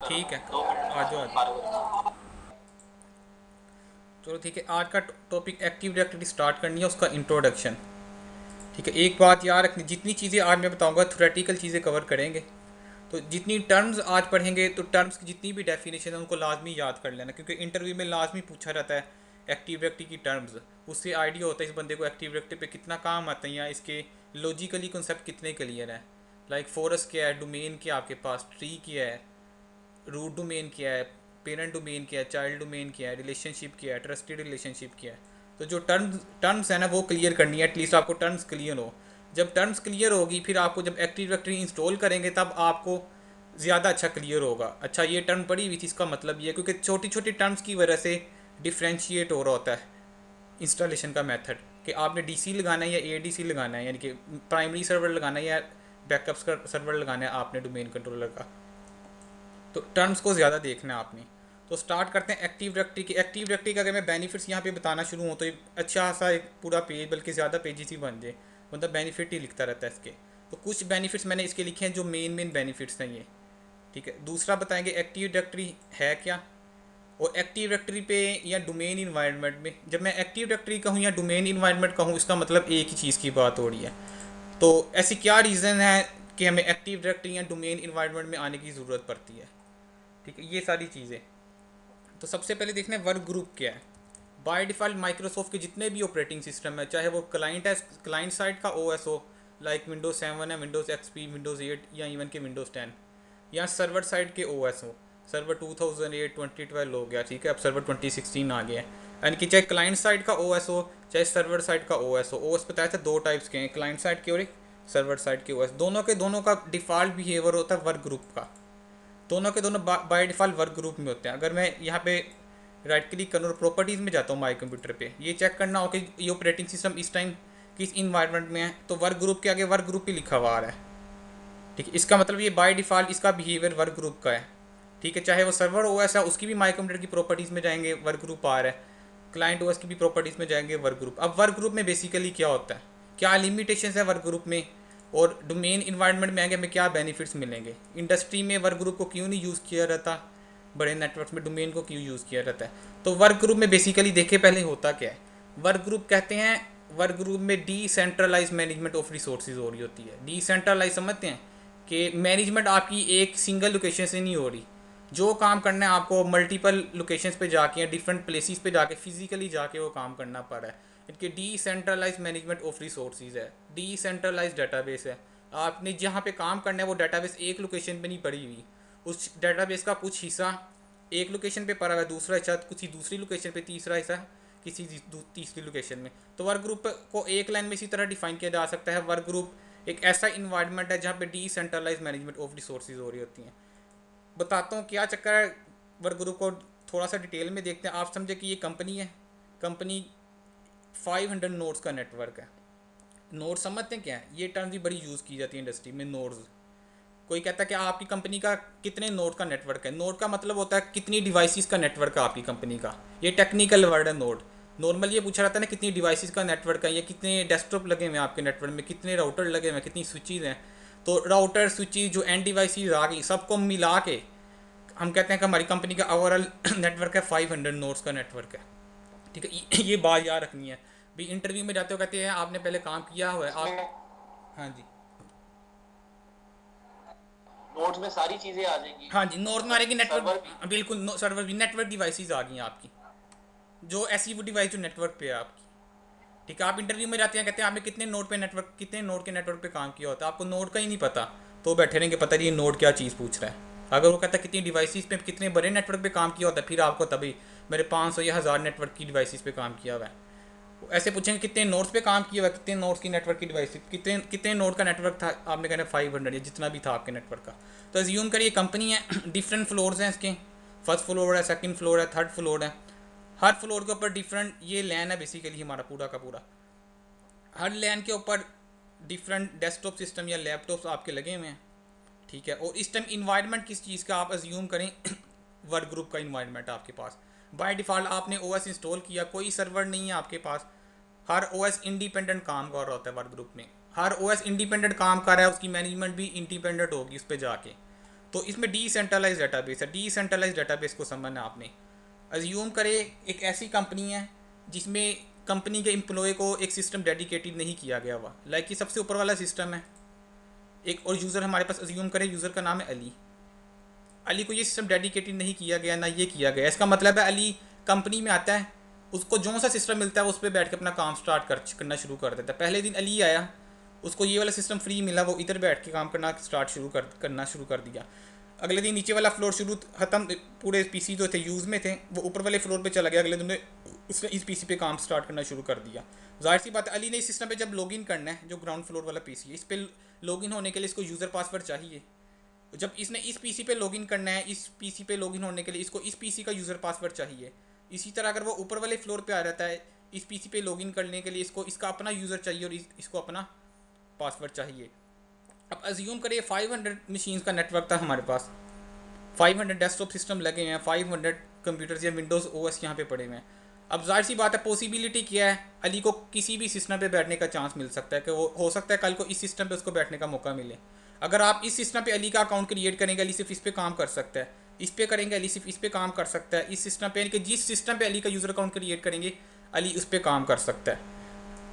ठीक है, 2 मिनट आ जाओ आ में जाओ। फारिग हो जाऊंगा। चलो ठीक है, आज का टॉपिक एक्टिव डायरेक्टरी स्टार्ट करनी है, उसका इंट्रोडक्शन। ठीक है, एक बात याद रखनी, जितनी चीज़ें आज मैं बताऊंगा थ्योरेटिकल चीज़ें कवर करेंगे। तो जितनी टर्म्स आज पढ़ेंगे तो टर्म्स की जितनी भी डेफिनेशन है उनको लाजमी याद कर लेना, क्योंकि इंटरव्यू में लाजमी पूछा जाता है एक्टिव डायरेक्टरी की टर्म्स। उससे आइडिया होता है इस बंदे को एक्टिव डायरेक्टरी पे कितना काम आता है या इसके लॉजिकली कॉन्सेप्ट कितने क्लियर है। लाइक फॉरेस्ट क्या है, डोमेन क्या है आपके पास, ट्री क्या है, रूट डोमेन क्या है, पेरेंट डोमेन क्या है, चाइल्ड डोमेन क्या है, रिलेशनशिप क्या है, ट्रस्टेड रिलेशनशिप क्या है। तो जो टर्म्स टर्म्स है ना वो क्लियर करनी है, एटलीस्ट आपको टर्म्स क्लियर हो। जब टर्म्स क्लियर होगी फिर आपको जब एक्टिव डायरेक्टरी इंस्टॉल करेंगे तब आपको ज़्यादा अच्छा क्लियर होगा। अच्छा ये टर्म पड़ी हुई थी, इसका मतलब ये है, क्योंकि छोटी छोटी टर्म्स की वजह से डिफ्रेंशिएट हो रहा होता है इंस्टॉलेशन का मेथड, कि आपने डीसी लगाना है या एडीसी लगाना है, यानी कि प्राइमरी सर्वर लगाना है या बैकअप सर्वर लगाना है आपने डोमेन कंट्रोलर का। तो टर्म्स को ज़्यादा देखना है आपने। तो स्टार्ट करते हैं एक्टिव डायरेक्टरी की। एक्टिव डायरेक्टरी का अगर मैं बेनिफिट्स यहाँ पे बताना शुरू हूँ तो एक अच्छा सा एक पूरा पेज बल्कि ज़्यादा पेजेस ही बन जाए, मतलब बेनिफिट ही लिखता रहता है इसके। तो कुछ बेनिफिट्स मैंने इसके लिखे हैं जो मेन मेन बेनिफिट्स हैं ये। ठीक है, दूसरा बताएंगे एक्टिव डायरेक्टरी है क्या, और एक्टिव डायरेक्टरी पे या डोमेन इन्वायरमेंट में, जब मैं एक्टिव डायरेक्टरी कहूँ या डोमेन इन्वायरमेंट कहूँ इसका मतलब एक ही चीज़ की बात हो रही है। तो ऐसी क्या रीज़न है कि हमें एक्टिव डायरेक्टरी या डोमेन इन्वायरमेंट में आने की ज़रूरत पड़ती है। ठीक है, ये सारी चीज़ें। तो सबसे पहले देखना है वर्क ग्रुप क्या है। बाय डिफ़ॉल्ट माइक्रोसॉफ्ट के जितने भी ऑपरेटिंग सिस्टम है, चाहे वो क्लाइंट है, क्लाइंट साइड का ओएस हो, लाइक विंडोज़ 7 है, विंडोज़ एक्सपी, विंडोज़ 8 या इवन के विंडोज़ 10, या सर्वर साइड के ओएस हो, सर्वर 2008 2012 हो गया, ठीक है, अब सर्वर 2016 आ गया है। यानी कि चाहे क्लाइंट साइड का ओएस हो चाहे सर्वर साइड का ओएस हो, ओएस बताया था दो टाइप्स के हैं, क्लाइंट साइड के और एक सर्वर साइड के ओएस। दोनों का डिफ़ॉल्ट बिहेवियर होता है वर्क ग्रुप का। दोनों के दोनों बाय डिफ़ॉल्ट वर्क ग्रुप में होते हैं। अगर मैं यहाँ पे राइट क्लिक करूँ और प्रॉपर्टीज़ में जाता हूँ माई कंप्यूटर पे, ये चेक करना हो कि ये ऑपरेटिंग सिस्टम इस टाइम किस इन्वायरमेंट में है, तो वर्क ग्रुप के आगे वर्क ग्रुप ही लिखा हुआ आ रहा है। ठीक है, इसका मतलब ये बाय डिफ़ॉल्ट इसका बिहेवियर वर्क ग्रुप का है। ठीक है, चाहे वो सर्वर ओएस है उसकी भी माई कंप्यूटर की प्रॉपर्टीज़ में जाएंगे वर्क ग्रुप आ रहा है, क्लाइंट ओएस की भी प्रॉपर्टीज़ में जाएंगे वर्क ग्रुप। अब वर्क ग्रुप में बेसिकली क्या होता है, क्या लिमिटेशंस है वर्क ग्रुप में, और डोमेन इन्वायरमेंट में आएंगे हमें क्या बेनिफिट्स मिलेंगे। इंडस्ट्री में वर्क ग्रुप को क्यों नहीं यूज़ किया जाता, बड़े नेटवर्क में डोमेन को क्यों यूज़ किया जाता है। तो वर्क ग्रुप में बेसिकली देखे पहले होता क्या है। वर्क ग्रुप कहते हैं, वर्क ग्रुप में डिसेंट्रलाइज मैनेजमेंट ऑफ रिसोर्सेज हो रही होती है। डिसेंट्रलाइज समझते हैं कि मैनेजमेंट आपकी एक सिंगल लोकेशन से नहीं हो रही, जो काम करना है आपको मल्टीपल लोकेशंस पे जाके या डिफरेंट प्लेसेस पे जाके फिजिकली जाके वो काम करना पड़ रहा है। इनके डिसेंट्रलाइज मैनेजमेंट ऑफ रिसोर्सेज है, डिसेंट्रलाइज डाटाबेस है। आपने जहाँ पे काम करना है वो डाटाबेस एक लोकेशन पे नहीं पड़ी हुई, उस डाटाबेस का कुछ हिस्सा एक लोकेशन पे पड़ा हुआ है, दूसरा हिस्सा किसी दूसरी लोकेशन पे, तीसरा हिस्सा किसी तीसरी लोकेशन में। तो वर्क ग्रुप को एक लाइन में इसी तरह डिफाइन किया जा सकता है, वर्क ग्रुप एक ऐसा इन्वायरमेंट है जहाँ पे डिसेंट्रलाइज मैनेजमेंट ऑफ रिसोर्सेज हो रही होती हैं। बताता हूँ क्या चक्कर है, वर्क ग्रुप को थोड़ा सा डिटेल में देखते हैं। आप समझे कि ये कंपनी है, कंपनी 500 नोड्स का नेटवर्क है। नोड समझते हैं क्या है, ये टर्म भी बड़ी यूज़ की जाती है इंडस्ट्री में, नोड्स। कोई कहता है कि आपकी कंपनी का कितने नोड का नेटवर्क है। नोड का मतलब होता है कितनी डिवाइसेस का नेटवर्क है आपकी कंपनी का, ये टेक्निकल वर्ड है नोड। नॉर्मल ये पूछा जाता है ना कितनी डिवाइसेस का नेटवर्क है, या कितने डेस्कटॉप लगे हुए हैं आपके नेटवर्क में, कितने राउटर लगे हुए हैं, कितनी स्विचेज हैं। तो राउटर स्विचेज जो एंड डिवाइसेज आ गई सबको मिला के हम कहते हैं कि हमारी कंपनी का ओवरऑल नेटवर्क है 500 नोड्स का नेटवर्क है। ठीक है, ये बात याद रखनी है। भाई इंटरव्यू में जाते हो कहते हैं आपने पहले काम किया हुआ है इसमें आप। हाँ जी। नोट्स में सारी चीजें आ जाएंगी, हाँ जी, नॉर्थ में आ रही सर्वर भी। नेटवर्क, बिल्कुल सर्वर भी, नेटवर्क डिवाइसेज आ गई हैं आपकी, जो ऐसी वो डिवाइस जो नेटवर्क पे है आपकी। ठीक है, आप इंटरव्यू में जाते हैं कहते हैं आपने कितने नोड पे नेटवर्क, कितने नोड के नेटवर्क पे काम किया होता है, आपको नोड का ही नहीं पता, तो बैठे रहेंगे पता नहीं ये नोड क्या चीज़ पूछ रहा है। अगर वो कहता है कितनी डिवाइसेस पे, कितने बड़े नेटवर्क पे काम किया होता है, फिर आपको तभी मेरे 500 या 1000 नेटवर्क की डिवाइसेस पे काम किया हुआ है। वो ऐसे पूछेंगे कितने नोड्स पे काम किया हुआ है, कितने नोड्स की नेटवर्क की डिवाइस, कितने कितने नोड का नेटवर्क था, आपने कहना 500 या जितना भी था आपके नेटवर्क का। तो एज्यूम करिए कंपनी है, डिफरेंट फ्लोर्स हैं इसके, फर्स्ट फ्लोर है, सेकंड फ्लोर है, थर्ड फ्लोर है। हर फ्लोर के ऊपर डिफरेंट ये लैन है बेसिकली हमारा पूरा का पूरा। हर लैन के ऊपर डिफरेंट डेस्कटॉप सिस्टम या लैपटॉप्स आपके लगे हुए हैं। ठीक है, और इस टाइम इन्वायरमेंट किस चीज़ का आप अज्यूम करें वर्क ग्रुप का इन्वायरमेंट आपके पास। बाय डिफ़ॉल्ट आपने ओएस इंस्टॉल किया, कोई सर्वर नहीं है आपके पास, हर ओएस इंडिपेंडेंट काम कर रहा होता है वर्क ग्रुप में। हर ओएस इंडिपेंडेंट काम कर रहा है, उसकी मैनेजमेंट भी इंडिपेंडेंट होगी उस पर जाके। तो इसमें डिसेंट्रलाइज डाटाबेस है। डिसेंट्रलाइज डाटाबेस को समझना आपने। अज्यूम करें एक ऐसी कंपनी है जिसमें कंपनी के एम्प्लॉय को एक सिस्टम डेडिकेटेड नहीं किया गया हुआ, लाइक कि सबसे ऊपर वाला सिस्टम है एक, और यूज़र हमारे पास अज्यूम करें यूज़र का नाम है अली। अली को ये सिस्टम डेडिकेटेड नहीं किया गया, ना ये किया गया। इसका मतलब है अली कंपनी में आता है, उसको जो सा सिस्टम मिलता है उस पर बैठ के अपना काम करना शुरू कर देता है। पहले दिन अली आया, उसको ये वाला सिस्टम फ्री मिला, वो इधर बैठ के काम करना करना शुरू कर दिया। अगले दिन नीचे वाला फ्लोर शुरू ख़त्म, पूरे पीसी जो थे यूज़ में थे वो ऊपर वाले फ्लोर पे चला गया। अगले दिन उसने इस पीसी पे काम स्टार्ट करना शुरू कर दिया। जाहिर सी बात है अली ने इस सिस्टम पे जब लॉगिन करना है, जो ग्राउंड फ्लोर वाला पीसी है, इस पर लॉगिन होने के लिए इसको यूज़र पासवर्ड चाहिए। जब इसने इस पीसी पे लॉगिन करना है, इस पीसी पे लॉगिन होने के लिए इसको इस पीसी का यूज़र पासवर्ड चाहिए। इसी तरह अगर वो ऊपर वाले फ्लोर पे आ जाता है, इस पीसी पे लॉगिन करने के लिए इसको इसका अपना यूज़र चाहिए और इसको अपना पासवर्ड चाहिए। अब अज्यूम करिए 500 मशीन्स का नेटवर्क था हमारे पास, 500 डेस्कटॉप सिस्टम लगे हैं, 500 कंप्यूटर्स या विंडोज़ ओएस यहाँ पे पड़े हुए हैं। अब जाहिर सी बात है पॉसिबिलिटी क्या है, अली को किसी भी सिस्टम पे बैठने का चांस मिल सकता है कि वो हो सकता है कल को इस सिस्टम पे उसको बैठने का मौका मिले। अगर आप इस सिस्टम पे अली का अकाउंट क्रिएट करेंगे, अली सिर्फ इस पे काम कर सकता है, इस पे करेंगे अली सिर्फ इस पे काम कर सकता है, इस सिस्टम पे यानी कि जिस सिस्टम पे अली का यूज़र अकाउंट क्रिएट करेंगे अली उस पर काम कर सकता है।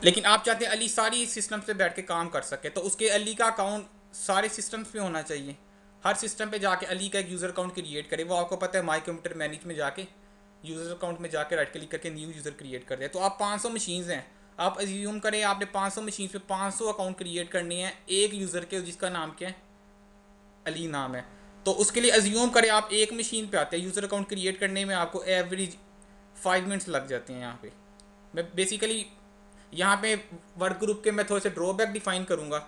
लेकिन आप चाहते हैं अली सारी सिस्टम पे बैठ के काम कर सके, तो उसके अली का अकाउंट सारे सिस्टम्स पे होना चाहिए। हर सिस्टम पे जाके अली का एक यूज़र अकाउंट क्रिएट करे। वो आपको पता है माई कंप्यूटर मैनेज में जाके यूज़र अकाउंट में जाके राइट क्लिक करके न्यू यूज़र क्रिएट कर दिया। तो आप 500 मशीन्स हैं, आप अज्यूम करें आपने 500 मशीन पे 500 अकाउंट क्रिएट करने हैं एक यूज़र के जिसका नाम क्या है, अली नाम है। तो उसके लिए अज्यूम करें आप एक मशीन पे आते हैं, यूज़र अकाउंट क्रिएट करने में आपको एवरेज 5 मिनट्स लग जाते हैं। यहाँ पे मैं बेसिकली यहाँ पे वर्क ग्रुप के मैं थोड़े से ड्रॉबैक डिफाइन करूँगा,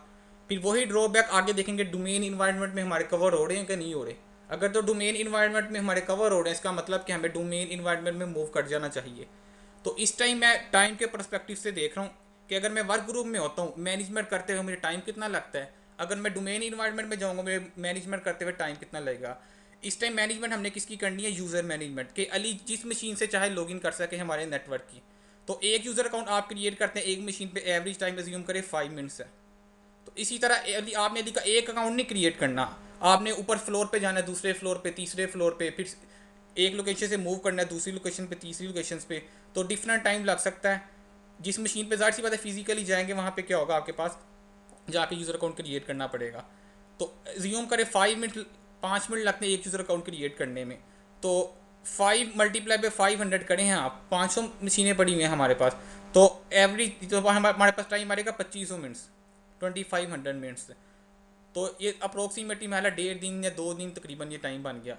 फिर वही ड्रॉबैक आगे देखेंगे डोमेन इन्वायरमेंट में हमारे कवर हो रहे हैं कि नहीं हो रहे। अगर तो डोमेन इन्वायरमेंट में हमारे कवर हो रहे हैं, इसका मतलब कि हमें डोमेन इन्वायरमेंट में मूव कर जाना चाहिए। तो इस टाइम मैं टाइम के परस्पेक्टिव से देख रहा हूँ कि अगर मैं वर्क ग्रुप में होता हूँ मैनेजमेंट करते हुए मुझे टाइम कितना लगता है, अगर मैं डोमेन इन्वायरमेंट में जाऊँगा मेरे मैनेजमेंट करते हुए टाइम कितना लगेगा। इस टाइम मैनेजमेंट हमने किसकी करनी है, यूज़र मैनेजमेंट कि अली जिस मशीन से चाहे लॉगिन कर सके हमारे नेटवर्क की। तो एक यूज़र अकाउंट आप क्रिएट करते हैं एक मशीन पे, एवरेज टाइम अज्यूम करें 5 मिनट्स है। तो इसी तरह आपने अली का एक अकाउंट नहीं क्रिएट करना, आपने ऊपर फ्लोर पे जाना है, दूसरे फ्लोर पे, तीसरे फ्लोर पे, फिर एक लोकेशन से मूव करना है दूसरी लोकेशन पे, तीसरी लोकेशन पे, तो डिफरेंट टाइम लग सकता है। जिस मशीन पे ज़ाहिर सी बात है फिजिकली जाएंगे वहाँ पे क्या होगा, आपके पास जाके यूज़र अकाउंट क्रिएट करना पड़ेगा। तो अज्यूम करें 5 मिनट लगते हैं एक यूज़र अकाउंट क्रिएट करने में। तो 5 मल्टीप्लाई पे 500 करें हैं आप, 500 मशीनें पड़ी हुई हैं हमारे पास, तो एवरेज तो हमारे पास टाइम आएगा 2500 मिनट्स, 2500 मिनट्स। तो ये अप्रोक्सीमेटली हमारा 1.5 दिन या 2 दिन तकरीबन ये टाइम बन गया।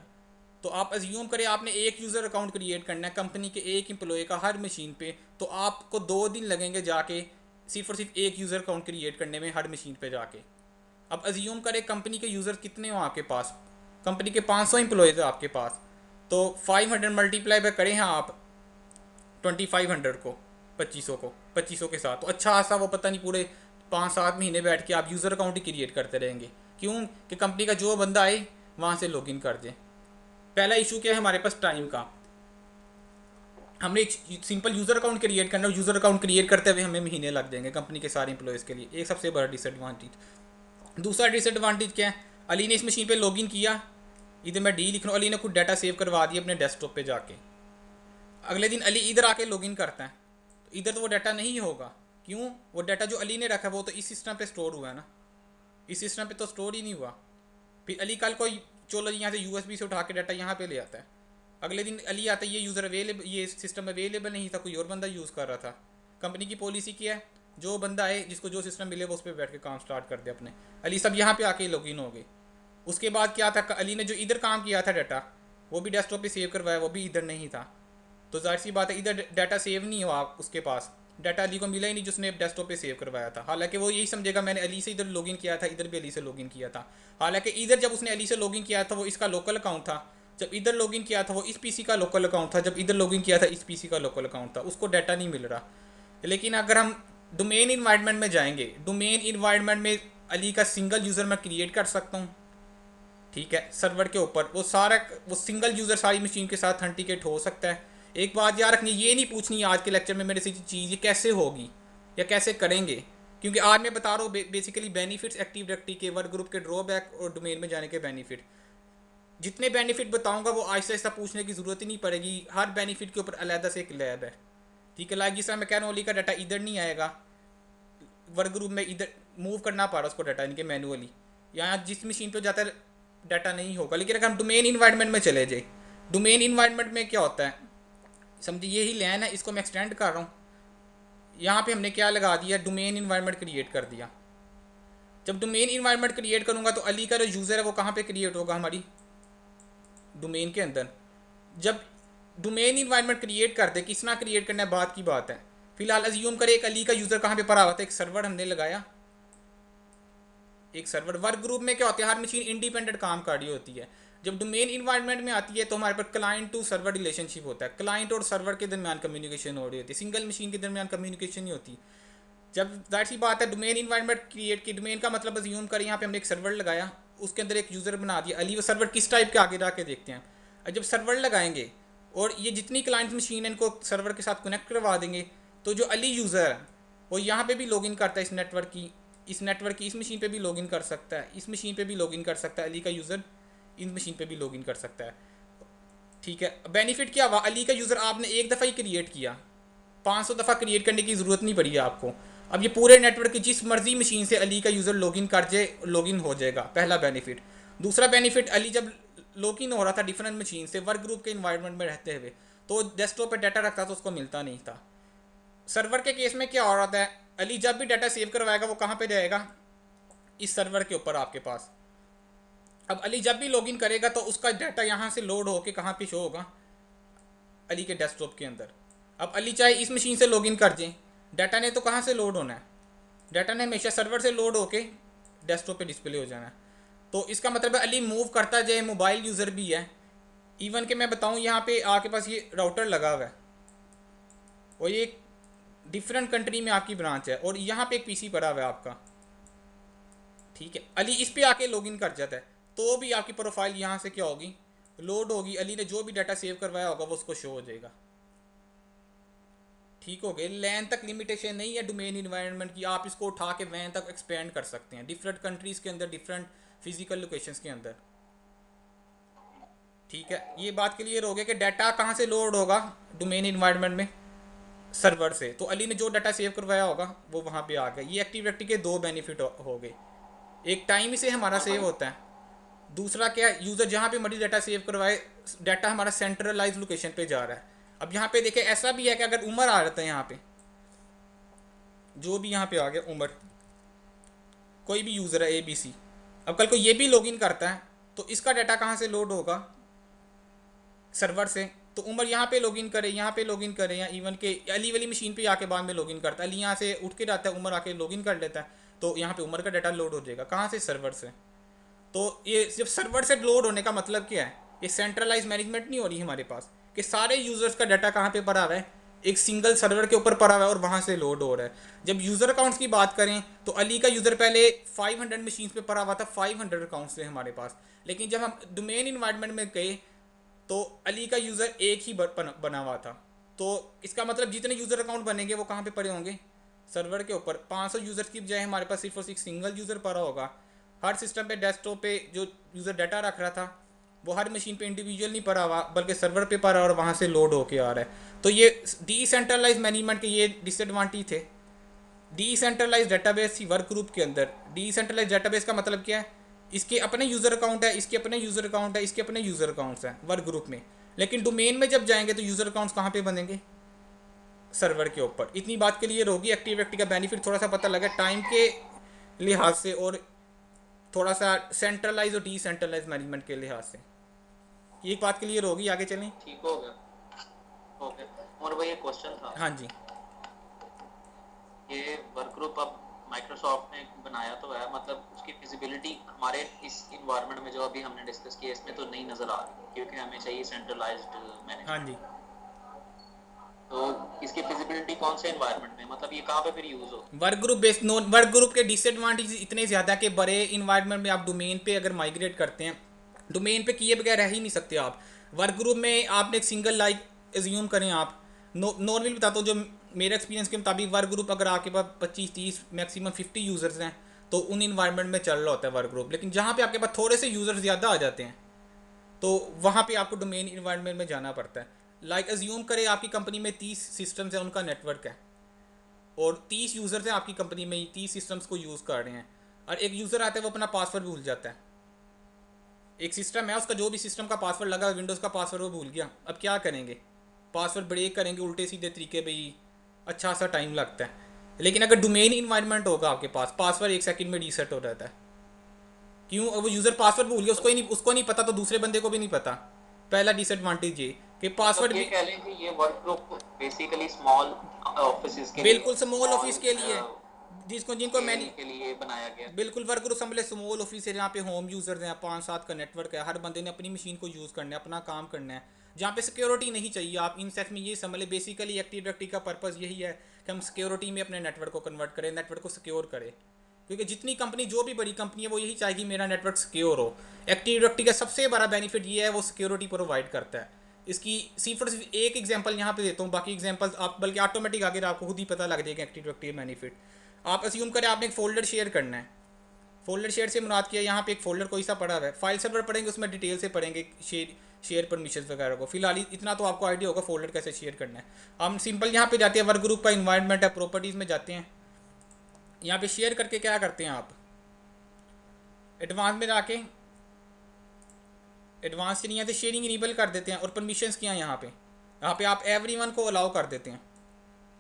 तो आप अज्यूम करें आपने एक यूज़र अकाउंट क्रिएट करना है कंपनी के एक एम्प्लॉय का हर मशीन पे, तो आपको 2 दिन लगेंगे जाके सिर्फ और सिर्फ एक यूज़र अकाउंट क्रिएट करने में हर मशीन पे जाके। अब अज्यूम करें कंपनी के यूज़र कितने हो आपके पास, कंपनी के 500 एम्प्लॉयज़ है आपके पास, तो 500 मल्टीप्लाई पे करें हैं आप 2500 को, 2500 के साथ, तो अच्छा खासा वो पता नहीं पूरे 5-7 महीने बैठ के आप यूज़र अकाउंट ही क्रिएट करते रहेंगे। क्यों कि कंपनी का जो बंदा आए वहाँ से लॉगिन कर दे। पहला इशू क्या है हमारे पास टाइम का, हमने एक सिंपल यूज़र अकाउंट क्रिएट करना है, यूज़र अकाउंट क्रिएट करते हुए हमें महीने लग जाएंगे कंपनी के सारे एम्प्लॉयज़ के लिए, एक सबसे बड़ा डिसएडवांटेज। दूसरा डिसएडवांटेज क्या है, अली ने इस मशीन पे लॉगिन किया, इधर मैं डी लिख रहा हूँ, अली ने खुद डाटा सेव करवा दिया अपने डेस्कटॉप पे जाके। अगले दिन अली इधर आके लॉगिन करता है, तो इधर तो वो डाटा नहीं होगा। क्यों, वो डाटा जो अली ने रखा वो तो इस सिस्टम पे स्टोर हुआ है ना, इस सिस्टम पे तो स्टोर ही नहीं हुआ। फिर अली कल को चलो यहाँ से यूएसबी से उठा के डाटा यहाँ पे ले आता है, अगले दिन अली आता है ये यूज़र अवेलेबल, ये सिस्टम अवेलेबल नहीं था, कोई और बंदा यूज़ कर रहा था। कंपनी की पॉलिसी क्या है, जो बंदा आए जिसको जो सिस्टम मिले वो उस पर बैठ के काम स्टार्ट कर दे अपने। अली सब यहाँ पे आके लॉगिन हो गए। उसके बाद क्या था, अली ने जो इधर काम किया था डाटा वो भी डेस्कटॉप पे सेव करवाया, वो भी इधर नहीं था। तो जाहिर सी बात है इधर डाटा सेव नहीं हुआ, उसके पास डाटा अली को मिला ही नहीं जिसने डेस्कटॉप पे सेव करवाया था। हालांकि वो यही समझेगा मैंने अली से इधर लॉगिन किया था, इधर भी अली से लॉगिन किया था। हालांकि इधर जब उसने अली से लॉगिन किया था वो इसका लोकल अकाउंट था, जब इधर लॉगिन किया था वो इस पीसी का लोकल अकाउंट था, जब इधर लॉगिन किया था इस पीसी का लोकल अकाउंट था, उसको डाटा नहीं मिल रहा। लेकिन अगर हम डोमेन इन्वायरमेंट में जाएंगे, डोमेन इन्वायरमेंट में अली का सिंगल यूज़र मैं क्रिएट कर सकता हूँ, ठीक है, सर्वर के ऊपर वो सारा वो सिंगल यूज़र सारी मशीन के साथ ऑथेंटिकेट हो सकता है। एक बात याद रखनी, ये नहीं पूछनी आज के लेक्चर में मेरे से चीज़ ये कैसे होगी या कैसे करेंगे, क्योंकि आज मैं बता रहा हूँ बेसिकली बेनिफिट्स एक्टिव डायरेक्टरी के, वर्क ग्रुप के ड्रॉबैक और डोमेन में जाने के बेनिफिट। जितने बेनिफिट बताऊंगा वो आहिस्ता आहिस्ता पूछने की ज़रूरत ही नहीं पड़ेगी, हर बेनिफिट के ऊपर अलहदा से एक लैब है। ठीक है, लाइक जिस तरह मैं कह रहा हूँ ओली का डाटा इधर नहीं आएगा, वर्क ग्रुप में इधर मूव करना पा रहा उसको डाटा इनके मैनुअली, यहाँ जिस मशीन पे जाता है डाटा नहीं होगा। लेकिन अगर हम डोमेन इन्वायरमेंट में चले जाए, डोमेन इन्वायरमेंट में क्या होता है, समझिए यही लैन है, इसको मैं एक्सटेंड कर रहा हूँ। यहाँ पे हमने क्या लगा दिया, डोमेन इन्वायरमेंट क्रिएट कर दिया। जब डोमेन इन्वायरमेंट क्रिएट करूँगा तो अली का जो यूज़र है वो कहाँ पे क्रिएट होगा, हमारी डोमेन के अंदर। जब डोमेन इन्वायरमेंट क्रिएट कर दे, किसना क्रिएट करना है बात की बात है। फिलहाल अज्यूम करें एक अली का यूज़र कहाँ पे पड़ा हुआ था, एक सर्वर हमने लगाया, एक सर्वर। वर्क ग्रुप में क्या होता है, हर मशीन इंडिपेंडेंट काम कर रही होती है। जब डोमेन इन्वायरमेंट में आती है तो हमारे पास क्लाइंट टू सर्वर रिलेशनशिप होता है, क्लाइंट और सर्वर के दरमियान कम्युनिकेशन हो रही होती है, सिंगल मशीन के दरमियान कम्युनिकेशन नहीं होती। जब जाहिर सी बात है डोमेन इन्वायरमेंट क्रिएट की, डोमेन का मतलब अज्यूम करें यहाँ पे हमने एक सर्वर लगाया, उसके अंदर एक यूज़र बना दिया अली। वो सर्वर किस टाइप के आगे जाके देखते हैं। और जब सर्वर लगाएंगे और ये जितनी क्लाइंट मशीन है इनको सर्वर के साथ कनेक्ट करवा देंगे, तो जो अली यूज़र है वो यहाँ पे भी लॉगिन करता है इस नेटवर्क की, इस मशीन पे भी लॉगिन कर सकता है, इस मशीन पे भी लॉगिन कर सकता है, अली का यूज़र इन मशीन पे भी लॉगिन कर सकता है। ठीक है, बेनिफिट क्या हुआ, अली का यूज़र आपने एक दफ़ा ही क्रिएट किया, 500 दफ़ा क्रिएट करने की ज़रूरत नहीं पड़ी आपको। अब ये पूरे नेटवर्क की जिस मर्जी मशीन से अली का यूज़र लॉगिन कर जाए, लॉगिन हो जाएगा, पहला बेनिफिट। दूसरा बेनिफिट, अली जब लॉगिन हो रहा था डिफरेंट मशीन से वर्क ग्रुप के इन्वायरमेंट में रहते हुए, तो डेस्कटॉप पर डाटा रखता तो उसको मिलता नहीं था। सर्वर के केस में क्या हो रहा था, अली जब भी डाटा सेव करवाएगा वो कहाँ पे जाएगा, इस सर्वर के ऊपर आपके पास। अब अली जब भी लॉगिन करेगा तो उसका डाटा यहाँ से लोड होके कहाँ पे शो होगा, अली के डेस्कटॉप के अंदर। अब अली चाहे इस मशीन से लॉगिन कर जाए, डाटा ने तो कहाँ से लोड होना है, डाटा ने हमेशा सर्वर से लोड होके डेस्कटॉप पे डिस्प्ले हो जाना है। तो इसका मतलब है अली मूव करता जाए, मोबाइल यूज़र भी है। इवन कि मैं बताऊँ यहाँ पे आपके पास ये राउटर लगा हुआ है और ये डिफरेंट कंट्री में आपकी ब्रांच है और यहाँ पे एक पीसी पड़ा हुआ है आपका। ठीक है, अली इस पे आके लॉगिन कर जाता है तो भी आपकी प्रोफाइल यहाँ से क्या होगी, लोड होगी, अली ने जो भी डाटा सेव करवाया होगा वो उसको शो हो जाएगा। ठीक हो गए, लैन तक लिमिटेशन नहीं है डोमेन इन्वायरमेंट की, आप इसको उठा के वैन तक एक्सपेंड कर सकते हैं डिफरेंट कंट्रीज़ के अंदर, डिफरेंट फिजिकल लोकेशंस के अंदर। ठीक है, ये बात क्लियर हो गया कि डाटा कहाँ से लोड होगा डोमेन इन्वायरमेंट में, सर्वर से। तो अली ने जो डाटा सेव करवाया होगा वो वहाँ पे आ गया। ये एक्टिव डायरेक्टरी के दो बेनिफिट हो गए, एक टाइम से हमारा सेव होता है, दूसरा क्या, यूज़र जहाँ पे मर्जी डाटा सेव करवाए, डाटा हमारा सेंट्रलाइज लोकेशन पे जा रहा है। अब यहाँ पे देखें ऐसा भी है कि अगर उमर आ जाता है यहाँ पे, जो भी यहाँ पे आ गया उमर, कोई भी यूज़र है ABC, अब कल को ये भी लॉगिन करता है तो इसका डाटा कहाँ से लोड होगा, सर्वर से। तो उमर यहाँ पे लॉगिन करे, यहाँ पे लॉगिन करे, या इवन के अली वाली मशीन पे आके बाद में लॉगिन करता है, अली यहाँ से उठ के जाता है, उमर आके लॉगिन कर लेता है, तो यहाँ पे उमर का डाटा लोड हो जाएगा कहाँ से, सर्वर से। तो ये जब सर्वर से लोड होने का मतलब क्या है, ये सेंट्रलाइज मैनेजमेंट नहीं हो रही हमारे पास कि सारे यूज़र्स का डाटा कहाँ पे पड़ा हुआ है, एक सिंगल सर्वर के ऊपर पड़ा हुआ है और वहाँ से लोड हो रहा है। जब यूज़र अकाउंट्स की बात करें तो अली का यूज़र पहले 500 मशीन्स पे पड़ा हुआ था, 500 अकाउंट्स थे हमारे पास। लेकिन जब हम डोमेन इन्वायरमेंट में गए तो अली का यूज़र एक ही बना हुआ था। तो इसका मतलब जितने यूज़र अकाउंट बनेंगे वो कहाँ पे पड़े होंगे, सर्वर के ऊपर। 500 यूज़र्स की बजाय हमारे पास सिर्फ और सिर्फ सिंगल यूज़र पड़ा होगा। हर सिस्टम पे, डेस्कटॉप पे जो यूज़र डाटा रख रहा था वो हर मशीन पे इंडिविजुअल नहीं पड़ा हुआ बल्कि सर्वर पे पड़ा और वहाँ से लोड होके आ रहा है। तो ये डिसेंट्रलाइज मैनेजमेंट के ये डिसएडवांटेज थे। डिसेंट्रलाइज डेटाबेस थी वर्क ग्रुप के अंदर। डिसेंट्रलाइज डेटाबेस का मतलब क्या है, इसके अपने यूज़र अकाउंट है, इसके अपने यूज़र अकाउंट है, इसके अपने यूज़र अकाउंट्स हैं वर्क ग्रुप में। लेकिन डोमेन में जब जाएंगे तो यूज़र अकाउंट्स कहाँ पे बनेंगे, सर्वर के ऊपर। इतनी बात क्लियर होगी। एक्टिव डायरेक्टरी का बेनिफिट थोड़ा सा पता लगा टाइम के लिहाज से और थोड़ा सा सेंट्रलाइज और डिसेंट्रलाइज मैनेजमेंट के लिहाज से। ये एक बात क्लियर होगी, आगे चलें। ठीक हो गया। ओके, और भाई एक क्वेश्चन था। हाँ जी, ये वर्क ग्रुप अब माइक्रोसॉफ्ट ने बनाया तो है, मतलब उसकी फिजिबिलिटी हमारे इस इन्वायरमेंट में जो अभी हमने डिस्कस किया इसमें तो नहीं नजर आ रही, क्योंकि हमें चाहिए सेंट्रलाइज्ड मैनेजमेंट। हाँ जी। तो इसकी फिजिबिलिटी कौन से इन्वायरमेंट में, मतलब ये कहाँ पे फिर यूज हो? Work group based known work group के डिसएडवांटेज इतने ज़्यादा कि बड़े इन्वायरमेंट में आप डोमेन पे अगर माइग्रेट करते हैं, डोमेन पे किए बगैर रह ही नहीं सकते आप। वर्क ग्रुप में आपने एक सिंगल लाइक एज्यूम करें आप, नॉर्मली बताता हूँ जो मेरे एक्सपीरियंस के मुताबिक, वर्क ग्रुप अगर आपके पास 25-30 मैक्सिमम 50 यूज़र्स हैं तो उन इन्वायरमेंट में चल रहा होता है वर्क ग्रुप। लेकिन जहाँ पे आपके पास थोड़े से यूज़र ज़्यादा आ जाते हैं तो वहाँ पे आपको डोमेन इन्वायरमेंट में जाना पड़ता है। लाइक अज्यूम करें आपकी कंपनी में 30 सिस्टम्स हैं, उनका नेटवर्क है और 30 यूज़र्स हैं आपकी कंपनी में, 30 सिस्टम्स को यूज़ कर रहे हैं, और एक यूज़र आता है वो अपना पासवर्ड भूल जाता है। एक सिस्टम है उसका जो भी सिस्टम का पासवर्ड लगा, विंडोज़ का पासवर्ड वो भूल गया, अब क्या करेंगे? पासवर्ड ब्रेक करेंगे उल्टे सीधे तरीके, भाई अच्छा सा टाइम लगता है। लेकिन अगर डोमेन इन्वायरमेंट होगा आपके पास, पासवर्ड 1 सेकंड में रीसेट हो जाता है। क्यों? वो यूज़र पासवर्ड भूल गया, उसको नहीं पता तो दूसरे बंदे को भी नहीं पता। पहला डिसएडवांटेज ये कि मतलब पासवर्ड ये भी कह लें कि ये work group basically small offices के लिए, बिल्कुल स्मॉल स्मॉल ऑफिस के लिए, जिसको जिनको स्केल मैंने के लिए बनाया गया। बिल्कुल वर्क ग्रुप समझ ले स्मॉल ऑफिस है, जहाँ पे होम यूज़र्स हैं, 5-7 का नेटवर्क है, हर बंदे ने अपनी मशीन को यूज़ करना है, अपना काम करना है, जहाँ पे सिक्योरिटी नहीं चाहिए। आप इन सेट में ये समझ ले बेसिकली एक्टिव डायरेक्टरी का पर्पज़ यही है कि हम सिक्योरिटी में अपने नेटवर्क को कन्वर्ट करें, नेटवर्क को सिक्योर करें। क्योंकि जितनी कंपनी, जो भी बड़ी कंपनी है, वो यही चाहेगी मेरा नेटवर्क सिक्योर हो। एक्टिव डायरेक्टरी का सबसे बड़ा बेनिफिट ये है, वो सिक्योरिटी प्रोवाइड करता है। इसकी सिर्फ एक एग्जांपल यहाँ पे देता हूँ, बाकी एग्जांपल्स आप बल्कि ऑटोमेटिक आगे आपको खुद ही पता लग जाएगा एक्टिव डायरेक्टरी बेनिफिट। आप अस्यूम करें आपने एक फोल्डर शेयर करना है, फोल्डर शेयर से मुराद किया यहाँ पे एक फोल्डर कोई सा पड़ा हुआ है, फाइल सर्वर पढ़ेंगे उसमें डिटेल से पढ़ेंगे शेयर परमिशन वगैरह को। फिलहाल इतना तो आपको आइडिया होगा फोल्डर कैसे शेयर करना है। हम सिंपल यहाँ पे जाते हैं, वर्क ग्रुप का इन्वायरमेंट है, प्रॉपर्टीज़ में जाते हैं, यहाँ पे शेयर करके क्या करते हैं आप, एडवांस में जाके एडवांस से नहीं आते, शेयरिंग इनेबल कर देते हैं और परमिशंस क्या हैं यहाँ पे आप एवरीवन को अलाउ कर देते हैं,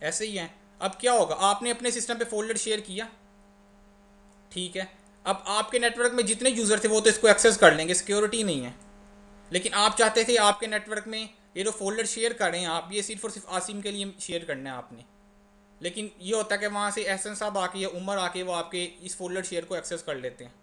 ऐसे ही है। अब क्या होगा, आपने अपने सिस्टम पे फोल्डर शेयर किया, ठीक है, अब आपके नेटवर्क में जितने यूज़र थे वो तो इसको एक्सेस कर लेंगे, सिक्योरिटी नहीं है। लेकिन आप चाहते थे आपके नेटवर्क में ये जो फोल्डर शेयर कर रहे हैं आप, ये सिर्फ और सिर्फ आसिम के लिए शेयर करना है आपने। लेकिन ये होता है कि वहाँ से एहसन साहब आके या उमर आके वो आपके इस फोल्डर शेयर को एक्सेस कर लेते हैं।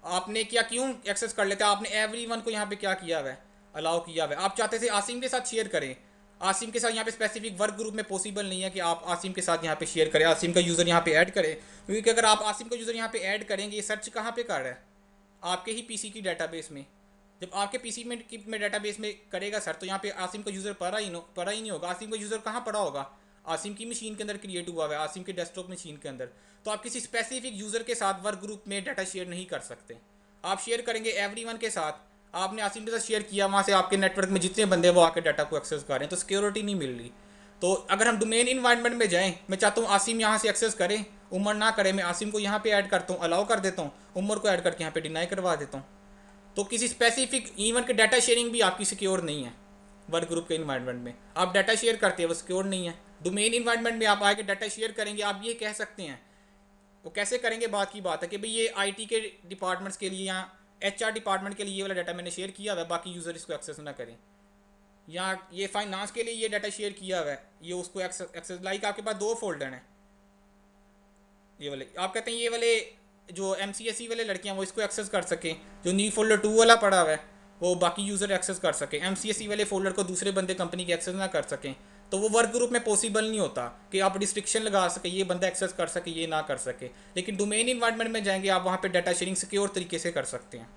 आपने क्या, क्यों एक्सेस कर लेते हैं? आपने एवरीवन को यहाँ पे क्या किया हुआ है, अलाउ किया हुआ है। आप चाहते थे आसिम के साथ शेयर करें, आसिम के साथ यहाँ पे स्पेसिफिक वर्क ग्रुप में पॉसिबल नहीं है कि आप आसिम के साथ यहाँ पे शेयर करें, आसिम का यूज़र यहाँ पे ऐड करें, क्योंकि अगर आप आसिम का यूज़र यहाँ पे ऐड करेंगे, ये सर्च कहाँ पे कर रहा है, आपके ही पीसी की डेटाबेस में। जब आपके पीसी में डेटाबेस में करेगा सर, तो यहाँ पे आसिम का यूज़र पड़ा ही नहीं होगा। आसिम का यूज़र कहाँ पड़ा होगा? आसिम की मशीन के अंदर क्रिएट हुआ है, आसिम के डेस्कटॉप मशीन के अंदर। तो आप किसी स्पेसिफिक यूज़र के साथ वर्क ग्रुप में डाटा शेयर नहीं कर सकते। आप शेयर करेंगे एवरीवन के साथ। आपने आसिम के साथ शेयर किया, वहाँ से आपके नेटवर्क में जितने बंदे वो आके डाटा को एक्सेस कर रहे हैं, तो सिक्योरिटी नहीं मिल रही। तो अगर हम डोमेन इन्वायरमेंट में जाएं, मैं चाहता हूँ आसिम यहाँ से एक्सेस करे, उमर ना करे, मैं आसिम को यहाँ पे ऐड करता हूँ, अलाउ कर देता हूँ, उमर को ऐड करके यहाँ पे डिनाई करवा देता हूँ। तो किसी स्पेसिफिक इवन के डाटा शेयरिंग भी आपकी सिक्योर नहीं है। वर्क ग्रुप के इन्वायरमेंट में आप डाटा शेयर करते हैं, वो सिक्योर नहीं है। डोमेन इन्वायरमेंट में आप आके डाटा शेयर करेंगे, आप ये कह सकते हैं, वो कैसे करेंगे, बात की बात है कि भाई ये आईटी के डिपार्टमेंट्स के लिए या एचआर डिपार्टमेंट के लिए ये वाला डाटा मैंने शेयर किया हुआ है, बाकी यूज़र इसको एक्सेस ना करें। या ये फाइनेंस के लिए ये डाटा शेयर किया हुआ है, ये उसको एक्सेस लाइक आपके पास 2 फोल्डर हैं, ये वाले आप कहते हैं ये वाले जो MCSE वाले लड़कियां वो इसको एक्सेस कर सकें, जो न्यू फोल्डर 2 वाला पड़ा हुआ है वो बाकी यूज़र एक्सेस कर सकें, MCSE वाले फोल्डर को दूसरे बंदे कंपनी के एक्सेस ना कर सकें। तो वो वर्क ग्रुप में पॉसिबल नहीं होता कि आप रिस्ट्रिक्शन लगा सके, ये बंदा एक्सेस कर सके, ये ना कर सके। लेकिन डोमेन इन्वायरमेंट में जाएंगे आप, वहाँ पे डाटा शेयरिंग सिक्योर तरीके से कर सकते हैं,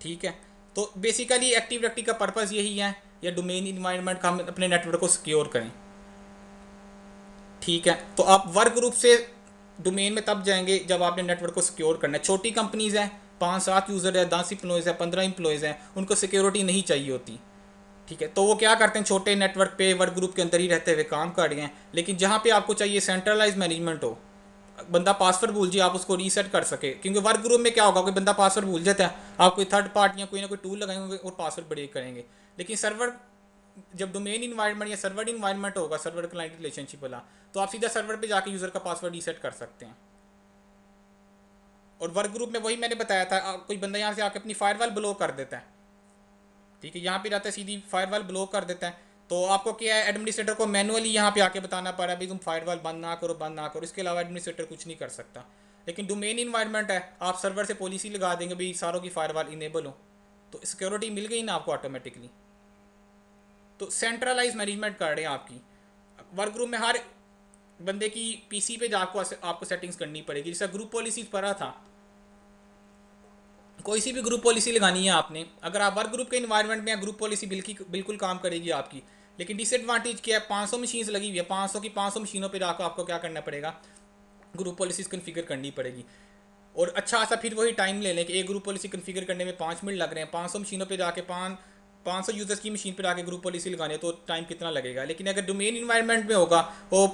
ठीक है। तो बेसिकली एक्टिव डायरेक्टरी का पर्पज़ यही है, या डोमेन इन्वायरमेंट का हम अपने नेटवर्क को सिक्योर करें, ठीक है। तो आप वर्क ग्रुप से डोमेन में तब जाएंगे जब आपने नेटवर्क को सिक्योर करना है। छोटी कंपनीज़ हैं, 5-7 यूज़र है, 10 एम्प्लॉयज़ है, 15 एम्प्लॉयज़ हैं, उनको सिक्योरिटी नहीं चाहिए होती, ठीक है। तो वो क्या करते हैं, छोटे नेटवर्क पे वर्क ग्रुप के अंदर ही रहते हुए काम कर रहे हैं। लेकिन जहाँ पे आपको चाहिए सेंट्रलाइज मैनेजमेंट हो, बंदा पासवर्ड भूल जाए आप उसको रीसेट कर सके, क्योंकि वर्क ग्रुप में क्या होगा, कोई बंदा पासवर्ड भूल जाता है, आप कोई थर्ड पार्टी कोई ना कोई टूल लगाएंगे और पासवर्ड ब्रेक करेंगे। लेकिन सर्वर, जब डोमेन इन्वायरमेंट या सर्वर इन्वायरमेंट होगा, सर्वर क्लाइंट रिलेशनशिप वाला, तो आप सीधा सर्वर पे जाके यूज़र का पासवर्ड रीसेट कर सकते हैं। और वर्क ग्रुप में वही मैंने बताया था, कोई बंदा यहाँ से आके अपनी फायरवॉल ब्लॉक कर देता है, ठीक है, यहाँ पे जाता है सीधी फायरवॉल ब्लॉक कर देता है, तो आपको क्या है, एडमिनिस्ट्रेटर को मैनुअली यहाँ पे आके बताना पड़ रहा है भाई तुम फायरवॉल बंद ना करो, बंद ना करो। इसके अलावा एडमिनिस्ट्रेटर कुछ नहीं कर सकता। लेकिन डोमेन इन्वायरमेंट है, आप सर्वर से पॉलिसी लगा देंगे भाई सारों की फायरवॉल इनेबल हो, तो सिक्योरिटी मिल गई ना आपको ऑटोमेटिकली। तो सेंट्रलाइज मैनेजमेंट कर रहे हैं आपकी। वर्क ग्रुप में हर बंदे की पीसी पे जाकर आपको सेटिंग्स करनी पड़ेगी। जैसे ग्रुप पॉलिसीज पढ़ा था, कोई सी भी ग्रुप पॉलिसी लगानी है आपने, अगर आप वर्क ग्रुप के इन्वायरमेंट में, ग्रुप पॉलिसी बिल्कुल काम करेगी आपकी। लेकिन डिसएडवांटेज क्या है, 500 मशीन्स लगी हुई है, 500 की 500 मशीनों पर जाकर आपको क्या करना पड़ेगा, ग्रुप पॉलिसीज़ कन्फिगर करनी पड़ेगी। और अच्छा सा फिर वही टाइम ले लें कि एक ग्रुप पॉलिसी कन्फिगर करने में 5 मिनट लग रहे हैं, 500 मशीनों पे जाके 500 यूज़र्स की मशीन पे जाके ग्रुप पॉलिसी लगाने तो टाइम कितना लगेगा। लेकिन अगर डोमेन इन्वायरमेंट में होगा वो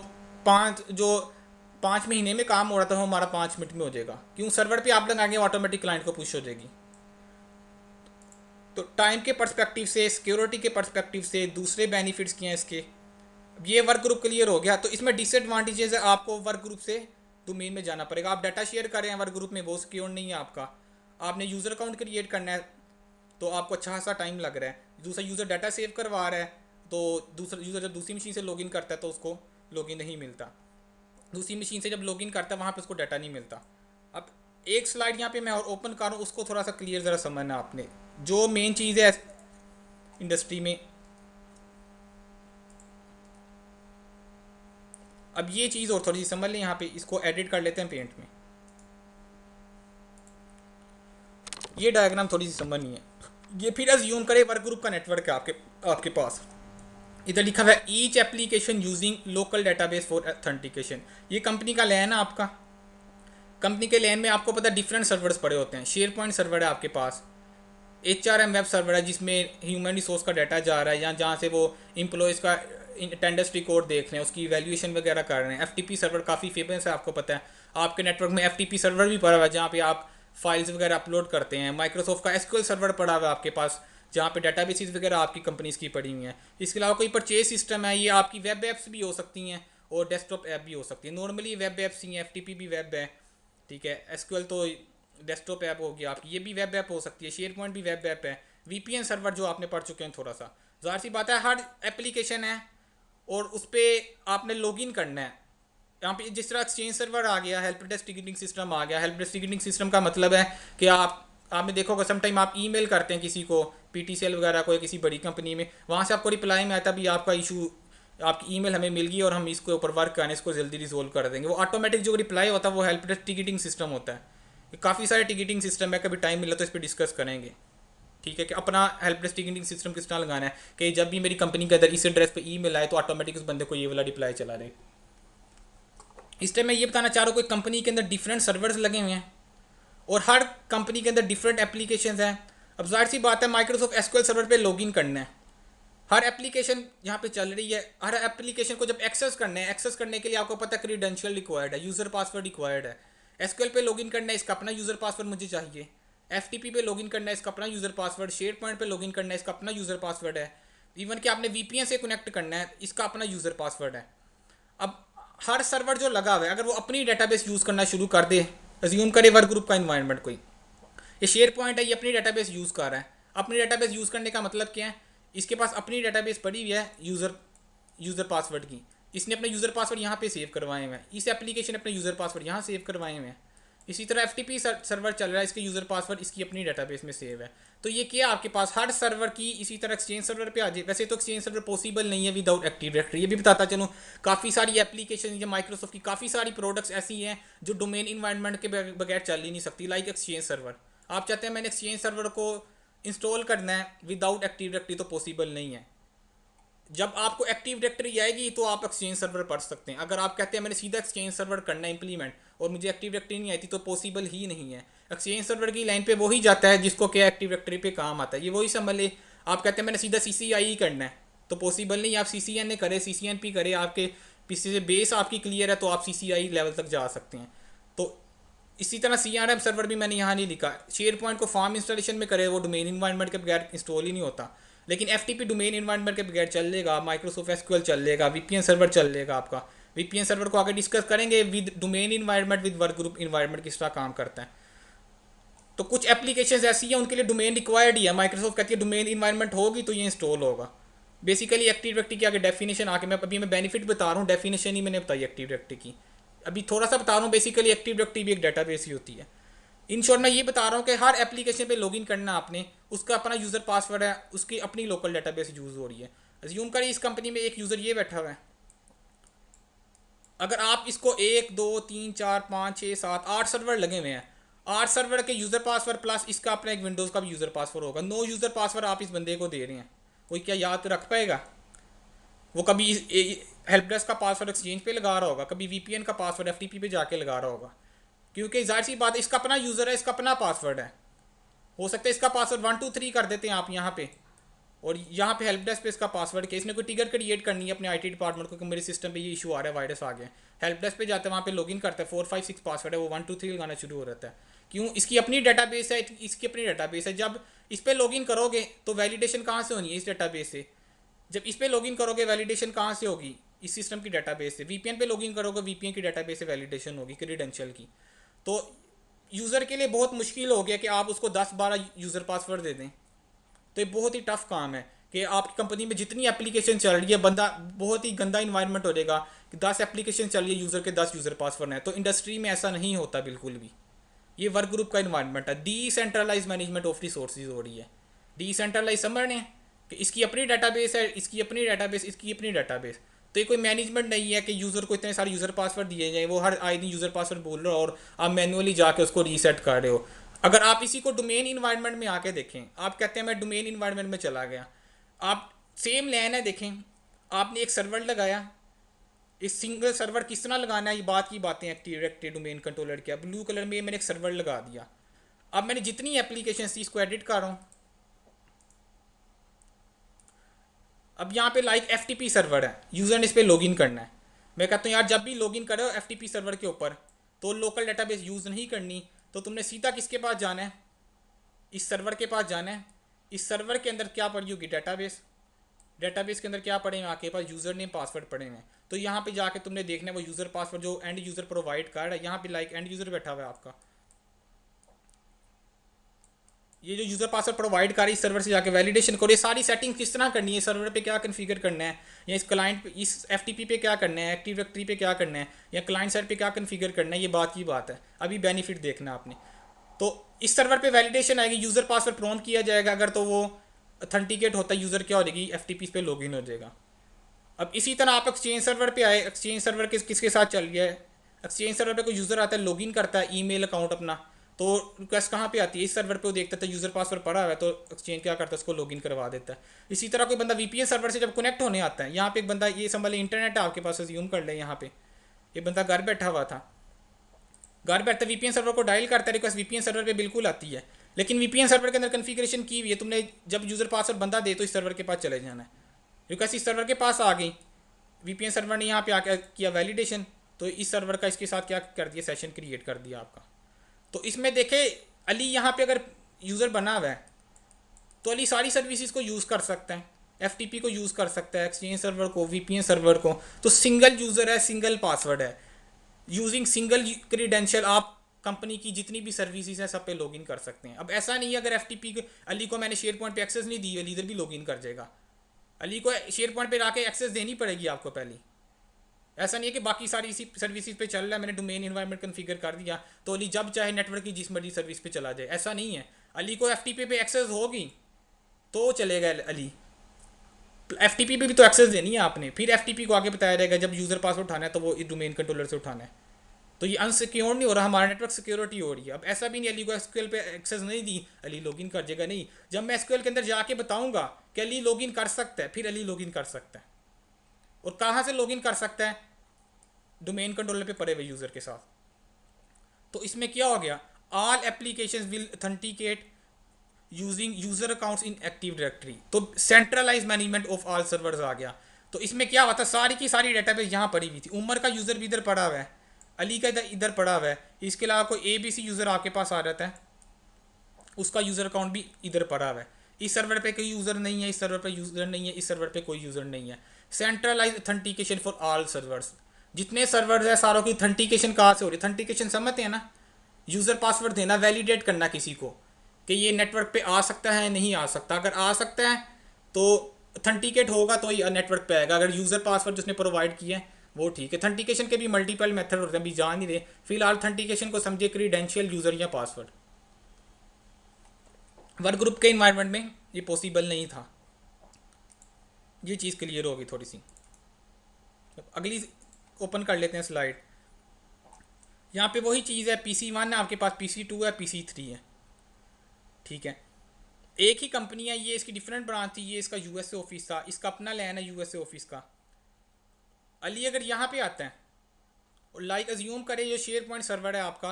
5 महीने में काम हो रहा था वो हमारा 5 मिनट में हो जाएगा। क्यों? सर्वर पे आप लगाएंगे ऑटोमेटिक क्लाइंट को पुश हो जाएगी। तो टाइम के पर्सपेक्टिव से, सिक्योरिटी के पर्सपेक्टिव से, दूसरे बेनिफिट्स क्या हैं इसके। ये वर्क ग्रुप क्लियर हो गया। तो इसमें डिसएडवांटेजेस है, आपको वर्क ग्रुप से डोमेन में जाना पड़ेगा। आप डाटा शेयर कर रहे हैं वर्क ग्रुप में, वो सिक्योर नहीं है आपका। आपने यूज़र अकाउंट क्रिएट करना है तो आपको अच्छा खासा टाइम लग रहा है। दूसरा यूज़र डाटा सेव करवा रहा है तो दूसरा यूज़र जब दूसरी मशीन से लॉगिन करता है तो उसको लॉगिन नहीं मिलता। दूसरी मशीन से जब लॉगिन करता है वहाँ पे उसको डाटा नहीं मिलता। अब एक स्लाइड यहाँ पे मैं और ओपन कर रहा हूँ, उसको थोड़ा सा क्लियर ज़रा समझना आपने। जो मेन चीज़ है इंडस्ट्री में, अब ये चीज़ और थोड़ी सी समझ लें। यहाँ पे इसको एडिट कर लेते हैं पेंट में। ये डायग्राम थोड़ी सी समझनी है। ये फिर अज्यूम करें वर्क ग्रुप का नेटवर्क है आपके पास। इधर लिखा हुआ है each application using local database for authentication. ये कंपनी का लैन है आपका। कंपनी के लैन में आपको पता है डिफरेंट सर्वर्स पड़े होते हैं। शेयर पॉइंट सर्वर है आपके पास, HRM वेब सर्वर है जिसमें ह्यूमन रिसोर्स का डाटा जा रहा है, या जहाँ से वो एम्प्लॉयज़ का अटेंडेंस रिकॉर्ड देख रहे हैं, उसकी वैल्यूएशन वगैरह कर रहे हैं। FTP सर्वर काफ़ी फेमस है, आपको पता है। आपके नेटवर्क में FTP सर्वर भी पड़ा हुआ है जहाँ पे आप फाइल्स वगैरह अपलोड करते हैं। माइक्रोसॉफ्ट का SQL सर्वर पड़ा हुआ है आपके पास जहाँ पे डाटाबेसेस वगैरह आपकी कंपनीज की पड़ी हुई हैं। इसके अलावा कोई परचेज सिस्टम है, ये आपकी वेब ऐप्स भी हो सकती हैं और डेस्कटॉप ऐप भी हो सकती है। नॉर्मली वेब ऐप्स ही हैं, FTP भी वेब है, ठीक है। SQL तो डेस्कटॉप ऐप हो गया आपकी, ये भी वेब ऐप हो सकती है। शेयर पॉइंट भी वेब ऐप है। VPN सर्वर जो आपने पढ़ चुके हैं थोड़ा सा, ज़ाहिर सी बात है हर एप्लीकेशन है और उस पर आपने लॉगिन करना है। यहाँ पे जिस तरह एक्सचेंज सर्वर आ गया, हेल्प डेस्क टिकटिंग सिस्टम आ गया। हेल्प डेस्क टिकटिंग सिस्टम का मतलब है कि आपने देखा होगा समटाइम आप ईमेल करते हैं किसी को, PTCL वगैरह को या किसी बड़ी कंपनी में, वहाँ से आपको रिप्लाई में आता भी आपका इशू, आपकी ईमेल हमें मिल गई और हम इसके ऊपर वर्क करने इसको जल्दी रिजोल्व कर देंगे। वो ऑटोमेटिक जो रिप्लाई होता है वो हेल्प डेस्क टिकटिंग सिस्टम होता है। काफ़ी सारे टिकटिंग सिस्टम है, कभी टाइम मिला तो इस पर डिस्कस करेंगे, ठीक है। कि अपना हेल्प डेस्क टिकटिंग सिस्टम किस तरह लगाना है कि जब भी मेरी कंपनी के अंदर इस एड्रेस पे ईमेल आए तो ऑटोमेटिक उस बंदे को ये वाला रिप्लाई चला रहे। इस टाइम मैं ये बताना चाह रहा हूँ कोई कंपनी के अंदर डिफरेंट सर्वर्स लगे हुए हैं और हर कंपनी के अंदर डिफरेंट एप्लीकेशन हैं। अब जाहिर सी बात है माइक्रोसॉफ्ट SQL सर्वर पे लॉगिन करना है। हर एप्लीकेशन यहाँ पे चल रही है, हर एप्लीकेशन को जब एक्सेस करना है, एक्सेस करने के लिए आपको पता है क्रीडेंशियल रिक्वायर्ड है, यूज़र पासवर्ड रिक्वायर्ड है। SQL पे लॉगिन करना है, इसका अपना यूज़र पासवर्ड मुझे चाहिए। FTP पे लॉगिन करना है, इसका अपना यूज़र पासवर्ड। शेयर पॉइंट पे लॉगिन करना है, इसका अपना यूज़र पासवर्ड है। इवन कि आपने VPN से कनेक्ट करना है, इसका अपना यूज़र पासवर्ड है। अब हर सर्वर जो लगा हुआ है अगर वो अपनी डेटाबेस यूज़ करना शुरू कर दे, अज्यूम करे वर्क ग्रुप का इन्वायरमेंट कोई, ये शेयर पॉइंट है, ये अपनी डेटाबेस यूज़ कर रहा है। अपनी डेटाबेस यूज़ करने का मतलब क्या है, इसके पास अपनी डेटाबेस पड़ी हुई है यूज़र पासवर्ड की। इसने अपने यूज़र पासवर्ड यहाँ पे सेव करवाए हुए हैं, इस एप्लीकेशन ने अपने यूज़र पासवर्ड यहाँ सेव करवाए हुए हैं। इसी तरह FTP सर्वर चल रहा है, इसके यूज़र पासवर्ड इसकी अपनी डेटाबेस में सेव है। तो ये क्या आपके पास हर सर्वर की इसी तरह एक्सचेंज सर्वर पे आ जाए। वैसे तो एक्सचेंज सर्वर पॉसिबल नहीं है विदाउट एक्टिव डायरेक्टरी, ये भी बताता चलूँ। काफ़ी सारी एप्लीकेशन या माइक्रोसॉफ्ट की काफ़ी सारी प्रोडक्ट्स ऐसी हैं जो डोमेन इन्वायरमेंट के बगैर चल ही नहीं सकती, लाइक एक्सचेंज सर्वर। आप चाहते हैं मैंने एक्सचेंज सर्वर को इंस्टॉल करना है विदाउट एक्टिव डायरेक्टरी, तो पॉसिबल नहीं है। जब आपको एक्टिव डायरेक्टरी आएगी तो आप एक्सचेंज सर्वर पढ़ सकते हैं। अगर आप कहते हैं मैंने सीधा एक्सचेंज सर्वर करना है इंप्लीमेंट और मुझे एक्टिव डायरेक्टरी नहीं आई थी, तो पॉसिबल ही नहीं है। एक्सचेंज सर्वर की लाइन पे वही जाता है जिसको क्या एक्टिव डायरेक्टरी पे काम आता है। ये वही समझ ले। आप कहते हैं मैंने सीधा CCI ही करना है, तो पॉसिबल नहीं। आप CCNA करे, CCNP करे, आपके पीछे से बेस आपकी क्लियर है तो आप CCI लेवल तक जा सकते हैं। तो इसी तरह CRM सर्वर भी मैंने यहाँ नहीं लिखा। शेयर पॉइंट को फार्म इंस्टॉलेशन में करे, वो डोमेन इन्वायरमेंट के बगैर इंस्टॉल ही नहीं होता। लेकिन FTP डोमेन इन्वायरमेंट के बगैर चलेगा, माइक्रोसॉफ्ट SQL चलेगा, VPN सर्वर चलेगा आपका। VPN सर्वर को आगे डिस्कस करेंगे with domain environment with work group environment किस तरह काम करता है। तो कुछ एप्लीकेशंस ऐसी हैं उनके लिए डोमेन रिक्वायर्ड ही है। माइक्रोसॉफ्ट कहती है डोमेन इन्वायरमेंट होगी तो ये इंस्टॉल होगा। बेसिकली एक्टिव डायरेक्टरी की आगे डेफिनेशन आके मैं बेनिफिट बता रहा हूँ, डेफिनेशन ही मैंने बताई एक्टिव डायरेक्टरी की। अभी थोड़ा सा बता रहा हूँ। बेसिकली एक्टिव डायरेक्टरी भी एक डेटाबेस ही होती है। इन शॉर्ट मैं ये बता रहा हूँ कि हर एप्लीकेशन पे लॉगिन करना आपने, उसका अपना यूज़र पासवर्ड है, उसकी अपनी लोकल डेटाबेस यूज़ हो रही है। अज्यूम करिए इस कंपनी में एक यूज़र ये बैठा हुआ है। अगर आप इसको 1 2 3 4 5 6 7 8 सर्वर लगे हुए हैं, 8 सर्वर के यूज़र पासवर्ड प्लस इसका अपना एक विंडोज़ का भी यूज़र पासवर्ड होगा। 9 यूज़र पासवर्ड आप इस बंदे को दे रहे हैं, कोई क्या याद रख पाएगा? वो कभी हेल्प डेस्क का पासवर्ड एक्सचेंज पे लगा रहा होगा, कभी VPN का पासवर्ड FTP पे जाके लगा रहा होगा। क्योंकि जाहिर सी बात है इसका अपना यूज़र है, इसका अपना पासवर्ड है। हो सकता है इसका पासवर्ड 123 कर देते हैं आप यहाँ पे, और यहाँ पे हेल्प डेस्क पे इसका पासवर्ड के इसने कोई टिगर क्रिएट करनी है अपने आईटी डिपार्टमेंट को कि मेरे सिस्टम पे ये इशू आ रहा है, वायरस आ गया। हेल्प डेस्क पे जाते हैं, वहाँ पे लॉगिन करता है, 456 पासवर्ड है, वो 123 लगाना शुरू हो रहता है। क्यों? इसकी अपनी डाटाबेस है, इसकी अपनी डाटाबेस है। जब इस पर लॉगिन करोगे तो वैलिडेशन कहाँ से होनी है? इस डाटाबेस से। जब इस पर लॉगिन करोगे वैलिडेशन कहाँ से होगी? इस सिस्टम की डाटाबेस से। वीपीएन पे लॉगिन करोगे, वीपीएन की डाटाबेस से वैलिडेशन होगी क्रेडेंशियल की। तो यूज़र के लिए बहुत मुश्किल हो गया कि आप उसको 10-12 यूज़र पासवर्ड दे दें। तो ये बहुत ही टफ काम है कि आपकी कंपनी में जितनी एप्लीकेशन चल रही है, बंदा बहुत ही गंदा इन्वायरमेंट हो जाएगा कि 10 एप्लीकेशन चल रही है, यूज़र के 10 यूज़र पासवर्ड हैं। तो इंडस्ट्री में ऐसा नहीं होता बिल्कुल भी। ये वर्क ग्रुप का इन्वायरमेंट है, डिसेंट्रलाइज मैनेजमेंट ऑफ रिसोर्सेज हो रही है। डिसेंट्रलाइज समझ रहे हैं कि इसकी अपनी डाटाबेस है, इसकी अपनी डाटाबेस, इसकी अपनी डाटाबेस। तो ये कोई मैनेजमेंट नहीं है कि यूज़र को इतने सारे यूज़र पासवर्ड दिए जाए, वो हर आए दिन यूज़र पासवर्ड बोल रहे हो और आप मैनुअली जाके उसको रीसेट कर रहे हो। अगर आप इसी को डोमेन इन्वायरमेंट में आके देखें, आप कहते हैं मैं डोमेन इन्वायरमेंट में चला गया, आप सेम लैन है देखें, आपने एक सर्वर लगाया, इस सिंगल सर्वर किस तरह लगाना है, ये बात की बातें एक्टिव डायरेक्टरी डोमेन कंट्रोलर क्या, ब्लू कलर में मैंने एक सर्वर लगा दिया। अब मैंने जितनी एप्लीकेशन थी इसको एडिट कर रहा हूँ। अब यहाँ पे लाइक FTP सर्वर है, यूज़र ने इस पर लॉगिन करना है। मैं कहता हूँ यार जब भी लॉगिन करो FTP सर्वर के ऊपर तो लोकल डाटाबेस यूज़ नहीं करनी, तो तुमने सीधा किसके पास जाना है? इस सर्वर के पास जाना है। इस सर्वर के अंदर क्या पड़ी होगी? डाटाबेस। डाटाबेस के अंदर क्या पड़े हैं? आपके पास यूज़र नेम पासवर्ड पड़े हैं। तो यहाँ पे जाके तुमने देखना है वो यूज़र पासवर्ड जो एंड यूज़र प्रोवाइड कर रहा है। यहाँ पे लाइक एंड यूज़र बैठा हुआ है आपका, ये जो यूज़र पासवर्ड प्रोवाइड कर रही है इस सर्वर से जाके वैलिडेशन करो। ये सारी सेटिंग किस तरह करनी है, सर्वर पे क्या कन्फिगर करना है, या इस क्लाइंट पे, इस FTP पे क्या करना है, एक्टिव डायरेक्टरी पे क्या करना है, या क्लाइंट साइड पे क्या कन्फिगर करना है, ये बात की बात है। अभी बेनिफिट देखना आपने। तो इस सर्वर पे वैलिडेशन आएगी, यूज़र पासवर्ड प्रॉम्प्ट किया जाएगा, अगर तो वो अथेंटिकेट होता है यूज़र क्या हो जाएगी? FTP पे लॉगिन हो जाएगा। अब इसी तरह आप एक्सचेंज सर्वर पे आए, एक्सचेंज सर्वर किसके साथ चल गया है? एक्सचेंज सर्वर पे कोई यूज़र आता है, लॉगिन करता है ईमेल अकाउंट अपना, तो रिक्वेस्ट कहाँ पे आती है? इस सर्वर पे वो देखता था यूज़र पासवर्ड पड़ा हुआ है, तो एक्सचेंज क्या करता है? उसको लॉगिन करवा देता है। इसी तरह कोई बंदा VPN सर्वर से जब कनेक्ट होने आता है, यहाँ पे एक बंदा, ये संभाले इंटरनेट है आपके पास, अज्यूम कर ले यहाँ पे ये बंदा घर बैठा हुआ था, घर बैठता VPN सर्वर को डायल करता है, रिक्वेस्ट VPN सर्वर पे बिल्कुल आती है, लेकिन VPN सर्वर के अंदर कन्फिगरेशन की हुई है तुमने, जब यूज़र पासवर्ड बंदा दे तो इस सर्वर के पास चले जाना है। रिक्वेस्ट इस सर्वर के पास आ गई, VPN सर्वर ने यहाँ पे आकर किया वैलिडेशन, तो इस सर्वर का इसके साथ क्या कर दिया? सेशन क्रिएट कर दिया आपका। तो इसमें देखे अली यहाँ पे अगर यूज़र बना हुआ है तो अली सारी सर्विसेज को यूज़ कर सकता है, FTP को यूज़ कर सकता है, एक्सचेंज सर्वर को, VPN सर्वर को। तो सिंगल यूज़र है, सिंगल पासवर्ड है, यूजिंग सिंगल क्रीडेंशियल आप कंपनी की जितनी भी सर्विसेज है सब पे लॉगिन कर सकते हैं। अब ऐसा नहीं है अगर FTP अली को मैंने शेयर पॉइंट पे एक्सेस नहीं दी, अली इधर भी लॉगिन कर जाएगा। अली को शेयर पॉइंट पे आके एक्सेस देनी पड़ेगी आपको पहले। ऐसा नहीं है कि बाकी सारी इसी सर्विसेज पे चल रहा है, मैंने डोमेन इन्वायरमेंट कन्फिगर कर दिया तो अली जब चाहे नेटवर्क की जिस मर्जी सर्विस पे चला जाए, ऐसा नहीं है। अली को FTP पे एक्सेस होगी तो चलेगा अली। FTP पे भी तो एक्सेस देनी है आपने, फिर FTP को आगे बताया जाएगा जब यूज़र पासवर्ड उठाना है तो वो डोमेन कंट्रोलर से उठाना है। तो ये अनसिक्योर नहीं हो रहा, हमारा नेटवर्क सिक्योरिटी हो रही है। अब ऐसा भी नहीं अली को SQL पे एक्सेस नहीं दी, अली लॉगिन कर जाएगा, नहीं। जब मैं SQL के अंदर जाके बताऊंगा कि अली लॉगिन कर सकता है, फिर अली लॉगिन कर सकता है। और कहाँ से लॉगिन कर सकता है? डोमेन कंट्रोलर पे पड़े हुए यूज़र के साथ। तो इसमें क्या हो गया? All application will authenticate using user accounts in active directory. तो centralize management of all servers आ गया। तो इसमें क्या होता है? सारी की सारी डेटाबेस यहाँ पड़ी हुई थी। उमर का यूज़र भी इधर पड़ा हुआ है, अली का इधर पड़ा हुआ है, इसके अलावा कोई ABC यूज़र आपके पास आ जाता है, उसका यूज़र अकाउंट भी इधर पड़ा हुआ है। इस सर्वर पे कोई यूज़र नहीं है, इस सर्वर पे यूज़र नहीं है, इस सर्वर पे कोई यूज़र नहीं है। Centralize authentication for all servers. जितने सर्वर्स है सारों की ऑथेंटिकेशन कहाँ से हो रही है? ऑथेंटिकेशन समझते हैं ना, यूज़र पासवर्ड देना, वैलिडेट करना किसी को कि ये नेटवर्क पे आ सकता है नहीं आ सकता। अगर आ सकता है तो ऑथेंटिकेट होगा तो ये नेटवर्क पे आएगा। अगर यूज़र पासवर्ड जिसने प्रोवाइड किया है वो ठीक है। ऑथेंटिकेशन के भी मल्टीपल मेथड होते हैं, अभी जान नहीं रहे फिलहाल। ऑथेंटिकेशन को समझिए क्रीडेंशियल, यूज़र या पासवर्ड। वर्क ग्रुप के इन्वायरमेंट में ये पॉसिबल नहीं था। ये चीज़ क्लियर होगी थोड़ी सी। अगली ओपन कर लेते हैं स्लाइड। यहाँ पे वही चीज़ है, PC1 है आपके पास, PC2 है, PC3 है, ठीक है। एक ही कंपनी है, ये इसकी डिफरेंट ब्रांच थी, ये इसका USA ऑफिस था, इसका अपना लैन है USA ऑफिस का। अली अगर यहाँ पे आता है और लाइक अज्यूम करे ये शेयर पॉइंट सर्वर है आपका,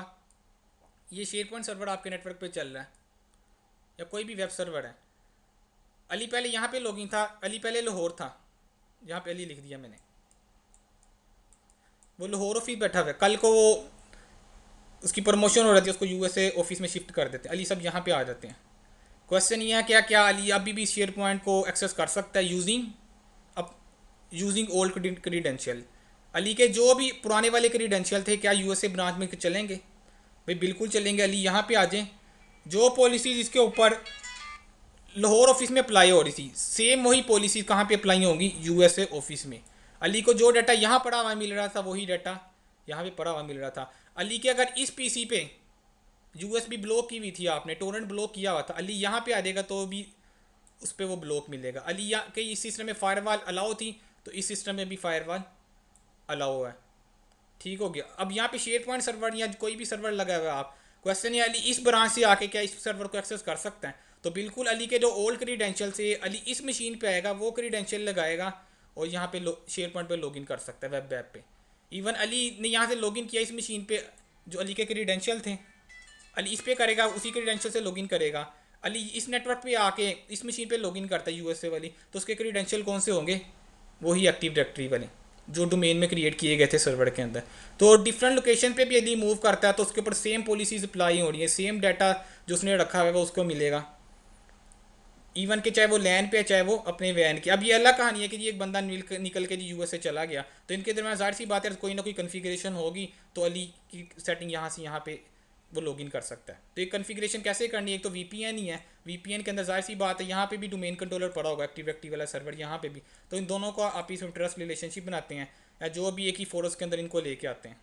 ये शेयर पॉइंट सर्वर आपके नेटवर्क पे चल रहा है या कोई भी वेब सर्वर है। अली पहले यहाँ पे लॉगिन था, अली पहले लाहौर था, यहाँ पे अली लिख दिया मैंने, वो लाहौर ऑफिस बैठा हुआ है। कल को वो उसकी प्रमोशन हो रही है, उसको यूएसए ऑफिस में शिफ्ट कर देते हैं, अली सब यहाँ पे आ जाते हैं। क्वेश्चन ये है क्या क्या अली अभी भी शेयर पॉइंट को एक्सेस कर सकता है यूजिंग ओल्ड क्रीडेंशियल। अली के जो भी पुराने वाले क्रीडेंशियल थे क्या यूएसए ब्रांच में चलेंगे? भाई बिल्कुल चलेंगे। अली यहाँ पे आ जाएं, जो पॉलिसीज इसके ऊपर लाहौर ऑफिस में अप्लाई हो रही थी सेम वही पॉलिसी कहाँ पे अप्लाई होंगी? यूएसए ऑफिस में। अली को जो डाटा यहाँ पड़ा हुआ मिल रहा था वही डाटा यहाँ पे पड़ा हुआ मिल रहा था। अली के अगर इस पीसी पे यूएसबी ब्लॉक की हुई थी, आपने टोरेंट ब्लॉक किया हुआ था, अली यहाँ पे आ जाएगा तो भी उस पर वो ब्लॉक मिलेगा। अली यहाँ के इस सिस्टम में फायरवॉल अलाउ थी तो इस सिस्टम में भी फायरवॉल अलाउ है। ठीक हो गया। अब यहाँ पे शेयर पॉइंट सर्वर या कोई भी सर्वर लगा हुआ है, आप क्वेश्चन है अली इस ब्रांच से आके क्या इस सर्वर को एक्सेस कर सकता है? तो बिल्कुल अली के जो ओल्ड क्रीडेंशियल से अली इस मशीन पे आएगा वो क्रीडेंशियल लगाएगा और यहाँ पे शेयर पॉइंट पे लॉगिन कर सकता है वेब पे। इवन अली ने यहाँ से लॉगिन किया इस मशीन पे, जो अली के क्रीडेंशियल थे अली इस पे करेगा, उसी क्रीडेंशियल से लॉगिन करेगा। अली इस नेटवर्क पे आके इस मशीन पे लॉगिन करता है यूएसए वाली, तो उसके क्रीडेंशियल कौन से होंगे? वही एक्टिव डायरेक्टरी वाले जो डोमेन में क्रिएट किए गए थे सर्वर के अंदर। तो डिफरेंट लोकेशन पे भी यदि मूव करता है तो उसके ऊपर सेम पॉलिसीज अप्लाई हो रही है, सेम डाटा जो उसने रखा हुआ है वो उसको मिलेगा, इवन के चाहे वो लैन पे है चाहे वो अपने वैन की। अब ये अलग कहानी है कि जी एक बंदा निकल के जी यूएसए चला गया तो इनके दरमियान जाहिर सी बात है कोई ना कोई कन्फिग्रेशन होगी, तो अली की सेटिंग यहाँ से यहाँ पे वो लॉगिन कर सकता है। तो ये कन्फिग्रेशन कैसे करनी है? एक तो वीपीएन ही है, वीपीएन के अंदर जाहिर सी बात है यहाँ पे भी डोमेन कंट्रोलर पड़ा होगा, एक्टिव डायरेक्टरी वाला सर्वर यहाँ पे भी। तो इन दोनों को आप इस ट्रस्ट रिलेशनशिप बनाते हैं या जो भी एक ही फोरस के अंदर इनको लेके आते हैं,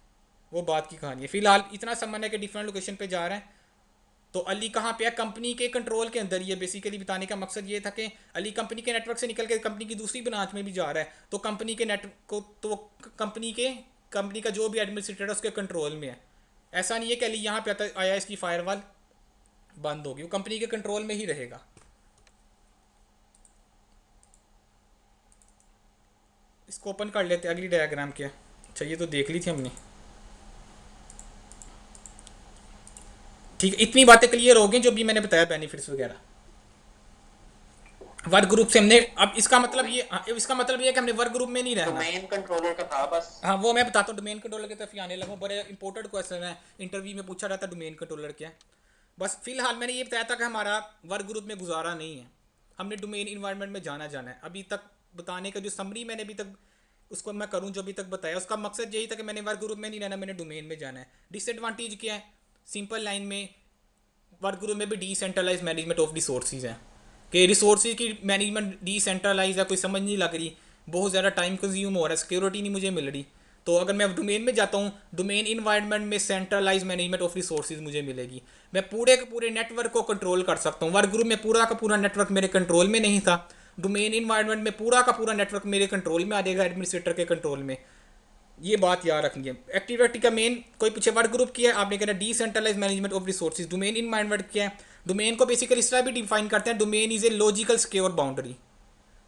वो बात की कहानी है। फिलहाल इतना समझना है कि डिफरेंट लोकेशन पे जा रहा है। तो अली कहाँ पे है? कंपनी के कंट्रोल के अंदर। ये बेसिकली बताने का मकसद ये था कि अली कंपनी के नेटवर्क से निकल के कंपनी की दूसरी ब्रांच में भी जा रहा है, तो कंपनी के नेटवर्क को तो कंपनी का जो भी एडमिनिस्ट्रेटर है उसके कंट्रोल में है। ऐसा नहीं है कि अली यहाँ पे आया इसकी फायरवॉल बंद होगी, वो कंपनी के कंट्रोल में ही रहेगा। इसको ओपन कर लेते हैं, अगली डायग्राम क्या। अच्छा ये तो देख ली थी हमने, ठीक है। इतनी बातें क्लियर हो गई जो भी मैंने बताया बेनिफिट्स वगैरह वर्क ग्रुप से हमने। अब इसका मतलब ये है कि हमने वर्क ग्रुप में नहीं रहना। डोमेन कंट्रोलर का था बस। हाँ वो मैं बताता हूँ, डोमेन कंट्रोलर की तरफ ही आने लगा। बड़े इंपॉर्टेंट क्वेश्चन है, इंटरव्यू में पूछा जाता है डोमेन कंट्रोलर क्या है। बस फिलहाल मैंने ये बताया था कि हमारा वर्क ग्रुप में गुजारा नहीं है, हमने डोमेन इन्वायरमेंट में जाना है। अभी तक बताने का जो समरी मैंने अभी तक उसको मैं करूँ जो अभी तक बताया, उसका मकसद यही था कि मैंने वर्क ग्रुप में नहीं रहना, मैंने डोमेन में जाना है। डिसएडवांटेज क्या है? सिंपल लाइन में वर्क ग्रुप में भी डिसेंट्रलाइज मैनेजमेंट ऑफ रिसोर्सेज है कि रिसोर्सेज की मैनेजमेंट डिसेंट्रलाइज है, कोई समझ नहीं लग रही, बहुत ज़्यादा टाइम कंज्यूम हो रहा है, सिक्योरिटी नहीं मुझे मिल रही। तो अगर मैं डोमेन में जाता हूँ, डोमेन इन्वायरमेंट में सेंट्रलाइज मैनेजमेंट ऑफ रिसोर्सेज मुझे मिलेगी, मैं पूरे के पूरे नेटवर्क को कंट्रोल कर सकता हूँ। वर्क ग्रुप में पूरा का पूरा नेटवर्क मेरे कंट्रोल में नहीं था, डोमेन इन्वायरमेंट में पूरा का पूरा नेटवर्क मेरे कंट्रोल में आ जाएगा, एडमिनिस्ट्रेटर के कंट्रोल में। ये बात याद रखनी है। एक्टिविटी का मेन कोई पूछे वर्क ग्रुप किया है, आपने कहना decentralize management of resources. Domain environment क्या है? डोमेन को बेसिकली इस तरह भी डिफाइन करते हैं, domain is a logical secure boundary.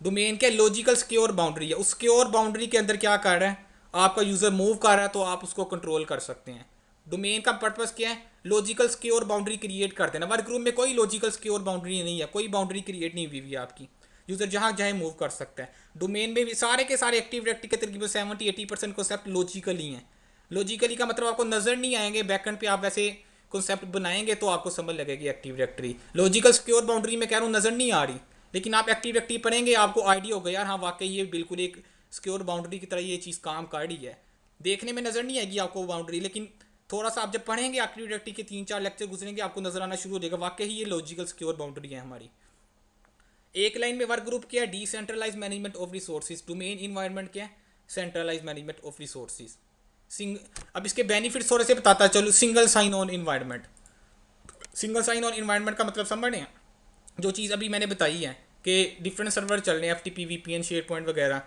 Domain क्या लॉजिकल सिक्योर बाउंड्री है, उस सिक्योर बाउंड्री के अंदर क्या कर रहा है आपका यूजर मूव कर रहा है तो आप उसको कंट्रोल कर सकते हैं। डोमेन का पर्पस क्या है? लॉजिकल सिक्योर बाउंड्री क्रिएट कर देना। वर्क ग्रुप में कोई लॉजिकल सिक्योर बाउंड्री नहीं है, कोई बाउंड्री क्रिएट नहीं हुई है आपकी, यूजर जहाँ चाहे मूव कर सकता है। डोमेन में भी सारे के सारे एक्टिव डायरेक्टरी के तकरीबन 70-80% कॉन्सेप्ट लॉजिकली हैं। लॉजिकली का मतलब आपको नजर नहीं आएंगे, बैकएंड पे आप वैसे कॉन्सेप्ट बनाएंगे तो आपको समझ लगेगी active directory. Logical secure boundary में कह रहा हूँ नजर नहीं आ रही, लेकिन आप एक्टिव डायरेक्टरी पढ़ेंगे आपको आइडिया होगा यार हाँ वाकई ये बिल्कुल एक सिक्योर बाउंड्री की तरह ये चीज़ काम कर रही है। देखने में नजर नहीं आएगी आपको बाउंड्री, लेकिन थोड़ा सा आप जब पढ़ेंगे एक्टिव डायरेक्टरी के 3-4 लेक्चर गुजरेंगे आपको नजर आना शुरू हो जाएगा वाकई ये लॉजिकल सिक्योर बाउंड्री है हमारी। एक लाइन में वर्क ग्रुप क्या है? Decentralize management of resources. Domain environment क्या है? Centralize management of resources. अब इसके बेनिफिट्स थोड़े से बताता चलो। Single sign on environment. Single sign on environment का मतलब समझ रहे हैं? जो चीज़ अभी मैंने बताई है कि डिफरेंट सर्वर चल रहे हैं, एफटीपी, वीपीएन, शेयर पॉइंट वगैरह,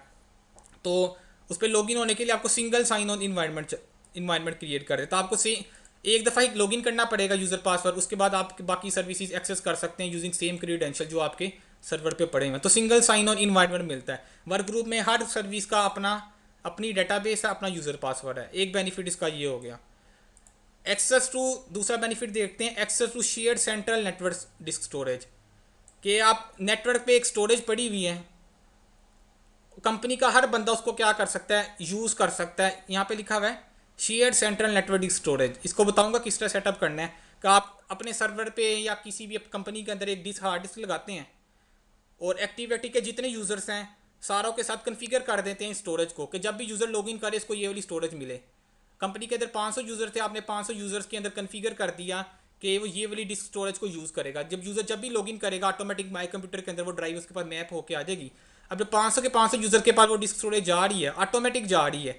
तो उस पर लॉगिन होने के लिए आपको single sign on environment create कर देता है। तो आपको एक दफ़ा ही लॉगिन करना पड़ेगा यूज़र पासवर्ड, उसके बाद आप बाकी सर्विसेज एक्सेस कर सकते हैं यूजिंग सेम क्रीडेंशियल जो आपके सर्वर पे पड़े हुए हैं। तो सिंगल साइन ऑन इन्वायरमेंट मिलता है। वर्क ग्रुप में हर सर्विस का अपनी डेटाबेस है, अपना यूज़र पासवर्ड है। एक बेनिफिट इसका ये हो गया। एक्सेस टू, दूसरा बेनिफिट देखते हैं, access to shared central network disk storage, कि आप नेटवर्क पे एक स्टोरेज पड़ी हुई है, कंपनी का हर बंदा उसको क्या कर सकता है, यूज़ कर सकता है। यहाँ पे लिखा हुआ है shared central network disk storage. इसको बताऊंगा किस तरह सेटअप करना है, कि आप अपने सर्वर पे या किसी भी कंपनी के अंदर एक डिस्क, हार्ड डिस्क लगाते हैं और एक्टिविटी के जितने यूज़र्स हैं सारों के साथ कन्फिगर कर देते हैं स्टोरेज को, कि जब भी यूज़र लॉगिन करे इसको ये वाली स्टोरेज मिले। कंपनी के अंदर 500 यूज़र थे, आपने 500 यूज़र्स के अंदर कन्फिगर कर दिया कि वो ये वाली डिस्क स्टोरेज को यूज़ करेगा। जब यूज़र जब भी लॉगिन करेगा ऑटोमेटिक माई कंप्यूटर के अंदर वो ड्राइव उसके पास मैप होकर आ जाएगी। अब जब 500 के 500 यूज़र के पास वो डिस्क स्टोरेज जा रही है, ऑटोमेटिक जा रही है।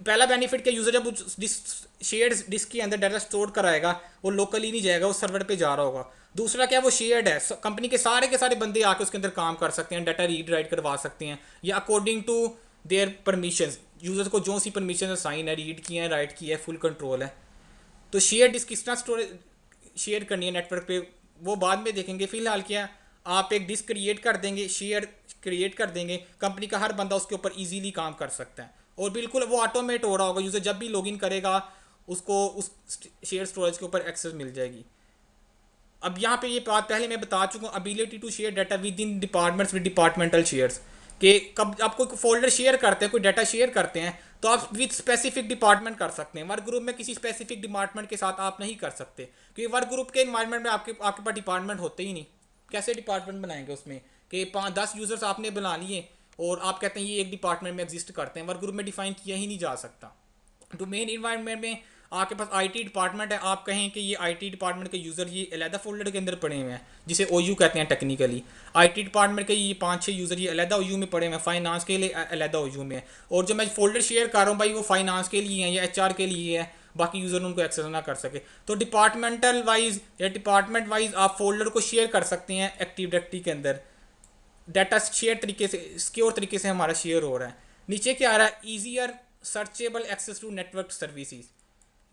पहला बेनिफिट क्या, यूज़र जब उस डिस्क शेयर्ड डिस्क के अंदर डाटा स्टोर कराएगा वो लोकली नहीं जाएगा, वो सर्वर पे जा रहा होगा। दूसरा क्या, वो शेयर्ड है, कंपनी के सारे बंदे आके उसके अंदर काम कर सकते हैं, डाटा रीड राइट करवा सकते हैं, या according to their permission, user को जो सी परमिशन असाइन है, रीड किया है, राइट किया है, फुल कंट्रोल है। तो शेयर डिस्क किस तरह स्टोरेज शेयर करनी है नेटवर्क पे वो बाद में देखेंगे। फिलहाल क्या, आप एक डिस्क क्रिएट कर देंगे, शेयर क्रिएट कर देंगे, कंपनी का हर बंदा उसके ऊपर इजीली काम कर सकता है और बिल्कुल वो ऑटोमेट हो रहा होगा। यूज़र जब भी लॉगिन करेगा उसको उस शेयर स्टोरेज के ऊपर एक्सेस मिल जाएगी। अब यहाँ पे ये बात पहले मैं बता चुका हूँ, ability to share data within departments with departmental shares, कि कब आप कोई फोल्डर शेयर करते हैं, कोई डाटा शेयर करते हैं, तो आप विद स्पेसिफिक डिपार्टमेंट कर सकते हैं। वर्क ग्रुप में किसी स्पेसिफिक डिपार्टमेंट के साथ आप नहीं कर सकते, क्योंकि वर्क ग्रुप के इन्वायरमेंट में आपके आपके पास डिपार्टमेंट होते ही नहीं। कैसे डिपार्टमेंट बनाएंगे उसमें, कि 5-10 यूज़र्स आपने बना लिए और आप कहते हैं ये एक डिपार्टमेंट में एग्जिस्ट करते हैं, वर्क ग्रुप में डिफाइन किया ही नहीं जा सकता। डोमेन इन्वायरमेंट में आपके पास आईटी डिपार्टमेंट है, आप कहें कि ये आईटी डिपार्टमेंट के यूज़र ये अलहदा फोल्डर के अंदर पड़े हुए हैं, जिसे ओयू कहते हैं टेक्निकली। आईटी डिपार्टमेंट के ये 5-6 यूज़र ये अलहदा ओयू में पड़े हुए हैं, फाइनेंस के लिए अलहदा ओयू में है, और जो मैं फोल्डर शेयर कर रहा हूँ भाई वो फाइनेंस के लिए है या एचआर के लिए है, बाकी यूज़र उनको एक्सेस ना कर सके। तो डिपार्टमेंटल वाइज या डिपार्टमेंट वाइज आप फोल्डर को शेयर कर सकते हैं एक्टिव डायरेक्टरी के अंदर। डाटा शेयर तरीके से, सिक्योर तरीके से हमारा शेयर हो रहा है। नीचे क्या आ रहा है, easier searchable access to network services,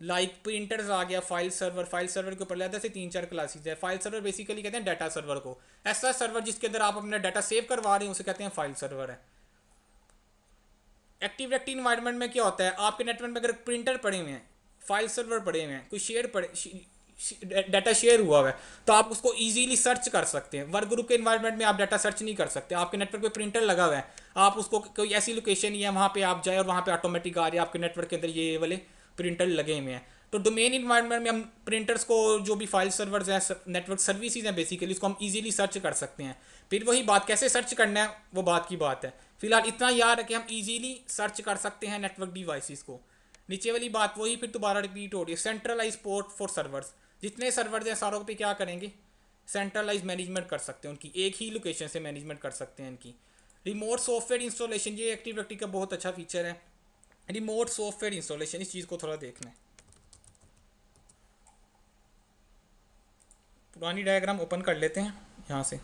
like printers आ गया, फाइल सर्वर। फाइल सर्वर के ऊपर लेते से 3-4 क्लासेज है। फाइल सर्वर बेसिकली कहते हैं डाटा सर्वर को, ऐसा सर्वर जिसके अंदर आप अपना डाटा सेव करवा रहे हैं उसे कहते हैं फाइल सर्वर है। एक्टिव डायरेक्टरी इन्वायरमेंट में क्या होता है, आपके नेटवर्क में अगर प्रिंटर पड़े हुए हैं, फाइल सर्वर पड़े हुए हैं, कोई शेयर पड़े डाटा शेयर हुआ है, तो आप उसको इजीली सर्च कर सकते हैं। वर्क ग्रुप के इन्वायरमेंट में आप डाटा सर्च नहीं कर सकते, आपके नेटवर्क पे प्रिंटर लगा हुआ है, आप उसको कोई ऐसी लोकेशन या वहाँ पे आप जाए और वहाँ पे ऑटोमेटिक आ रही है आपके नेटवर्क के अंदर ये वाले प्रिंटर लगे हुए हैं। तो डोमेन इन्वायरमेंट में हम प्रिंटर्स को, जो भी फाइल सर्वर्स हैं, नेटवर्क सर्विसेज हैं बेसिकली, उसको हम इजीली सर्च कर सकते हैं। फिर वही बात, कैसे सर्च करना है वो बात की बात है। फिलहाल इतना याद है कि हम इजीली सर्च कर सकते हैं नेटवर्क डिवाइसेस को। नीचे वाली बात वही फिर दोबारा रिपीट हो रही है, सेंट्रलाइज पोर्ट फॉर सर्वर्स। जितने सर्वर्स हैं सारों पे क्या करेंगे, सेंट्रलाइज मैनेजमेंट कर सकते हैं उनकी, एक ही लोकेशन से मैनेजमेंट कर सकते हैं इनकी। रिमोट सॉफ्टवेयर इंस्टॉलेशन, ये एक्टिव डायरेक्टरी का बहुत अच्छा फीचर है, रिमोट सॉफ्टवेयर इंस्टॉलेशन। इस चीज़ को थोड़ा देखना है, पुरानी डायग्राम ओपन कर लेते हैं यहाँ से।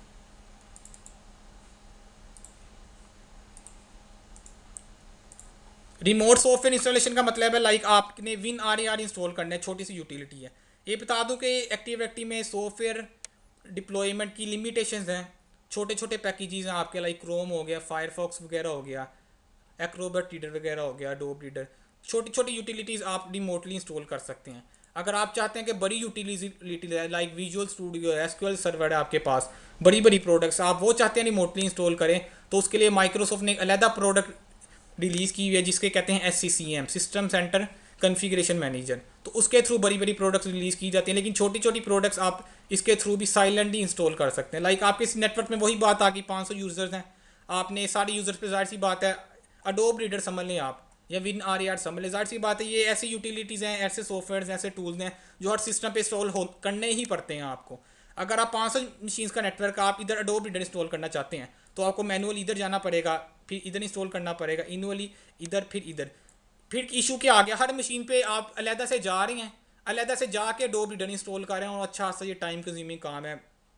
रिमोट सॉफ्टवेयर इंस्टॉलेशन का मतलब है लाइक आपने विन आर इंस्टॉल करना है, छोटी सी यूटिलिटी है। ये बता दूं कि एक्टिव डायरेक्टरी में सॉफ्टवेयर डिप्लॉयमेंट की लिमिटेशंस हैं। छोटे छोटे पैकेजेस हैं आपके, लाइक क्रोम हो गया, फायरफॉक्स वगैरह हो गया, एक्रोबैट रीडर वगैरह हो गया, डोब रीडर, छोटी छोटी यूटिलिटीज़ आप रिमोटली इंस्टॉल कर सकते हैं। अगर आप चाहते हैं कि बड़ी यूटिलिटी है, लाइक विजुअल स्टूडियो है, एसक्यूएल सर्वर है आपके पास, बड़ी बड़ी प्रोडक्ट्स आप वो चाहते हैं रिमोटली इंस्टॉल करें, तो उसके लिए माइक्रोसॉफ्ट ने एक अलहदा प्रोडक्ट रिलीज़ की हुई है जिसके कहते हैं SCCM, system centre configuration manager. तो उसके थ्रू बड़ी बड़ी प्रोडक्ट्स रिलीज़ की जाती हैं, लेकिन छोटी छोटी प्रोडक्ट्स आप इसके थ्रू भी साइलेंटली इंस्टॉल कर सकते हैं। लाइक आपके इस नेटवर्क में वही बात आ गई, 500 यूज़र्स हैं, आपने सारे यूज़र्स पे जाहिर सी बात है अडोब रीडर समझ लें आप, या विन आर समझ लें, जाहिर सी बात है ये ऐसी यूटिलिटीज़ हैं, ऐसे सॉफ्टवेयर, ऐसे टूल्स हैं जो हर सिस्टम पे इंस्टॉल हो करने ही पड़ते हैं आपको। अगर आप 500 मशीन्स का नेटवर्क आप इधर अडोब रीडर इंस्टॉल करना चाहते हैं तो आपको मैनुअल इधर जाना पड़ेगा, फिर इधर इंस्टॉल करना पड़ेगा, इनवली इधर, फिर इधर। फिर इशू क्या आ गया, हर मशीन पे आप अलहदा से जा रही हैं, अलहदा से जाके अडोब रीडर इंस्टॉल कर रहे हैं, और अच्छा सा ये टाइम कंज्यूमिंग काम है,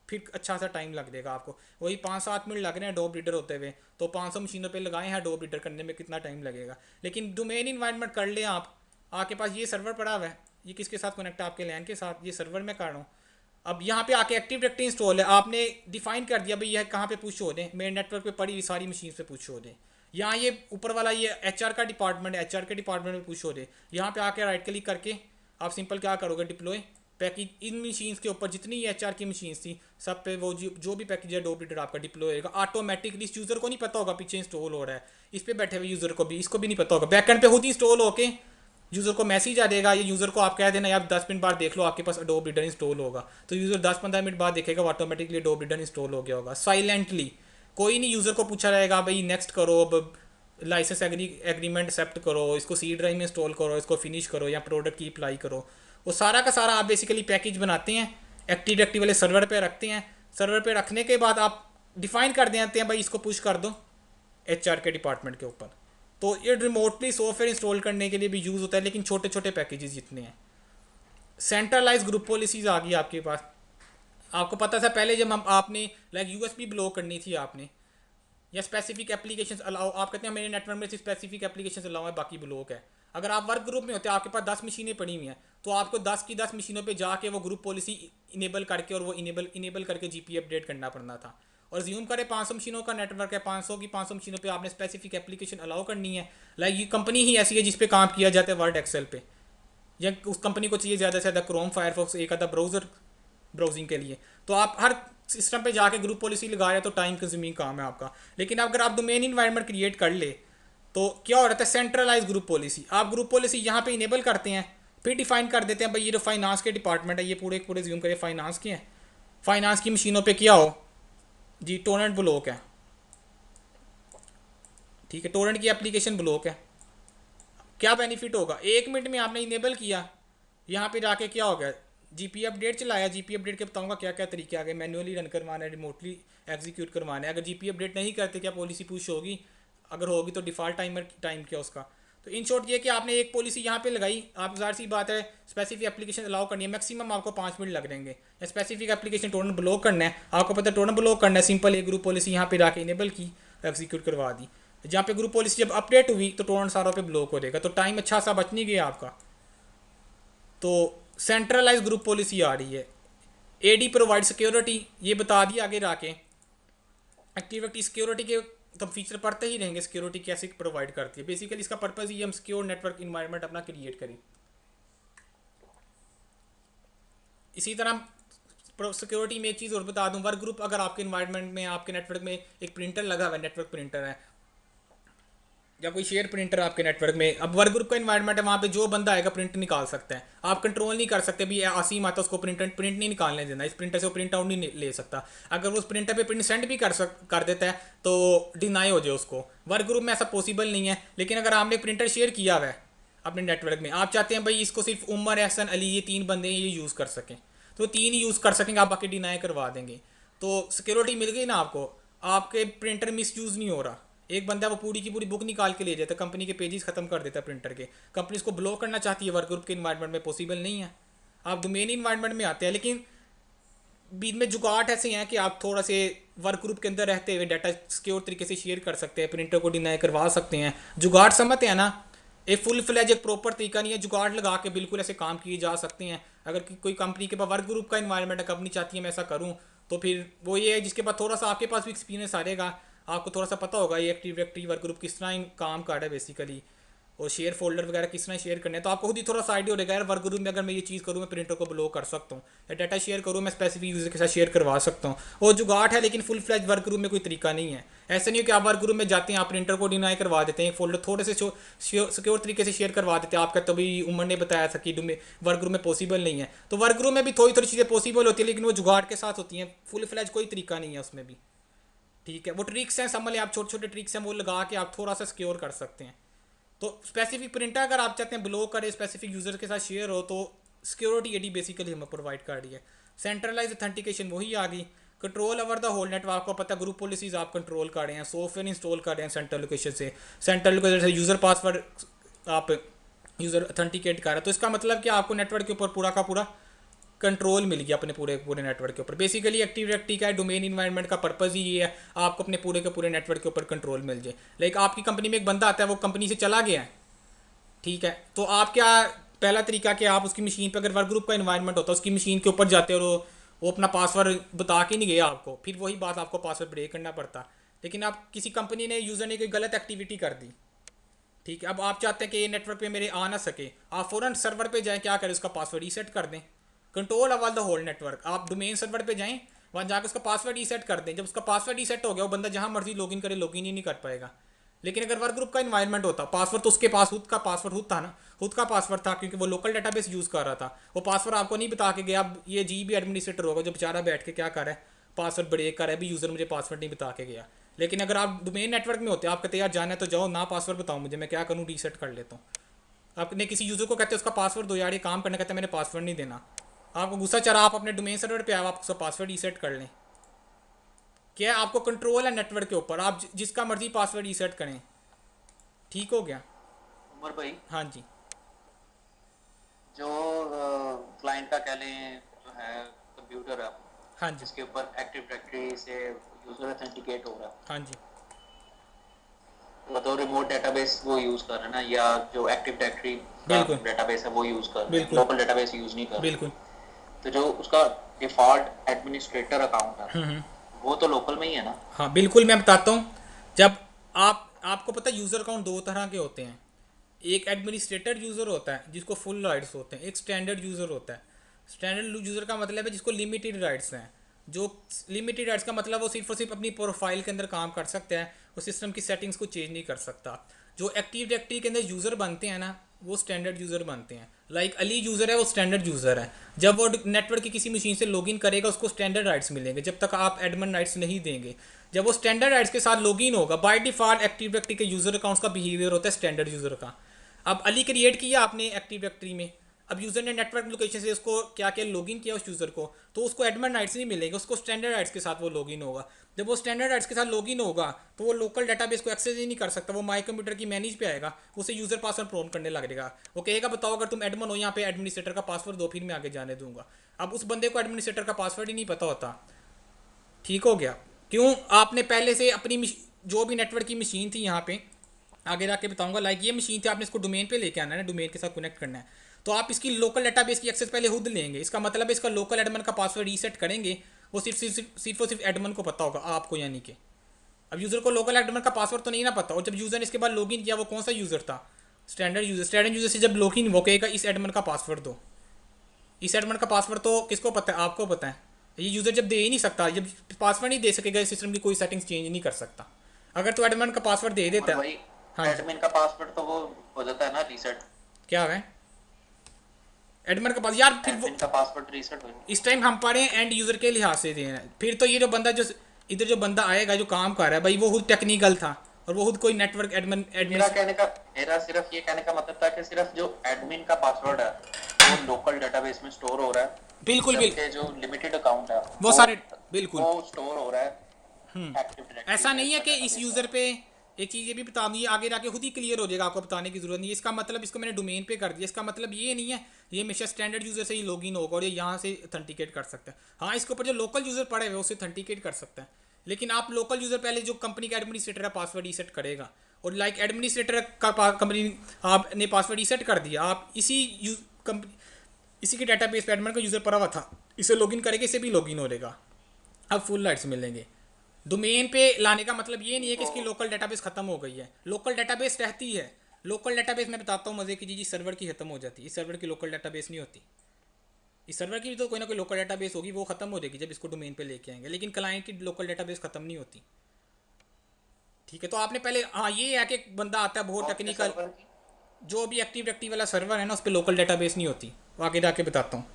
फिर अच्छा सा टाइम लग जाएगा आपको। वही 5-7 मिनट लग रहे हैं अडोब रीडर होते हुए, तो 500 मशीनों पे लगाए हैं अडोब रीडर करने में कितना टाइम लगेगा। लेकिन डोमेन इन्वायरमेंट कर लें आप, आपके पास ये सर्वर पड़ा हुआ है, ये किसके साथ कनेक्ट है, आपके लैन के साथ, ये सर्वर में कर रहा हूँ। अब यहाँ पे आके एक्टिव डायरेक्टरी इंस्टॉल है, आपने डिफाइन कर दिया भाई यह कहाँ पे पुश हो दें, मेरे नेटवर्क पे पड़ी हुई सारी मशीन पे पुश हो दें। यहाँ ये ऊपर वाला ये HR का डिपार्टमेंट है, HR के डिपार्टमेंट में पुश हो दे। यहाँ पे आके राइट क्लिक करके आप सिंपल क्या करोगे, डिप्लॉय पैकेज इन मशीन्स के ऊपर जितनी HR की मशीन्स थी सब पे वो जो भी पैकेज है डोप रीडर आपका डिप्लॉय होगा ऑटोमेटिकली। इस यूज़र को नहीं पता होगा पीछे इंस्टॉल हो रहा है, इस पे बैठे हुए यूज़र को भी इसको भी नहीं पता होगा, बैकएंड पे खुद ही इंस्टॉल होके यूज़र को मैसेज आ जाएगा, ये यूज़र को आप कह देना यार 10 मिनट बाद देख लो आपके पास अडोब रीडर इंस्टॉल होगा, तो यूज़र 10-15 मिनट बाद देखेगा ऑटोमेटिकली अडोब रीडर इंस्टॉल हो गया होगा साइलेंटली। कोई नहीं यूज़र को पूछा रहेगा भाई नेक्स्ट करो, अब लाइसेंस एग्रीमेंट एक्सेप्ट करो, इसको सी ड्राइव में इंस्टॉल करो, इसको फिनिश करो या प्रोडक्ट की अप्लाई करो। वो सारा का सारा आप बेसिकली पैकेज बनाते हैं, एक्टिव डायरेक्टरी वाले सर्वर पे रखते हैं। सर्वर पे रखने के बाद आप डिफाइन कर देते हैं भाई इसको पुश कर दो HR के डिपार्टमेंट के ऊपर। तो ये रिमोटली सॉफ्टवेयर इंस्टॉल करने के लिए भी यूज़ होता है, लेकिन छोटे छोटे पैकेजेस जितने हैं। सेंट्रलाइज ग्रुप पॉलिसीज़ आ गई आपके पास। आपको पता था पहले जब हम आपने लाइक USB ब्लॉक करनी थी आपने, या स्पेसिफिक एप्लीकेशंस अलाउ, आप कहते हैं मेरे नेटवर्क में सिर्फ स्पेसिफिक एप्लीकेशंस अलाउ है बाकी ब्लॉक है। अगर आप वर्क ग्रुप में होते हैं आपके पास 10 मशीनें पड़ी हुई हैं, तो आपको 10 की 10 मशीनों पे जाके वो ग्रुप पॉलिसी इनेबल करके और वो इनेबल करके GP अपडेट करना पड़ना था। और ज्यूम करें 500 मशीनों का नेटवर्क है, 500 की 500 मशीनों पे आपने स्पेसिफिक एप्लीकेशन अलाउ करनी है। लाइक ये कंपनी ही ऐसी है जिस पे काम किया जाता है वर्ड एक्सेल पे, या उस कंपनी को चाहिए ज़्यादा से ज़्यादा क्रोम फायरफॉक्स एक आधा ब्राउज़र ब्राउजिंग के लिए, तो आप हर सिस्टम पे जाके ग्रुप पॉलिसी लगा रहे हैं, तो टाइम कंज्यूमिंग काम है आपका। लेकिन अगर आप डोमेन इन्वायरमेंट क्रिएट कर ले तो क्या हो रहा था, सेंट्रलाइज ग्रुप पॉलिसी। आप ग्रुप पॉलिसी यहाँ पे इनेबल करते हैं, फिर डिफाइन कर देते हैं भाई ये जो फाइनेंस के डिपार्टमेंट है ये पूरे पूरे ज्यूम करें फाइनेंस के हैं, फाइनेंस की मशीनों पे क्या हो जी टोरेंट ब्लॉक है, ठीक है, टोरेंट की एप्लीकेशन ब्लॉक है। क्या बेनिफिट होगा, 1 मिनट में आपने इनेबल किया, यहाँ पे जाके क्या हो गया, GP अपडेट चलाया। GP अपडेट के बताऊंगा क्या क्या तरीके आ गए, मैन्युअली रन करवाना है, रिमोटली एग्जीक्यूट करवाना है। अगर GP अपडेट नहीं करते क्या पॉलिसी पुश होगी, अगर होगी तो डिफ़ॉल्ट टाइम क्या उसका। तो इन शॉर्ट ये कि आपने एक पॉलिसी यहाँ पे लगाई, आप ज़ाहिर सी बात है स्पेसिफिक एप्लीकेशन अलाउ करनी है, मैक्सिमम आपको 5 मिनट लग जाएंगे। या स्पेसिफिक एप्लीकेशन टोरेंट ब्लॉक करना है, आपको पता है टोरेंट ब्लॉक करना है, सिंपल एक ग्रुप पॉलिसी यहाँ पे जाके इनेबल की, एग्जीक्यूट करवा दी। जहाँ पे ग्रुप पॉलिसी जब अपडेट हुई तो टोरेंट सारों पे ब्लॉक हो जाएगा, तो टाइम अच्छा सा बच नहीं गया आपका। तो सेंट्रलाइज ग्रुप पॉलिसी आ रही है। AD प्रोवाइड सिक्योरिटी, ये बता दिया आगे जाके। एक्टिविटी सिक्योरिटी के तो फीचर पढ़ते ही रहेंगे, सिक्योरिटी कैसे प्रोवाइड करती है। बेसिकली इसका पर्पज़ ही हम सिक्योर नेटवर्क इन्वायरमेंट अपना क्रिएट करें। इसी तरह सिक्योरिटी में एक चीज़ और बता दूं, वर्क ग्रुप अगर आपके इन्वायरमेंट में आपके नेटवर्क में एक प्रिंटर लगा हुआ है, नेटवर्क प्रिंटर है या कोई शेयर प्रिंटर आपके नेटवर्क में, अब वर्क ग्रुप का इन्वायरमेंट है, वहाँ पे जो बंदा आएगा प्रिंट निकाल सकता है। आप कंट्रोल नहीं कर सकते भी आसीम आता उसको प्रिंट नहीं निकालने देना, इस प्रिंटर से वो प्रिंट आउट नहीं ले सकता। अगर वो उस प्रिंटर पे प्रिंट सेंड भी कर देता है तो डिनाई हो जाए उसको। वर्क ग्रुप में ऐसा पॉसिबल नहीं है। लेकिन अगर आपने प्रिंटर शेयर किया हुआ है अपने नेटवर्क में, आप चाहते हैं भाई इसको सिर्फ उमर, एहसन, अली ये 3 बंदे ये यूज़ कर सकें, तो 3 ही यूज़ कर सकेंगे, आप बाकी डिनाई करवा देंगे। तो सिक्योरिटी मिल गई ना आपको, आपके प्रिंटर मिस यूज़ नहीं हो रहा। एक बंदा वो पूरी की पूरी बुक निकाल के ले जाता है, कंपनी के पेजेस खत्म कर देता है प्रिंटर के। कंपनी इसको ब्लॉक करना चाहती है, वर्क ग्रुप के इन्वायरमेंट में पॉसिबल नहीं है। आप डोमेन इन्वायरमेंट में आते हैं, लेकिन बीच में जुगाड़ ऐसे हैं कि आप थोड़ा से वर्क ग्रुप के अंदर रहते हुए डाटा सिक्योर तरीके से शेयर कर सकते हैं, प्रिंटर को डिनाई करवा सकते हैं। जुगाड़ समझते हैं ना, एक फुल फ्लैज एक प्रॉपर तरीका नहीं है, जुगाड़ लगा के बिल्कुल ऐसे काम किए जा सकते हैं। अगर कोई कंपनी के पास वर्क ग्रुप का इन्वायरमेंट है, कंपनी चाहती है मैं ऐसा करूँ, तो फिर वो ये है जिसके पास थोड़ा सा आपके पास भी एक्सपीरियंस आ रहेगा, आपको थोड़ा सा पता होगा ये एक्टिव डायरेक्टरी वर्क ग्रुप किस तरह काम कर रहा है बेसिकली, और शेयर फोल्डर वगैरह किस तरह शेयर करने हैं, तो आपको खुद ही थोड़ा सा आइडिया हो जाएगा यार वर्क ग्रुप में अगर मैं ये चीज़ करूँ मैं प्रिंटर को ब्लॉक कर सकता हूँ, या डाटा शेयर करूँ मैं स्पेसिफिक यूज़र के साथ शेयर करवा सकता हूँ। वो जुगाड़ है, लेकिन फुल फ्लैज वर्क ग्रुप में कोई तरीका नहीं है। ऐसा नहीं हो कि आप वर्क ग्रुप में जाते हैं आप प्रिंटर को डिनाई करवा देते हैं, फोल्डर थोड़े से सिक्योर तरीके से शेयर करवा देते हैं। आपका तो भी उमर ने बताया था कि वर्क ग्रुप में पॉसिबल नहीं है, तो वर्क ग्रुप में भी थोड़ी थोड़ी चीज़ें पॉसिबल होती है, लेकिन वो जुगाड़ के साथ होती हैं, फुल फ्लैज कोई तरीका नहीं है उसमें भी। ठीक है, वो ट्रिक्स हैं, समझ लें आप, छोटे छोटे ट्रिक्स हैं, वो लगा के आप थोड़ा सा सिक्योर कर सकते हैं। तो स्पेसिफिक प्रिंटर अगर आप चाहते हैं ब्लॉक करे, स्पेसिफिक यूज़र के साथ शेयर हो, तो सिक्योरिटी एडी बेसिकली हमें प्रोवाइड कर रही है। सेंट्रलाइज ऑथेंटिकेशन वही आ गई, control over the whole network. आपको पता है ग्रुप पॉलिसीज आप कंट्रोल कर रहे हैं, सॉफ्टवेयर इंस्टॉल कर रहे हैं सेंट्रल लोकेशन से, सेंट्रल लोकेशन से यूज़र पासवर्ड आप यूज़र ऑथेंटिकेट कर रहे हैं, तो इसका मतलब कि आपको नेटवर्क के ऊपर पूरा का पूरा कंट्रोल मिल गया अपने पूरे नेटवर्क के ऊपर। बेसिकली एक्टिव डायरेक्टरी का डोमेन इन्वायरमेंट का पर्पज़ ही ये है, आपको अपने पूरे के पूरे नेटवर्क के ऊपर कंट्रोल मिल जाए। लाइक आपकी कंपनी में एक बंदा आता है, वो कंपनी से चला गया है, ठीक है, तो आप क्या, पहला तरीका कि आप उसकी मशीन पर अगर वर्क ग्रुप का इन्वायरमेंट होता है उसकी मशीन के ऊपर जाते हो, वो अपना पासवर्ड बता के नहीं गया आपको, फिर वही बात आपको पासवर्ड ब्रेक करना पड़ता। लेकिन आप किसी कंपनी ने यूज़र ने कोई गलत एक्टिविटी कर दी, ठीक है, अब आप चाहते हैं कि ये नेटवर्क पे मेरे आ ना सके, आप फ़ौरन सर्वर पे जाएं, क्या करें, उसका पासवर्ड रीसेट कर दें, कंट्रोल अवॉल द होल नेटवर्क। आप डोमेन सर्वर पे जाएं, वहाँ जाकर उसका पासवर्ड रीसेट कर दें। जब उसका पासवर्ड रीसेट हो गया, वो बंदा जहाँ मर्जी लॉगिन करे लॉगिन ही नहीं कर पाएगा। लेकिन अगर वर्क ग्रुप का इन्वायरमेंट होता, पासवर्ड तो उसके पास खुद का पासवर्ड खुद था ना, खुद का पासवर्ड था, क्योंकि वो लोकल डेटाबेस यूज़ कर रहा था। वो पासवर्ड आपको नहीं बता के गया। अब ये जी भी एडमिनिस्ट्रेटर होगा जो बेचारा बैठ के क्या कर रहा है, पासवर्ड ब्रेक कर रहा है, भी यूज़र मुझे पासवर्ड नहीं बता के गया। लेकिन अगर आप डोमेन नेटवर्क में होते, आप कहते यार जाना है तो जाओ, ना पासवर्ड बताओ मुझे, मैं क्या करूँ, रीसेट कर लेता हूँ। आपने किसी यूज़र को कहते हैं उसका पासवर्ड दो यार, ये काम करना, कहते हैं मैंने पासवर्ड नहीं देना, आपको गुस्सा चढ़ा, आप अपने डोमेन सर्वर पे आओ, आप उसका पासवर्ड रीसेट कर लें। क्या है, आपको कंट्रोल है नेटवर्क के ऊपर, आप जिसका मर्जी पासवर्ड रीसेट करें। ठीक हो गया। उमर भाई, हाँ जी। जो क्लाइंट का कह लें जो है कंप्यूटर है, हाँ जी। जिसके ऊपर एक्टिव डायरेक्टरी से यूजर ऑथेंटिकेट हो रहा है, हाँ जी। वो तो रिमोट डेटाबेस वो यूज कर रहे हैं ना, या जो एक्टिव डायरेक्टरी का बिल्कुल डेटाबेस है वो यूज कर रहे हैं, बिल्कुल लोकल डेटाबेस यूज नहीं कर बिल्कुल। रहे। तो जो उसका डिफॉल्ट एडमिनिस्ट्रेटर अकाउंट है वो तो लोकल में ही है ना। हाँ बिल्कुल, मैं बताता हूँ। जब आपको पता है यूज़र अकाउंट दो तरह के होते हैं। एक एडमिनिस्ट्रेटर यूज़र होता है जिसको फुल राइट्स होते हैं, एक स्टैंडर्ड यूज़र होता है। स्टैंडर्ड यूज़र का मतलब है जिसको लिमिटेड राइट्स हैं। जो लिमिटेड राइट्स का मतलब वो सिर्फ और सिर्फ अपनी प्रोफाइल के अंदर काम कर सकता है, वो सिस्टम की सेटिंग्स को चेंज नहीं कर सकता। जो एक्टिव डायरेक्टरी के अंदर यूज़र बनते हैं ना, वो स्टैंडर्ड यूज़र बनते हैं। लाइक अली यूज़र है, वो स्टैंडर्ड यूज़र है। जब वो नेटवर्क की किसी मशीन से लॉगिन करेगा, उसको स्टैंडर्ड राइट्स मिलेंगे जब तक आप एडमिन राइट्स नहीं देंगे। जब वो स्टैंडर्ड राइट्स के साथ लॉगिन होगा, बाय डिफॉल्ट एक्टिव डायरेक्टरी के यूज़र अकाउंट्स का बिहेवियर होता है स्टैंडर्ड यूज़र का। अब अली क्रिएट किया आपने एक्टिव डायरेक्टरी में, अब यूज़र ने नेटवर्क लोकेशन से उसको क्या क्या लॉगिन किया उस यूज़र को, तो उसको एडमिन राइट्स नहीं मिलेंगे, उसको स्टैंडर्ड राइट्स के साथ वो लॉगिन होगा। जब वो स्टैंडर्ड राइट्स के साथ लॉगिन होगा तो वो लोकल डेटाबेस को एक्सेस ही नहीं कर सकता, वो माई कंप्यूटर की मैनेज पे आएगा, उसे यूज़र पासवर्ड प्रॉम्प्ट करने लगेगा। वो कहेगा बताओ अगर तुम एडमिन हो यहाँ पे एडमिनिस्ट्रेटर का पासवर्ड दो, फिर मैं आगे जाने दूंगा। अब उस बंदे को एडमिनिस्ट्रेटर का पासवर्ड ही नहीं पता होता। ठीक हो गया। क्यों, आपने पहले से अपनी जो भी नेटवर्क की मशीन थी यहाँ पे, आगे जाके बताऊंगा, लाइक ये मशीन थी, आपने इसको डोमेन पे लेके आना है ना, डोमेन के साथ कनेक्ट करना है, तो आप इसकी लोकल डेटाबेस की एक्सेस पहले खुद लेंगे। इसका मतलब है इसका लोकल एडमिन का पासवर्ड रीसेट करेंगे, वो सिर्फ और सिर्फ एडमिन को पता होगा, आपको यानी कि। अब यूज़र को लोकल एडमिन का पासवर्ड तो नहीं ना पता, और जब यूज़र ने इसके बाद लॉगिन किया, वो कौन सा यूज़र था, स्टैंडर्ड यूज़र। स्टैंडर्ड यूज़र से जब लॉगिन वो कहेगा इस एडमिन का पासवर्ड दो। इस एडमिन का पासवर्ड तो किसको पता है, आपको पता है। ये यूज़र जब दे ही नहीं सकता, जब पासवर्ड नहीं दे सकेगा, इस सिस्टम की कोई सेटिंग्स चेंज नहीं कर सकता। अगर तो एडमिन का पासवर्ड दे उमर देता है। भाई, हाँ जी। एडमिन का पासवर्ड तो वो हो जाता है ना रीसेट। क्या है एडमिन का पास यार, फिर वो एडमिन का पासवर्ड रीसेट हो इस टाइम हम पढ़े एंड यूज़र के लिहाज से देना है। फिर तो ये जो बंदा जो इधर जो बंदा आएगा जो काम कर रहा है भाई, वो खुद टेक्निकल था और वो खुद कोई नेटवर्क एडमिन एडमिन। मेरा सिर्फ ये कहने का मतलब था कि सिर्फ जो एडमिन का पासवर्ड है वो लोकल डेटाबेस में स्टोर हो रहा है, बिल्कुल बिल्कुल, जबकि जो लिमिटेड अकाउंट है वो सारे बिल्कुल। वो स्टोर हो रहा है एक्टिव डायरेक्टरी ऐसा में, नहीं है उसका कि इस डेटाबेस है। यूज़र पे एक चीज़ ये भी बता दी, आगे जाके खुद ही क्लियर हो जाएगा, आपको बताने की जरूरत नहीं है। इसका मतलब इसको मैंने डोमेन पे कर दिया, इसका मतलब ये नहीं है ये हमेशा स्टैंडर्ड यूज़र से ही लॉगिन होगा और ये यहाँ से ऑथेंटिकेट कर सकता है। हाँ, इसके ऊपर जो लोकल यूज़र पड़े हुए उससे ऑथेंटिकेट कर सकता है, लेकिन आप लोकल यूज़र पहले जो कंपनी का एडमिनिस्ट्रेटर है पासवर्ड रीसेट करेगा। और लाइक एडमिनिस्ट्रेटर का कंपनी आपने पासवर्ड रीसेट कर दिया, आप कंपनी इसी के डाटाबेस पे एडमिन का यूज़र पड़ा हुआ था, इसे लॉगिन करेंगे, इसे भी लॉगिन हो जाएगा, अब फुल राइट्स मिलेंगे। डोमेन पे लाने का मतलब ये नहीं है कि इसकी लोकल डेटाबेस खत्म हो गई है, लोकल डेटाबेस रहती है। लोकल डेटाबेस मैं बताता हूँ मज़े की चीज़, सर्वर की खत्म हो जाती है, इस सर्वर की लोकल डेटाबेस नहीं होती। इस सर्वर की भी तो कोई ना कोई लोकल डेटाबेस होगी, वो खत्म हो जाएगी जब इसको डोमेन पे लेके आएंगे, लेकिन क्लाइंट की लोकल डेटाबेस खत्म नहीं होती। ठीक है, तो आपने पहले, हाँ ये है कि बंदा आता है बहुत कौन से टेक्निकल, सर्वर की? जो भी एक्टिव डायरेक्टरी वाला सर्वर है ना, उस पर लोकल डेटाबेस नहीं होती। वो आगे जाके बताता हूँ।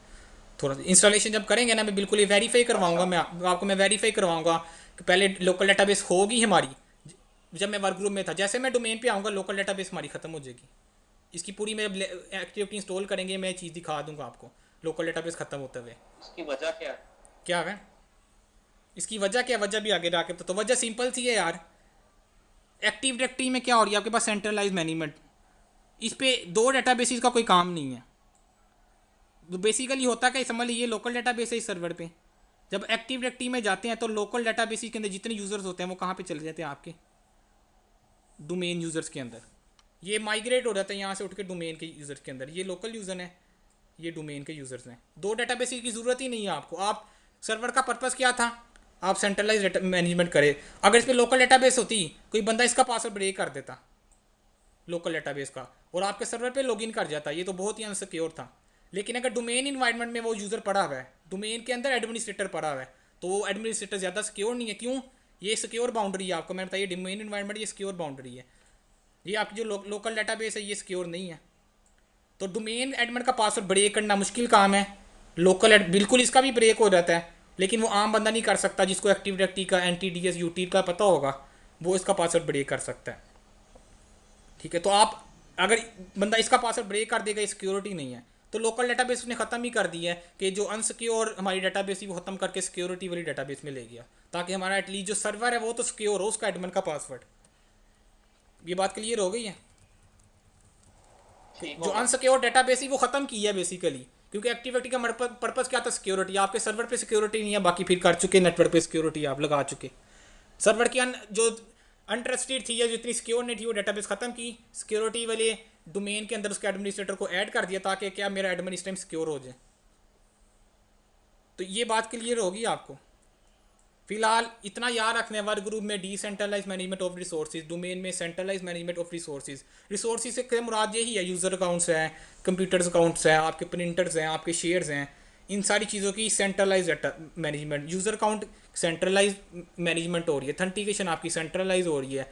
थोड़ा सा इंस्टॉलेशन जब करेंगे ना, मैं बिल्कुल ये वेरीफाई करवाऊंगा, अच्छा, मैं आपको मैं वेरीफाई करवाऊंगा कि पहले लोकल डेटाबेस होगी हमारी। जब मैं वर्क ग्रुप में था, जैसे मैं डोमेन पे आऊँगा लोकल डेटाबेस हमारी खत्म हो जाएगी। इसकी पूरी मैं एक्टिविटी इंस्टॉल करेंगे, मैं चीज़ दिखा दूंगा आपको लोकल डेटाबेस खत्म होते हुए। उसकी वजह क्या है? क्या है इसकी वजह, क्या वजह भी आगे जाके तो वजह सिंपल सी है यार। एक्टिव डायरेक्टरी में क्या हो रही है, आपके पास सेंट्रलाइज मैनेजमेंट, इस पे दो डेटाबेसिस का कोई काम नहीं है। तो बेसिकली होता क्या, समझ लीजिए लोकल डेटाबेस है इस सर्वर पे, जब एक्टिव डायरेक्टरी में जाते हैं तो लोकल डेटाबेसिस के अंदर जितने यूज़र्स होते हैं वो कहाँ पे चले जाते हैं, आपके डोमेन यूज़र्स के अंदर। ये माइग्रेट हो जाता है यहाँ से उठ के डोमेन के यूज़र्स के अंदर। ये लोकल यूज़र हैं, ये डोमेन के यूज़र्स हैं। दो डेटाबेसिस की ज़रूरत ही नहीं है आपको। आप सर्वर का पर्पज़ क्या था, आप सेंट्रलाइज मैनेजमेंट करें। अगर इस पर लोकल डेटाबेस होती, कोई बंदा इसका पासवर्ड ब्रेक कर देता, लोकल डेटाबेस का, और आपके सर्वर पे लॉगिन कर जाता है। ये तो बहुत ही अनसिक्योर था। लेकिन अगर डोमेन इन्वायरमेंट में वो यूज़र पड़ा हुआ है, डोमेन के अंदर एडमिनिस्ट्रेटर पड़ा हुआ है, तो वो एडमिनिस्ट्रेटर ज़्यादा सिक्योर नहीं है। क्यों? ये सिक्योर बाउंड्री है। आपको मैं बताइए, डोमेन इन्वायरमेंट ये सिक्योर बाउंड्री है। ये आपकी जो लोकल डेटाबेस है ये सिक्योर नहीं है। तो डोमेन एडमिन का पासवर्ड ब्रेक करना मुश्किल काम है। लोकल बिल्कुल इसका भी ब्रेक हो जाता है, लेकिन वो आम बंदा नहीं कर सकता। जिसको एक्टिव डायरेक्टरी का, NTDS यूटी का पता होगा, वो इसका पासवर्ड ब्रेक कर सकता है। ठीक है, तो आप अगर बंदा इसका पासवर्ड ब्रेक कर देगा, सिक्योरिटी नहीं है। तो लोकल डेटाबेस ने ख़त्म ही कर दिया है कि जो अनसिक्योर हमारी डेटाबेस थी वो ख़त्म करके सिक्योरिटी वाली डेटाबेस में ले गया, ताकि हमारा एटलीस्ट जो सर्वर है वो तो सिक्योर हो, उसका एडमिन का पासवर्ड। ये बात क्लियर हो गई है? ठीक जो हो गया। अनसिक्योर डेटाबेस है वो ख़त्म की है बेसिकली, क्योंकि एक्टिविटी का पर्पज़ क्या था? सिक्योरिटी। आपके सर्वर पे सिक्योरिटी नहीं है, बाकी फिर कर चुके नेटवर्क पे सिक्योरिटी आप लगा चुके। सर्वर की जो अनट्रस्टेड थी या जो इतनी सिक्योर नहीं थी, वो डेटाबेस ख़त्म की। सिक्योरिटी वाले डोमेन के अंदर उसके एडमिनिस्ट्रेटर को ऐड कर दिया, ताकि क्या मेरा एडमिन इस टाइम सिक्योर हो जाए। तो ये बात क्लियर होगी आपको। फिलहाल इतना याद रखने, वर्क ग्रुप में decentralize management of resources, domain में centralize management of resources. Resources से क्या मुराद यही है? यूज़र अकाउंट्स हैं, कंप्यूटर्स अकाउंट्स हैं, आपके प्रिंटर्स हैं, आपके शेयर्स हैं, इन सारी चीज़ों की centralize management. User account centralize management हो रही है, ऑथेंटिकेशन आपकी सेंट्रलाइज हो रही है,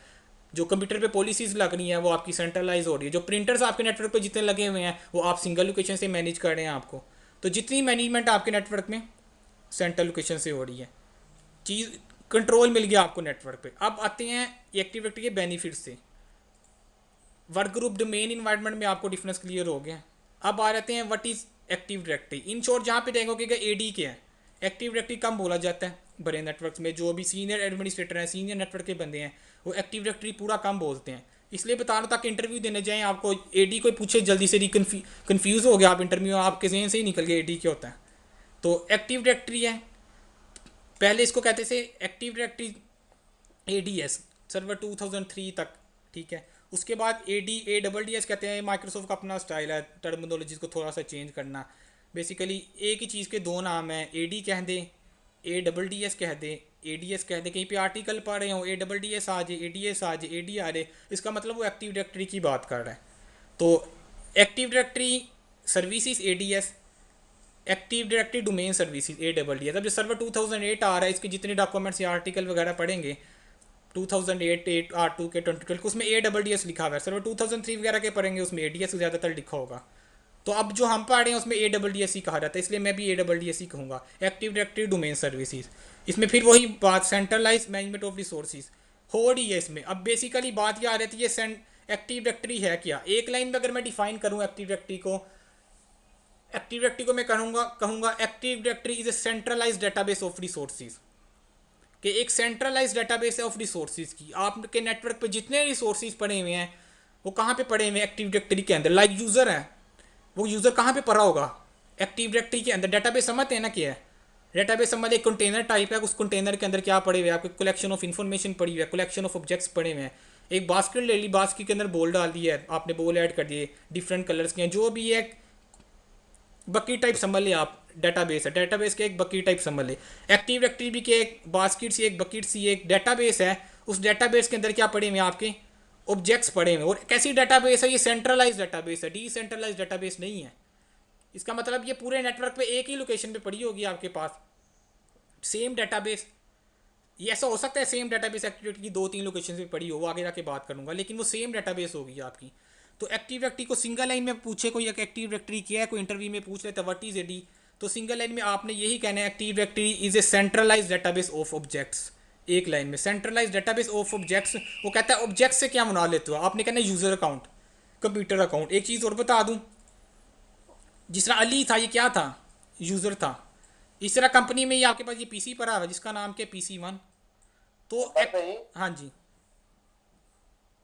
जो कंप्यूटर पे पॉलिसीज़ लग रही हैं वो आपकी सेंट्रलाइज हो रही है, जो प्रिंटर्स आपके नेटवर्क पे जितने लगे हुए हैं वो आप सिंगल लोकेशन से मैनेज कर रहे हैं आपको। तो जितनी मैनेजमेंट आपके नेटवर्क में सेंट्रल लोकेशन से हो रही है, चीज़ कंट्रोल मिल गया आपको नेटवर्क पे। अब आते हैं एक्टिविटी के बेनिफिट से। वर्क ग्रुप डोमेन इन्वायरमेंट में आपको डिफरेंस क्लियर हो गया। अब आ जाते हैं what is active directory. In short जहाँ पे देखोगे कि AD क्या है। एक्टिव डायरेक्टरी कम बोला जाता है बड़े नेटवर्क में। जो भी सीनियर एडमिनिस्ट्रेटर हैं, सीनियर नेटवर्क के बंदे हैं, वो एक्टिव डायरेक्टरी पूरा कम बोलते हैं। इसलिए बता रहा हूँ, ताकि इंटरव्यू देने जाएँ आपको AD कोई पूछे जल्दी से कन्फ्यूज़ हो गया आप इंटरव्यू, आपके जहन से ही निकल गया AD क्या होता है। तो एक्टिव डायरेक्टरी है, पहले इसको कहते थे एक्टिव डायरेक्टरी ADS, सर्वर 2003 तक। ठीक है, उसके बाद ADS कहते हैं। माइक्रोसॉफ्ट का अपना स्टाइल है टर्मिनोलॉजी को थोड़ा सा चेंज करना। बेसिकली एक ही चीज़ के दो नाम हैं, AD कह दे, ADDS कह दे, ADS कह दे। कहीं पे आर्टिकल पढ़ रहे हो, ADDS आ जाए, ADS आ जाए, AD आ जाए, इसका मतलब वो एक्टिव डायरेक्टरी की बात कर रहा है। तो active directory services ADS, active directory domain services ADDS। अब जो सर्वर 2008 आ रहा है, इसके जितने डॉक्यूमेंट्स या आर्टिकल वगैरह पढ़ेंगे 2008 R2 के 2012 उसमें ADDS लिखा हुआ है। सर्वर 2003 वगैरह के पढ़ेंगे, उसमें ADS ज़्यादातर लिखा होगा। तो अब जो हम पढ़ रहे हैं उसमें ADDS ही कहा जाता है, इसलिए मैं भी ADDS ही कहूँगा, एक्टिव डायरेक्टरी डोमेन सर्विसेज। इसमें फिर वही बात सेंट्रलाइज मैनेजमेंट ऑफ रिसोर्सेज हो रही है इसमें। अब बेसिकली बात यह आ रही है एक्टिव डायरेक्टरी है क्या। एक लाइन में अगर मैं डिफाइन करूँ एक्टिव डायरेक्टरी को, मैं कहूँगा active directory is a centralize database of resources. कि एक सेंट्रलाइज डेटाबेस है ऑफ रिसोर्सेज की। आपके नेटवर्क पे जितने रिसोर्सेज पड़े हुए हैं वो कहाँ पे पड़े हुए हैं? एक्टिव डायरेक्टरी के अंदर। लाइक यूज़र है, वो यूज़र कहाँ पे पड़ा होगा? एक्टिव डायरेक्टरी के अंदर। डेटाबेस समझते हैं ना क्या है? डेटाबेस समझ एक कंटेनर टाइप है, उस कंटेनर के अंदर क्या पड़े हुए हैं? आपके कलेक्शन ऑफ इन्फॉर्मेशन पड़ी हुई है, कलेक्शन ऑफ ऑब्जेक्ट्स पड़े हुए हैं। एक बास्केट ले ली, बास्केट के अंदर बॉल डाल दी है आपने, बॉल ऐड कर दिए, डिफरेंट कलर्स के हैं, जो भी है बकी टाइप समझ ले आप। डेटाबेस है, डेटाबेस के एक बकी टाइप समझ ले। एक्टिव डायरेक्टरी भी के एक बास्केट सी, एक बकेट सी, एक डेटाबेस है। उस डेटाबेस के अंदर क्या पड़े हुए हैं? आपके ऑब्जेक्ट्स पड़े हुए हैं। और कैसी डेटाबेस है? ये सेंट्रलाइज डेटाबेस है, डिसेंट्रलाइज डेटाबेस नहीं है। इसका मतलब ये पूरे नेटवर्क पे एक ही लोकेशन पे पड़ी होगी आपके पास सेम डेटाबेस। ये ऐसा हो सकता है सेम डेटाबेस एक्टिविटी की 2-3 लोकेशन पे पड़ी हो, वो आगे जाके बात करूंगा, लेकिन वो सेम डेटाबेस होगी आपकी। तो एक्टिव डायरेक्टरी को सिंगल लाइन में पूछे कोई, एक एक्टिव डायरेक्टरी क्या है, कोई इंटरव्यू में पूछ लेता व्हाट इज AD, तो सिंगल लाइन में आपने यही कहना है active directory is a centralize database of objects. एक लाइन में सेंट्रलाइज डेटाबेस ऑफ ऑब्जेक्ट्स। वो कहता है ऑब्जेक्ट से क्या मुरा लेते हो? आपने कहना यूजर अकाउंट, कंप्यूटर अकाउंट। एक चीज़ और बता दूं, जिस तरह अली था, ये क्या था? यूज़र था। इस तरह कंपनी में ये आपके पास ये PC पड़ा हुआ है जिसका नाम क्या? PC1। तो हाँ जी,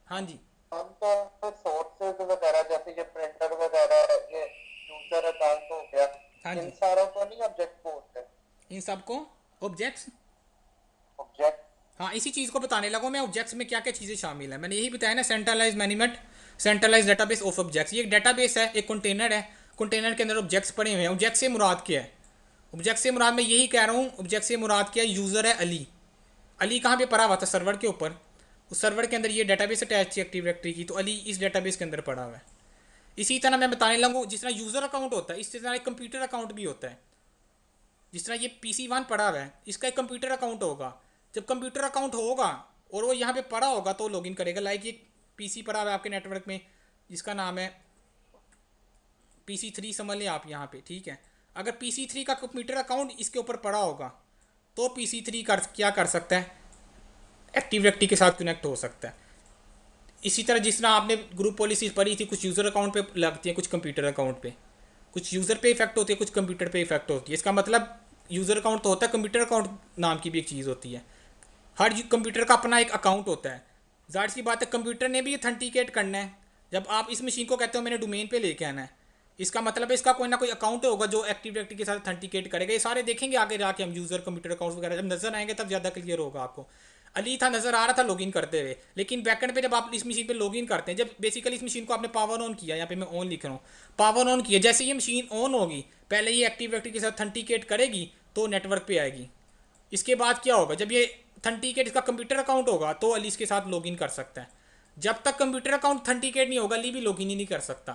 हाँ जी, आमतौर पर सोर्सेज वगैरह जैसे ये प्रिंटर वगैरह, ये यूजर अकाउंट हो गया, हाँ इन जी, सारों को नहीं ऑब्जेक्ट बोलते? इन सबको ऑब्जेक्ट्स। ऑब्जेक्ट। हाँ, इसी चीज़ को बताने लगा मैं, ऑब्जेक्ट्स में क्या क्या चीज़ें शामिल है। मैंने यही बताया ना, centralize management, centralize database of objects. ये एक डेटाबेस है, एक कंटेनर है, कंटेनर के अंदर ऑब्जेक्ट्स पड़े हुए हैं। ऑब्जेक्ट से मुराद क्या है? ऑब्जेक्ट से मुराद मैं यही कह रहा हूँ, ऑब्जेक्ट से मुराद क्या है? यूज़र है अली। अली कहाँ पे पड़ा हुआ था? सर्वर के ऊपर। उस सर्वर के अंदर ये डेटाबेस अटैच है एक्टिव डायरेक्टरी की, तो अली इस डेटाबेस के अंदर पड़ा हुआ है। इसी तरह मैं बताने लगूँ, जिस तरह यूज़र अकाउंट होता है, इसी तरह एक कंप्यूटर अकाउंट भी होता है। जिस तरह ये PC1 पड़ा हुआ है, इसका एक कंप्यूटर अकाउंट होगा। जब कंप्यूटर अकाउंट होगा और वो यहाँ पे पड़ा होगा तो लॉगिन करेगा। लाइक ये PC पड़ा हुआ है आपके नेटवर्क में, जिसका नाम है PC3 समझ लें आप यहाँ पे, ठीक है। अगर PC3 का कंप्यूटर अकाउंट इसके ऊपर पड़ा होगा तो PC3 क्या कर सकता है, एक्टिव डायरेक्टरी के साथ कनेक्ट हो सकता है। इसी तरह जिस तरह आपने ग्रुप पॉलिसीज पढ़ी थी, कुछ यूज़र अकाउंट पे लगती है, कुछ कंप्यूटर अकाउंट पे, कुछ यूज़र पे इफेक्ट होती है, कुछ कंप्यूटर पे इफेक्ट होती है। इसका मतलब यूज़र अकाउंट तो होता है, कंप्यूटर अकाउंट नाम की भी एक चीज़ होती है। हर कंप्यूटर का अपना एक अकाउंट होता है। जाहिर सी बात है कंप्यूटर ने भी अथेंटिकेट करना है। जब आप इस मशीन को कहते हो मैंने डोमेन पे लेके आना है, इसका मतलब है इसका कोई ना कोई अकाउंट होगा जो एक्टिव डायरेक्टरी के साथ अथेंटिकेट करेगा। ये सारे देखेंगे आगे जाके हम, यूज़र कंप्यूटर अकाउंट वगैरह जब नजर आएंगे तब ज़्यादा क्लियर होगा आपको। अली था नज़र आ रहा था लॉगिन करते हुए, लेकिन बैकएंड पे जब आप इस मशीन पे लॉगिन करते हैं, जब बेसिकली इस मशीन को आपने पावर ऑन किया, यहाँ पे मैं ऑन लिख रहा हूँ, पावर ऑन किया, जैसे ये मशीन ऑन होगी पहले ये एक्टिव डायरेक्टरी के साथ अथेंटिकेट करेगी तो नेटवर्क पे आएगी। इसके बाद क्या होगा, जब ये अथेंटिकेट इसका कंप्यूटर अकाउंट होगा तो अली इसके साथ लॉगिन कर सकता है। जब तक कंप्यूटर अकाउंट अथेंटिकेट नहीं होगा अली भी लॉगिन ही नहीं कर सकता,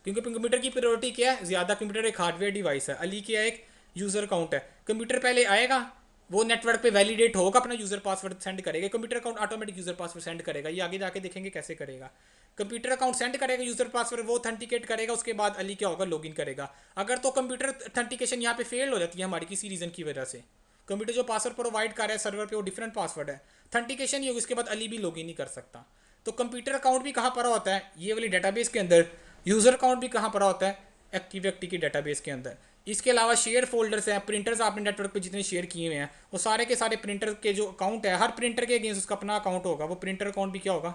क्योंकि कंप्यूटर की प्रायोरिटी क्या है, ज़्यादा कंप्यूटर एक हार्डवेयर डिवाइस है, अली क्या एक यूज़र अकाउंट है। कंप्यूटर पहले आएगा, वो नेटवर्क पे वैलिडेट होगा, अपना यूज़र पासवर्ड सेंड करेगा, computer account automatic user password send करेगा। ये आगे जाके देखेंगे कैसे करेगा। कंप्यूटर अकाउंट सेंड करेगा यूज़र पासवर्ड, वो अथेंटिकेट करेगा, उसके बाद अली क्या होगा, लॉगिन करेगा। अगर तो कंप्यूटर अथेंटिकेशन यहाँ पे फेल हो जाती है हमारी किसी रीज़न की वजह से, कंप्यूटर जो पासवर्ड प्रोवाइड कर रहा है सर्वर पे वो डिफरेंट पासवर्ड है, अथेंटिकेशन नहीं होगी, उसके बाद अली भी लॉगिन नहीं कर सकता। तो कंप्यूटर अकाउंट भी कहाँ पड़ा होता है, ये वाली डेटाबेस के अंदर। यूज़र अकाउंट भी कहाँ पड़ा होता है, एक्टिव डायरेक्टरी की डेटाबेस के अंदर। इसके अलावा शेयर फोल्डर्स हैं, प्रिंटर्स आपने नेटवर्क पे जितने शेयर किए हुए हैं वो सारे के सारे प्रिंटर के जो अकाउंट है, हर प्रिंटर के अगेंस्ट उसका अपना अकाउंट होगा, वो प्रिंटर अकाउंट भी क्या होगा,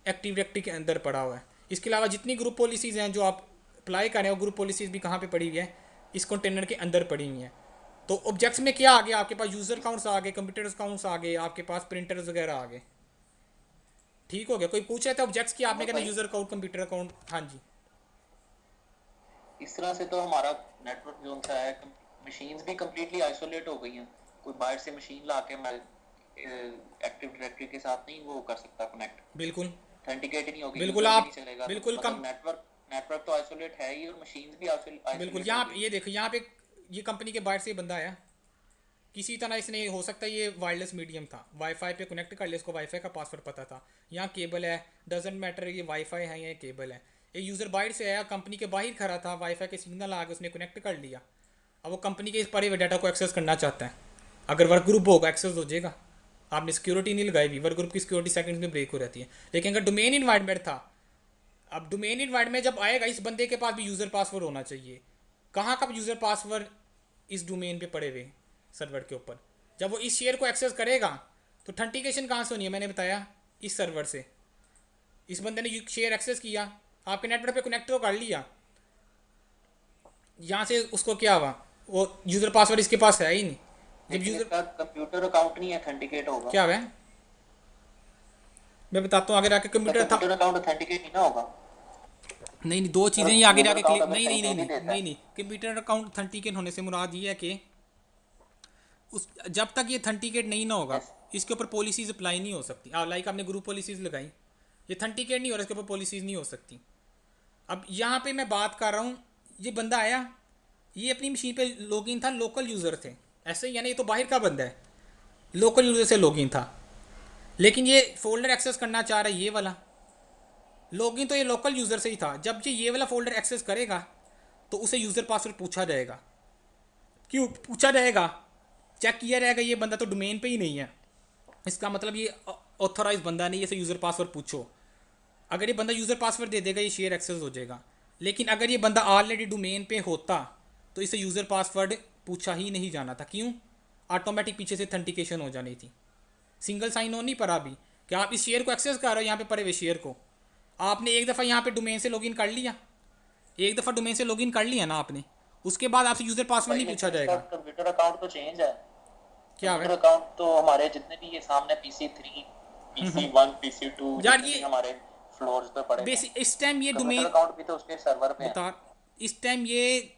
एक्टिव डायरेक्टरी के अंदर पड़ा हुआ है। इसके अलावा जितनी ग्रुप पॉलिसीज़ हैं जो आप अप्लाई करें, वो ग्रुप पॉलिसीज़ भी कहाँ पे पड़ी हुई है, इस कंटेनर के अंदर पड़ी हुई हैं। तो ऑब्जेक्ट्स में क्या आ गया, आपके पास यूज़र अकाउंट्स आ गए, कंप्यूटर अकाउंट्स आ गए, आपके पास प्रिंटर्स वगैरह आ गए। ठीक हो गया। कोई पूछ रहा था ऑब्जेक्ट्स की, आपने कहना यूज़र अकाउंट, कंप्यूटर अकाउंट। हाँ जी, इस तरह से तो हमारा नेटवर्क जो सा है, मशीन्स भी कम्प्लीटली आइसोलेट हो गई हैं। कोई बाहर से मशीन ला के एक्टिव डायरेक्टरी के साथ नहीं वो कर सकता कनेक्ट, बिल्कुल ऑथेंटिकेट ही नहीं होगी, बिल्कुल। यूजर भी आप नहीं चलेगा। बिल्कुल मतलब कम, नेटवर्क तो आइसोलेट है ही, और मशीन्स भी बिल्कुल। आइसोलेट यहाँ हो पे गई। ये देखो, यहाँ पे ये कंपनी के बाहर से बंदा आया, किसी तरह इसने, हो सकता है ये वायरलेस मीडियम था, वाईफाई पे कनेक्ट कर लिया, इसको वाईफाई का पासवर्ड पता था। यहाँ केबल है, डजेंट मैटर ये वाईफाई है या केबल है। एक यूज़र बाहर से आया, कंपनी के बाहर खड़ा था, वाईफाई के सिग्नल आ गए, उसने कनेक्ट कर लिया। अब वो कंपनी के इस पड़े हुए डाटा को एक्सेस करना चाहता है। अगर वर्क ग्रुप होगा एक्सेस हो जाएगा, आपने सिक्योरिटी नहीं लगाई भी, वर्क ग्रुप की सिक्योरिटी सेकंड्स में ब्रेक हो रहती है। लेकिन अगर डोमेन इन्वायरमेंट था, अब डोमेन इन्वायरमेंट जब आएगा इस बंदे के पास भी यूज़र पासवर्ड होना चाहिए। कहाँ का यूज़र पासवर्ड, इस डोमेन पे पड़े हुए सर्वर के ऊपर। जब वो इस शेयर को एक्सेस करेगा तो ऑथेंटिकेशन कहाँ से होनी है, मैंने बताया इस सर्वर से। इस बंदे ने शेयर एक्सेस किया, आपके नेटवर्क पे कनेक्ट तो कर लिया, यहाँ से उसको क्या हुआ, वो यूज़र पासवर्ड इसके पास है ही नहीं। जब यूज़र कंप्यूटर अकाउंट नहीं ऑथेंटिकेट होगा, क्या है, मैं बताता हूँ आगे जाके। कंप्यूटर था, कंप्यूटर अकाउंट ऑथेंटिकेट नहीं ना होगा। नहीं नहीं, दो चीज़ें ही आगे जाके अकाउंट क्लियर, अगर नहीं नहीं कहीं नहीं भी नहीं देता नहीं है, नहीं। कंप्यूटर अकाउंट ऑथेंटिकेट होने से मुराद ये है कि उस जब तक ये ऑथेंटिकेट नहीं ना होगा इसके ऊपर पॉलिसीज़ अप्लाई नहीं हो सकती। लाइक आपने ग्रुप पॉलिसीज़ लगाई, ये ऑथेंटिकेट नहीं हो रहा, इसके ऊपर पॉलिसीज़ नहीं हो सकती। अब यहाँ पे मैं बात कर रहा हूँ, ये बंदा आया, ये अपनी मशीन पे लॉगिन था, लोकल यूज़र थे, ऐसे ही यानी ये तो बाहर का बंदा है, लोकल यूज़र से लॉगिन था, लेकिन ये फोल्डर एक्सेस करना चाह रहा है ये वाला। लॉगिन तो ये लोकल यूज़र से ही था, जब ये वाला फोल्डर एक्सेस करेगा तो उसे यूज़र पासवर्ड पूछा जाएगा। क्यों पूछा जाएगा, चेक किया जाएगा ये बंदा तो डोमेन पे ही नहीं है, इसका मतलब ये ऑथोराइज बंदा नहीं है, इसे यूज़र पासवर्ड पूछो। अगर ये बंदा यूज़र पासवर्ड दे देगा ये शेयर एक्सेस हो जाएगा। लेकिन अगर ये बंदा ऑलरेडी डोमेन पे होता तो इसे यूज़र पासवर्ड पूछा ही नहीं जाना था। क्यों, ऑटोमेटिक पीछे से ऑथेंटिकेशन हो जानी थी, सिंगल साइन ऑन नहीं पड़ा अभी कि आप इस शेयर को एक्सेस कर रहे हो, यहाँ पे पड़े हुए शेयर को आपने एक दफ़ा यहाँ पे डोमेन से लॉगिन कर लिया, एक दफ़ा डोमेन से लॉगिन कर लिया ना आपने, उसके बाद आपसे यूज़र पासवर्ड नहीं पूछा जाएगा। कंप्यूटर अकाउंट तो चेंज है, क्या है कंप्यूटर अकाउंट तो हमारे जितने भी ये सामने PC3 PC1 PC2 यार, ये हमारे फ्लोर्स पे पड़े हैं, बेसिक इस टाइम ये कंप्यूटर डोमेन अकाउंट भी तो उसके सर्वर पे है। बता, इस टाइम ये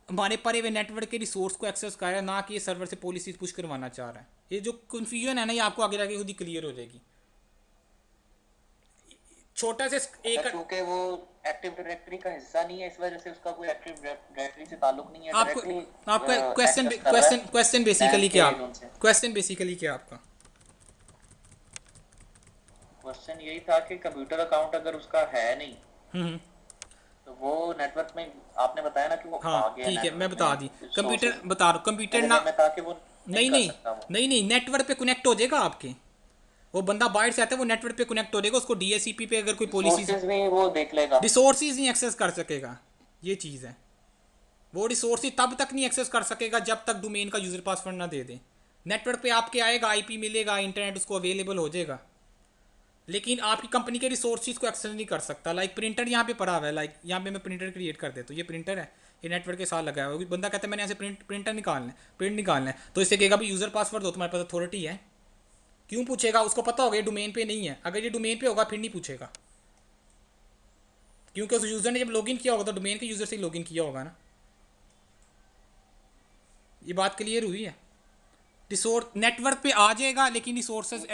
हमारे परे हुए नेटवर्क के रिसोर्स को एक्सेस कर रहा है, ना कि ये सर्वर से पॉलिसीज पुश करवाना चाह रहा है। ये जो कन्फ्यूजन है ना, ये आपको आगे जाके खुद ही क्लियर हो जाएगी। छोटा से एक क्योंकि वो एक्टिव डायरेक्टरी का हिस्सा नहीं है, इस वजह से उसका कोई एक्टिव डायरेक्टरी से ताल्लुक नहीं है, आपको डायरेक्टली आपका क्वेश्चन एक्सेस कर रहा क्वेश्चन है क्वेश्चन बेसिकली बैंक क्या के उनसे। क्वेश्चन बेसिकली क्या आपका? क्वेश्चन यही था कि कंप्यूटर अकाउंट अगर उसका है नहीं हम्म। तो वो नेटवर्क में, आपने बताया ना कि वो हाँ आ गया ठीक है, मैं नेटवर्क बता दी। में कंप्यूटर सोर्सेज, बता रहा हूँ, कंप्यूटर मेरे ना, जहन में था कि वो नहीं नहीं कर नहीं सकता वो। नहीं नहीं, नेटवर्क पे कनेक्ट हो जाएगा आपके। वो बंदा बाहर से आता है, वो नेटवर्क पे कनेक्ट हो जाएगा, उसको डीएससीपी पे अगर कोई पॉलिसी सोर्सेज भी वो देख लेगा। रिसोर्सेज नहीं एक्सेस कर सकेगा, ये चीज़ है। वो रिसोर्सेज तब तक नहीं एक्सेस कर सकेगा जब तक डोमेन का यूज़र पासवर्ड ना दे दे। नेटवर्क पे आपके आएगा, आईपी मिलेगा, इंटरनेट उसको अवेलेबल हो जाएगा, लेकिन आपकी कंपनी के रिसोर्सेज को एक्सेस नहीं कर सकता। लाइक प्रिंटर यहाँ पे पड़ा हुआ है, लाइक यहाँ पे मैं प्रिंटर क्रिएट कर देता हूँ, ये प्रिंटर है, ये नेटवर्क के साथ लगा है। बंदा कहता है मैंने यहाँ से प्रिंटर निकालना है, प्रिंट निकालना है, तो इससे कहेगा भाई यूज़र पासवर्ड दो, तुम्हारे पास अथॉरिटी है। क्यों पूछेगा? उसको पता होगा ये डोमेन पे नहीं है। अगर ये डोमेन पे होगा फिर नहीं पूछेगा, क्योंकि उस यूज़र ने जब लॉगिन किया होगा तो डोमेन के यूज़र से ही लॉगिन किया होगा ना। ये बात क्लियर हुई है? रिसोर्स नेटवर्क पे आ जाएगा लेकिन रिसोर्सेज,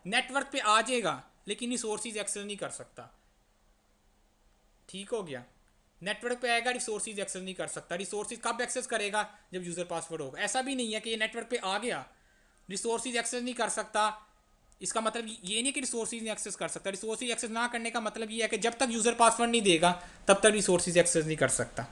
नेटवर्क पे आ जाएगा लेकिन रिसोर्सेज एक्सेस नहीं कर सकता। ठीक हो गया? नेटवर्क पे आएगा, रिसोर्सेज एक्सेस नहीं कर सकता। रिसोर्सेज कब एक्सेस करेगा? जब यूज़र पासवर्ड होगा। ऐसा भी नहीं है कि ये नेटवर्क पे आ गया रिसोर्सेज एक्सेस नहीं कर सकता, इसका मतलब ये नहीं कि रिसोर्सेज नहीं एक्सेस कर सकता। रिसोर्सेज एक्सेस ना करने का मतलब ये है कि जब तक यूज़र पासवर्ड नहीं देगा तब तक रिसोर्सेज एक्सेस नहीं कर सकता।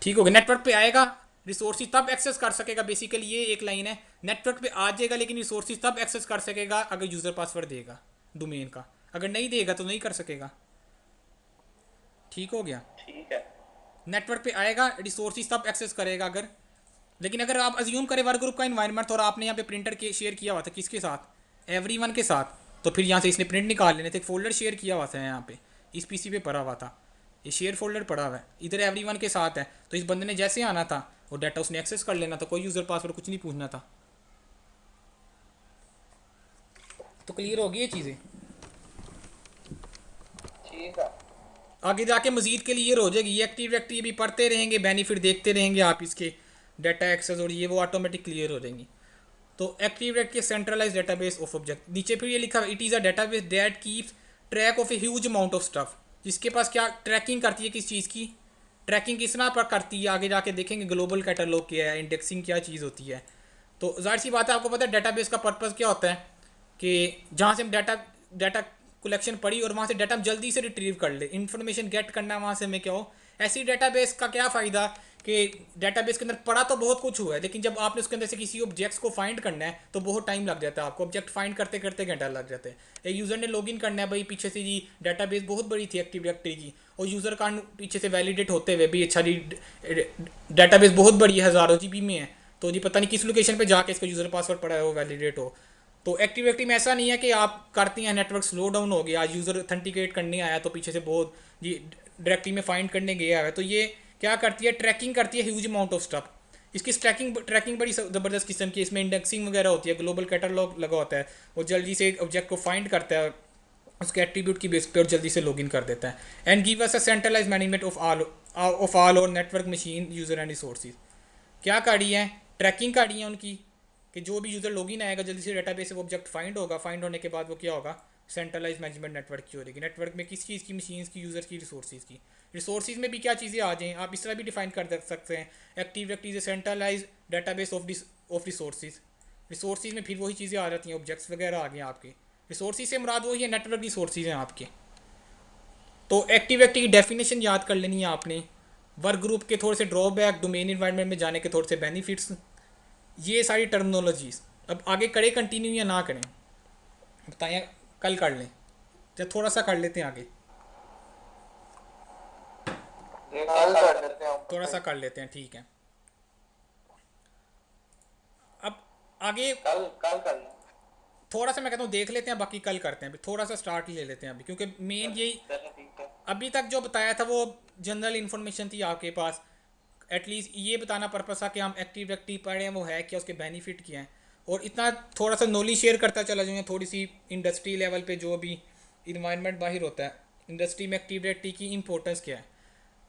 ठीक हो गया? नेटवर्क पे आएगा, रिसोर्सेज तब एक्सेस कर सकेगा। बेसिकली ये एक लाइन है, नेटवर्क पे आ जाएगा लेकिन रिसोर्सेज तब एक्सेस कर सकेगा अगर यूज़र पासवर्ड देगा डोमेन का। अगर नहीं देगा तो नहीं कर सकेगा। ठीक हो गया? ठीक है। नेटवर्क पे आएगा, रिसोर्सेज तब एक्सेस करेगा अगर, लेकिन अगर आप अज्यूम करें वर्क ग्रुप का इन्वायरमेंट और आपने यहाँ पे प्रिंटर के शेयर किया हुआ था किसके साथ? एवरीवन के साथ, तो फिर यहाँ से इसने प्रिंट निकाल लेने थे। एक फोल्डर शेयर किया हुआ था यहाँ पे, इस पीसी पे पड़ा हुआ था, ये शेयर फोल्डर पड़ा हुआ है, इधर एवरीवन के साथ है। तो इस बंदे ने जैसे आना था वो डाटा उसने एक्सेस कर लेना था, कोई यूज़र पासवर्ड कुछ नहीं पूछना था। तो क्लियर होगी ये चीज़ें? ठीक है। आगे जाके मजीद क्लियर हो जाएगी। ये एक्टिव डायरेक्टरी भी पढ़ते रहेंगे, बेनिफिट देखते रहेंगे आप इसके, डाटा एक्सेस और ये वो ऑटोमेटिक क्लियर हो जाएंगी। तो active directory centralize database of object. नीचे फिर ये लिखा है it is a database that keeps track of a huge amount of stuff. जिसके पास क्या ट्रैकिंग करती है, किस चीज़ की ट्रैकिंग किस तरह पर करती है, आगे जाके देखेंगे ग्लोबल कैटलॉग क्या है, इंडेक्सिंग क्या चीज़ होती है। तो जाहिर सी बात है, आपको पता है डेटाबेस का पर्पज़ क्या होता है कि जहाँ से हम डाटा डाटा कलेक्शन पड़ी और वहाँ से डाटा हम जल्दी से रिट्रीव कर ले, इन्फॉर्मेशन गेट करना है वहाँ से हमें क्या हो। ऐसी डाटाबेस का क्या फ़ायदा कि डाटाबेस के अंदर पड़ा तो बहुत कुछ हुआ है, लेकिन जब आपने उसके अंदर से किसी ऑब्जेक्ट्स को फाइंड करना है तो बहुत टाइम लग जाता है आपको, ऑब्जेक्ट फाइंड करते करते घंटा लग जाता है। एक यूज़र ने लॉगिन करना है भाई, पीछे से जी डाटाबेस बहुत बड़ी थी एक्टिव डायरेक्टरी की, और यूज़र का पीछे से वैलिडेट होते हुए भी अच्छा जी डाटाबेस बहुत बड़ी है, हज़ारों जीबी में है, तो जी पता नहीं किस लोकेशन पे जाके इसका यूज़र पासवर्ड पड़ा है वो वैलिडेट हो। तो एक्टिव डायरेक्टरी में ऐसा नहीं है कि आप करती हैं नेटवर्क स्लो डाउन हो गया, यूज़र ऑथेंटिकेट करने आया तो पीछे से बहुत जी डायरेक्टरी में फाइंड करने गया है। तो ये क्या करती है, ट्रैकिंग करती है ह्यूज अमाउंट ऑफ स्टफ। इसकी ट्रैकिंग बड़ी ज़बरदस्त किस्म की, इसमें इंडेक्सिंग वगैरह होती है, ग्लोबल कैटलॉग लगा होता है, वो जल्दी से ऑब्जेक्ट को फाइंड करता है उसके एट्रीब्यूट की बेस पे और जल्दी से लॉगिन कर देता है। And give us a centralize management of all our network machine user and resources. क्या गाड़ी है, ट्रैकिंग गाड़ी है उनकी, कि जो भी यूज़र लॉगिन आएगा जल्दी से डेटाबेस से वो ऑब्जेक्ट फाइंड होगा, फाइंड होने के बाद वो क्या होगा, सेंट्रलाइज मैनेजमेंट नेटवर्क की हो जाएगी। नेटवर्क में किस चीज़ की, मशीन्स की, यूज़र की, रिसोर्सेज की। रिसोर्सेज में भी क्या चीज़ें आ जाएँ, आप इस तरह भी डिफाइन कर सकते हैं, active directory is centralize database of resources. Resources में फिर वही चीज़ें आ जाती हैं, ऑब्जेक्ट्स वगैरह आ गए आपके। रिसोर्सेज से मुराद वही है, नेटवर्क रिसोर्सेज हैं आपके। तो एक्टिव डायरेक्टरी की डेफिनेशन याद कर लेनी है आपने, वर्क ग्रुप के थोड़े से ड्रॉबैक, डोमेन इन्वायरमेंट में जाने के थोड़े से बेनिफिट्स, ये सारी टर्मिनोलॉजीज। अब आगे करें कंटिन्यू या ना करें बताएं, कल कर लें या थोड़ा सा कर लेते हैं आगे, कल कर लेते हैं हम। थोड़ा सा कर लेते हैं, ठीक है। अब आगे कल कल कर लें। थोड़ा सा मैं कहता हूँ देख लेते हैं, बाकी कल करते हैं। अभी थोड़ा सा स्टार्ट ले लेते हैं अभी, क्योंकि मेन यही चलिए ठीक है। अभी तक जो बताया था वो जनरल इन्फॉर्मेशन थी आपके पास, एटलीस्ट ये बताना पर्पस था कि हम एक्टिव डायरेक्टरी पढ़े हैं वो है क्या, उसके बेनिफिट क्या हैं, और इतना थोड़ा सा नॉलेज शेयर करता चला जाऊँगा। थोड़ी सी इंडस्ट्री लेवल पे जो भी इन्वायरमेंट बाहर होता है, इंडस्ट्री में एक्टिव डायरेक्टरी की इंपॉर्टेंस क्या है।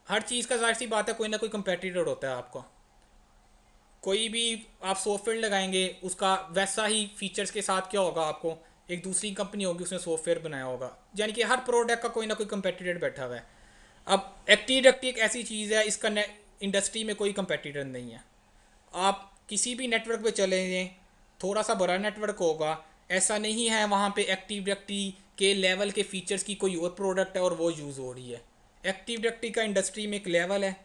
हर चीज़ का जाहिर सी बात है कोई ना कोई कंपेटिटर होता है आपको, कोई भी आप सॉफ्टवेयर लगाएंगे उसका वैसा ही फीचर्स के साथ क्या होगा, आपको एक दूसरी कंपनी होगी उसने सॉफ्टवेयर बनाया होगा, यानी कि हर प्रोडक्ट का कोई ना कोई कंपेटिटर बैठा हुआ है। अब एक्टिव डायरेक्टरी एक ऐसी चीज़ है, इसका इंडस्ट्री में कोई कंपेटिटर नहीं है। आप किसी भी नेटवर्क पे चले जाएं, थोड़ा सा बड़ा नेटवर्क होगा, ऐसा नहीं है वहाँ पे एक्टिव डायरेक्टरी के लेवल के फीचर्स की कोई और प्रोडक्ट है और वो यूज़ हो रही है। एक्टिव डायरेक्टरी का इंडस्ट्री में एक लेवल है,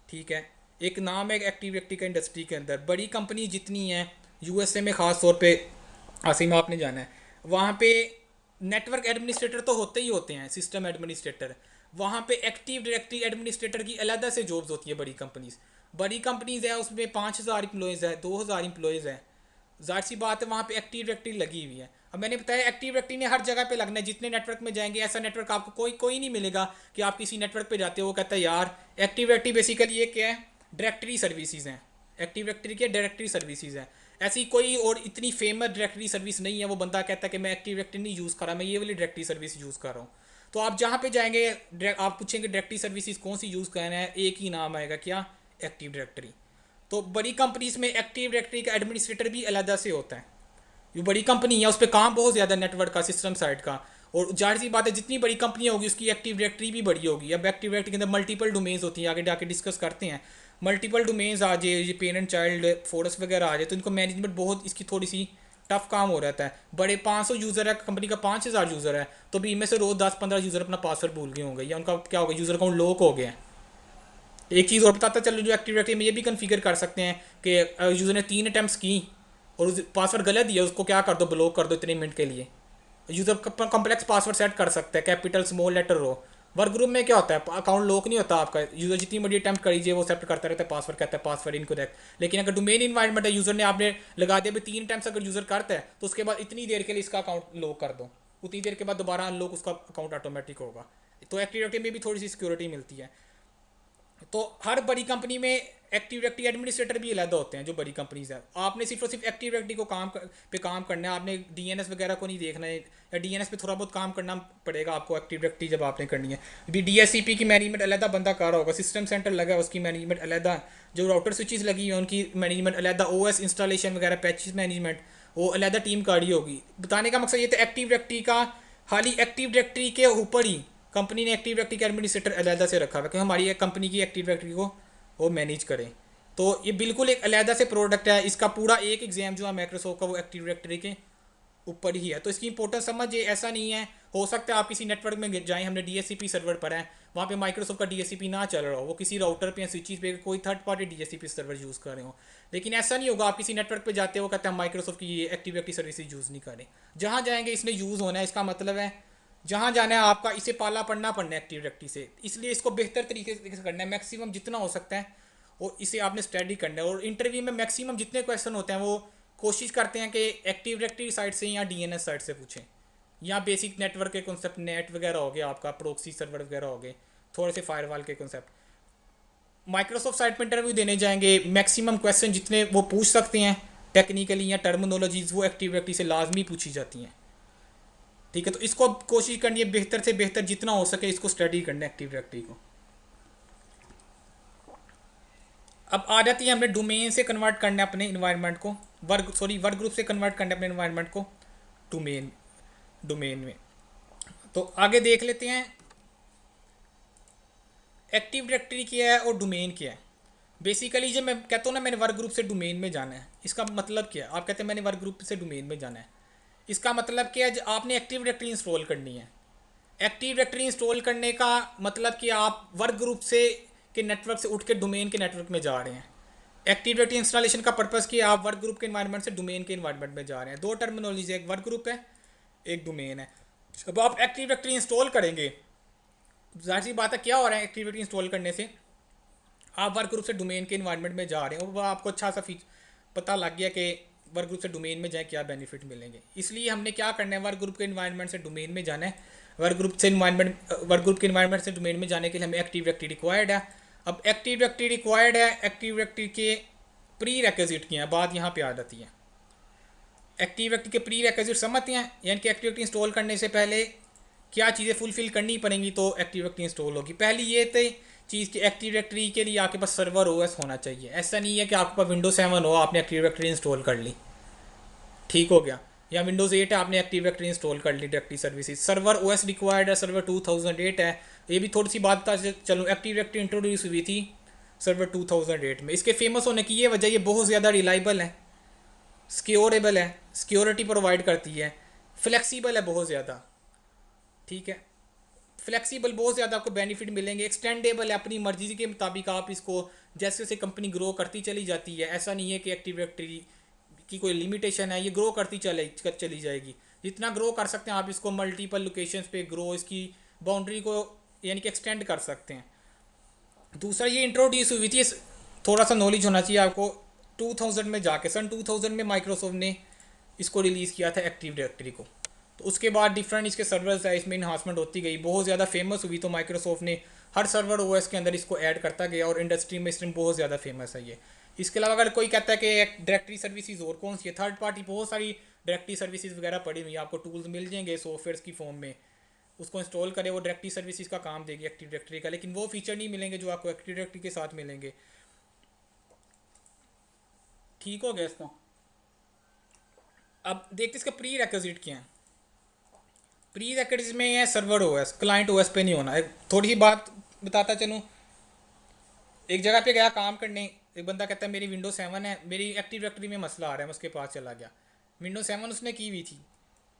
ठीक है, एक नाम है एक्टिव डायरेक्टरी का इंडस्ट्री के अंदर। बड़ी कंपनी जितनी हैं यूएसए में ख़ास तौर पे, आसिम आपने जाना है, वहाँ पे नेटवर्क एडमिनिस्ट्रेटर तो होते ही होते हैं, सिस्टम एडमिनिस्ट्रेटर। वहाँ पे एक्टिव डायरेक्टरी एडमिनिस्ट्रेटर की अलग से जॉब्स होती है। बड़ी कंपनीज़ है उसमें 5,000 एम्प्लॉयज़ है, 2,000 एम्प्लॉयज़ है, जाहिर सी बात है वहाँ पे एक्टिव डायरेक्टरी लगी हुई है। अब मैंने बताया एक्टिव डायरेक्टरी ने हर जगह पे लगना है, जितने नेटवर्क में जाएंगे ऐसा नेटवर्क आपको कोई नहीं मिलेगा कि आप किसी नेटवर्क पे जाते हो वो कहता है यार एक्टिव डायरेक्टरी बेसिकली ये क्या है, डायरेक्टरी सर्विसेज हैं। एक्टिव डायरेक्टरी के डायरेक्टरी सर्विसेज हैं, ऐसी कोई और इतनी फेमस डायरेक्टरी सर्विस नहीं है वो बंदा कहता है कि मैं एक्टिव डायरेक्टरी नहीं यूज़ कर रहा, मैं ये वाली डायरेक्टरी सर्विस यूज़ कर रहा हूँ। तो आप जहाँ पे जाएंगे आप पूछेंगे डायरेक्टरी सर्विसेज कौन सी यूज़ करना है, एक ही नाम आएगा, क्या, एक्टिव डायरेक्टरी। तो बड़ी कंपनीज में एक्टिव डायरेक्टरी का एडमिनिस्ट्रेटर भी अलग से होता है। जो बड़ी कंपनी है उस पर काम बहुत ज़्यादा नेटवर्क का, सिस्टम साइड का, और जाहिर सी बात है जितनी बड़ी कंपनी होगी उसकी एक्टिव डायरेक्टरी भी बड़ी होगी। अब एक्टिव डायरेक्टरी के अंदर मल्टीपल डोमेन्स होती हैं, आगे जाके डिस्कस करते हैं। मल्टीपल डोमेन्स आ जाए, ये पेरेंट चाइल्ड फोरस वगैरह आ जाए तो इनको मैनेजमेंट बहुत इसकी थोड़ी सी टफ काम हो रहता है। बड़े 500 यूज़र है, कंपनी का 5,000 यूज़र है, तो भी इनमें से रोज़ 10-15 यूज़र अपना पासवर्ड भूल गए होंगे या उनका क्या होगा, यूज़र अकाउंट लॉक हो गया है। एक चीज़ और बताता चलो, जो एक्टिव डायरेक्टरी में ये भी कन्फिगर कर सकते हैं कि यूज़र ने 3 अटैम्प्ट्स की और उस पासवर्ड गलत दिया, उसको क्या कर दो, ब्लॉक कर दो इतने मिनट के लिए। यूज़र कॉम्प्लेक्स पासवर्ड सेट कर सकता है, कैपिटल स्मॉल लेटर हो। वर्क ग्रुप में क्या होता है, अकाउंट लॉक नहीं होता आपका, यूज़र जितनी बड़ी अटैम्प्ट करीजिए वो एक्सेप्ट करता रहता है, पासवर्ड कहता है पासवर्ड इनकरेक्ट। लेकिन अगर डोमेन इन्वायरमेंट है, यूज़र ने आपने लगा दिया भी 3 अटैम्प्ट्स अगर यूज़र करता है तो उसके बाद इतनी देर के लिए इसका अकाउंट लॉक कर दो, उतनी देर के बाद दोबारा अनलॉक उसका अकाउंट ऑटोमेटिक होगा। तो एक्टिव डायरेक्टरी में भी थोड़ी सी सिक्योरिटी मिलती है। तो हर बड़ी कंपनी में एक्टिव डायरेक्टरी एडमिनिस्ट्रेटर भी अलग होते हैं जो बड़ी कंपनीज है। आपने सिर्फ और सिर्फ एक्टिव डायरेक्टरी को पे काम करना है, आपने डीएनएस वगैरह को नहीं देखना है, या डीएनएस पे थोड़ा बहुत काम करना पड़ेगा आपको एक्टिव डायरेक्टरी जब आपने करनी है। अभी डीएससीपी की मैनेजमेंट अलग बंदा कर रहा होगा, सिस्टम सेंटर लगा है उसकी मैनेजमेंट अलग, जो राउटर स्विचेस लगी है उनकी मैनेजमेंट अलग, ओएस इंस्टॉलेशन वगैरह पैचेस मैनेजमेंट वो अलग टीम का रही होगी। बताने का मकसद ये था एक्टिव डायरेक्टरी का, खाली एक्टिव डायरेक्टरी के ऊपर ही कंपनी ने एक्टिव डायरेक्टरी का एडमिनिस्ट्रेटर अलग से रखा हुआ है कि हमारी एक कंपनी की एक्टिव डायरेक्टरी को वो मैनेज करें। तो ये बिल्कुल एक अलग से प्रोडक्ट है, इसका पूरा एक एग्जाम जो है माइक्रोसॉफ्ट का वो एक्टिव डायरेक्टरी के ऊपर ही है। तो इसकी इंपॉर्टेंस समझिए, ऐसा नहीं है, हो सकता है आप किसी नेटवर्क में जाएं, हमने डीएससीपी सर्वर पर है, वहाँ पे माइक्रोसॉफ्ट का डीएससीपी ना चल रहा हो, वो किसी राउटर पे या स्विचेस पे कोई third party DSCP server use कर रहे हो। लेकिन ऐसा नहीं होगा, आप किसी नेटवर्क पे जाते हो कहते हैं माइक्रोसॉफ्ट की ये एक्टिव डायरेक्टरी सर्विसेज यूज़ नहीं करें। जहाँ जाएंगे इसने यूज़ होना है, इसका मतलब है जहाँ जाना है आपका इसे पाला पड़ना है एक्टिव डायरेक्टरी से, इसलिए इसको बेहतर तरीके से करना है, मैक्सिमम जितना हो सकता है और इसे आपने स्टडी करना है। और इंटरव्यू में मैक्सिमम जितने क्वेश्चन होते हैं वो कोशिश करते हैं कि एक्टिव डायरेक्टरी साइड से या डीएनएस साइड से पूछें, या बेसिक नेटवर्क के कॉन्सेप्ट, नेट वगैरह हो गया आपका, प्रोक्सी सर्वर वगैरह हो गए, थोड़े से फायरवॉल के कॉन्सेप्ट। माइक्रोसॉफ्ट साइट पर इंटरव्यू देने जाएंगे, मैक्सिमम क्वेश्चन जितने वो पूछ सकते हैं टेक्निकली या टर्मिनोलॉजीज वो एक्टिव डायरेक्टरी से लाजमी पूछी जाती हैं, ठीक है। तो इसको कोशिश करनी है बेहतर से बेहतर जितना हो सके इसको स्टडी करना है एक्टिव डायरेक्टरी को। अब आ जाती है हमने डोमेन से कन्वर्ट करना है अपने इन्वायरमेंट को, वर्क ग्रुप से कन्वर्ट करना है अपने इन्वायरमेंट को डोमेन में। तो आगे देख लेते हैं एक्टिव डायरेक्टरी क्या है और डोमेन क्या है। बेसिकली जब मैं कहता हूँ ना मैंने वर्क ग्रुप से डोमेन में जाना है, इसका मतलब क्या है, आप कहते हैं मैंने वर्क ग्रुप से डोमेन में जाना है, इसका मतलब क्या है, आपने एक्टिव डायरेक्टरी इंस्टॉल करनी है। एक्टिव डायरेक्टरी इंस्टॉल करने का मतलब कि आप वर्क ग्रुप से के नेटवर्क से उठ के डोमेन के नेटवर्क में जा रहे हैं। एक्टिव डायरेक्टरी इंस्टॉलेशन का पर्पस कि आप वर्क ग्रुप के इन्वायरमेंट से डोमेन के इन्वायरमेंट में जा रहे हैं। दो टर्मिनोलॉजी है, एक वर्क ग्रुप है एक डोमेन है। अब आप एक्टिव डायरेक्टरी इंस्टॉल करेंगे, जाहिर सी बात है क्या हो रहा है, एक्टिव डायरेक्टरी इंस्टॉल करने से आप वर्क ग्रुप से डोमेन के इन्वायरमेंट में जा रहे हैं और वह आपको अच्छा सा पता लग गया कि वर्क ग्रुप से डोमेन में जाए क्या बेनिफिट मिलेंगे। इसलिए हमने क्या करना है, वर्क ग्रुप के इन्वायरमेंट से डोमेन में जाना है। वर्क ग्रुप के इन्वायरमेंट से डोमेन में जाने के लिए हमें एक्टिव डायरेक्टरी रिक्वायर्ड है। अब एक्टिव डायरेक्टरी रिक्वायर्ड है, एक्टिव डायरेक्टरी के प्री रिक्विजिट की हैं, बात यहाँ पे आ जाती है। एक्टिव डायरेक्टरी के प्री रिक्विजिट समझते हैं, यानी कि एक्टिव डायरेक्टरी इंस्टॉल करने से पहले क्या चीज़ें फुलफिल करनी पड़ेंगी तो एक्टिव डायरेक्टरी इंस्टॉल होगी। पहली ये थे चीज़ कि एक्टिव डायरेक्टरी के लिए आपके पास सर्वर ओएस होना चाहिए। ऐसा नहीं है कि आपके पास विंडोज 7 हो आपने एक्टिव डायरेक्टरी इंस्टॉल कर ली, ठीक हो गया। या विंडोज़ 8 है, आपने एक्टिव डायरेक्टरी इंस्टॉल कर ली directory services. Server OS required है, सर्वर 2008 है। ये भी थोड़ी सी बात बता चलूँ, एक्टिव डायरेक्टरी इंट्रोड्यूस हुई थी सर्वर 2008 में। इसके फेमस होने की ये वजह, ये बहुत ज़्यादा रिलायबल है, सिक्योरेबल है, सिक्योरिटी प्रोवाइड करती है, फ्लेक्सिबल है बहुत ज़्यादा, ठीक है, फ्लेक्सिबल बहुत ज़्यादा आपको बेनिफिट मिलेंगे, एक्सटेंडेबल है, अपनी मर्जी के मुताबिक आप इसको जैसे जैसे कंपनी ग्रो करती चली जाती है, ऐसा नहीं है कि एक्टिव डायरेक्टरी की कोई लिमिटेशन है, ये ग्रो करती चली जाएगी। जितना ग्रो कर सकते हैं आप इसको मल्टीपल लोकेशंस पे ग्रो, इसकी बाउंड्री को यानी कि एक्सटेंड कर सकते हैं। दूसरा, ये इंट्रोड्यूस हुई थी, थोड़ा सा नॉलेज होना चाहिए आपको, 2000 में जाके, सन 2000 में माइक्रोसॉफ्ट ने इसको रिलीज़ किया था एक्टिव डायरेक्टरी को। तो उसके बाद डिफरेंट इसके सर्वर्स है, इसमें इन्हांसमेंट होती गई, बहुत ज़्यादा फेमस हुई, तो माइक्रोसॉफ्ट ने हर सर्वर ओएस के अंदर इसको ऐड करता गया और इंडस्ट्री में इसमें बहुत ज़्यादा फेमस है ये। इसके अलावा अगर कोई कहता है कि डायरेक्टरी सर्विसेज और कौन सी है, थर्ड पार्टी बहुत सारी डायरेक्टरी सर्विसेज वगैरह पड़ी हुई है, आपको टूल्स मिल जाएंगे सॉफ्टवेयर्स की फॉर्म में, उसको इंस्टॉल करें, वो डायरेक्टरी सर्विसेज का काम देगी एक्टिव डायरेक्टरी का, लेकिन वो फीचर नहीं मिलेंगे जो आपको एक्टिव डायरेक्टरी के साथ मिलेंगे। ठीक हो गया इसको। अब देखते इसका प्री रिक्विजिट क्या है। प्री रिक्विजिट में है सर्वर ओएस, क्लाइंट ओएस पे नहीं होना। थोड़ी सी बात बताता चलूँ, एक जगह पे गया काम करने, एक बंदा कहता है मेरी विंडो 7 है, मेरी एक्टिव डायरेक्टरी में मसला आ रहा है, मैं उसके पास चला गया, विंडो 7 उसने की हुई थी,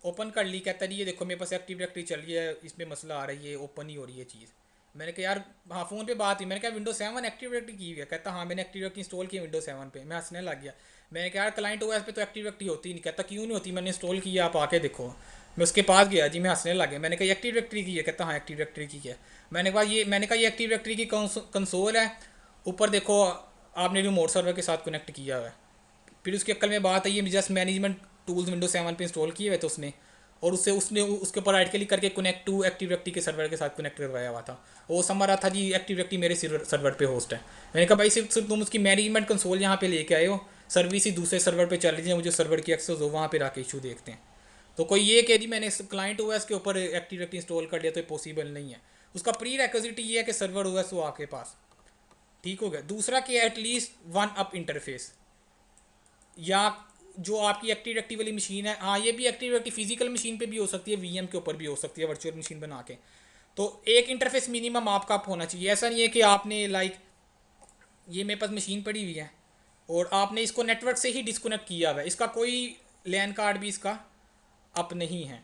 ओपन कर ली, कहता है ये देखो मेरे पास एक्टिव डायरेक्टरी चल रही है, इसमें मसला आ रही है, ओपन नहीं हो रही है चीज़। मैंने कहा यार, हाँ फ़ोन पे बात हुई, मैंने कहा विंडो 7 एक्टिव डायरेक्टरी की हुई है, कहता हाँ मैंने एक्टिव डायरेक्टरी इंस्टॉल की है विंडो 7 पे। मैं हंसने लग गया, मैंने कहा यार क्लाइंट ओएस पे तो एक्टिव डायरेक्टरी होती नहीं, कहता क्यों नहीं होती, मैंने इंस्टॉल किया, आप आके देखो। मैं उसके पास गया जी, मैं हंसने लग गया, मैंने कहा एक्टिव डायरेक्टरी की है, कहता हाँ एक्टिव डायरेक्टरी की है। मैंने कहा ये एक्टिव डायरेक्टरी की कंसोल है, ऊपर देखो आपने रिमोट सर्वर के साथ कनेक्ट किया हुआ है। फिर उसकी अक्ल में बात आई है, जस्ट मैनेजमेंट टूल्स विंडो 7 पे इंस्टॉल किए हुए थे उसने, और उसने उसके ऊपर राइट क्लिक करके कनेक्ट टू एक्टिव डायरेक्टरी के सर्वर के साथ कनेक्ट करवाया हुआ था। वो समझ रहा था जी एक्टिव डायरेक्टरी मेरे सर्वर पे होस्ट है। मैंने कहा भाई सिर्फ तुम उसकी मैनेजमेंट कंसोल यहाँ पे लेके आए हो, सर्विस ही दूसरे सर्वर पे चल रही है, मुझे सर्वर की एक्सेस हो, वहाँ पे रख इशू देखते हैं। तो कोई ये कह दी मैंने क्लाइंट ओएस के ऊपर एक्टिव डायरेक्टरी इंस्टॉल कर लिया, तो पॉसिबल नहीं है। उसका प्री रिक्विजिट ये है कि सर्वर ओएस हो आपके पास, ठीक हो गया। दूसरा कि एटलीस्ट वन अप इंटरफेस, या जो आपकी एक्टिव डायरेक्टरी वाली मशीन है, हाँ ये भी एक्टिव डायरेक्टरी फिजिकल मशीन पे भी हो सकती है, वीएम के ऊपर भी हो सकती है, वर्चुअल मशीन बना के। तो एक इंटरफेस मिनिमम आपका होना चाहिए। ऐसा नहीं है कि आपने लाइक ये मेरे पास मशीन पड़ी हुई है और आपने इसको नेटवर्क से ही डिस्कनेक्ट किया हुआ है, इसका कोई लैन कार्ड भी इसका अप नहीं है,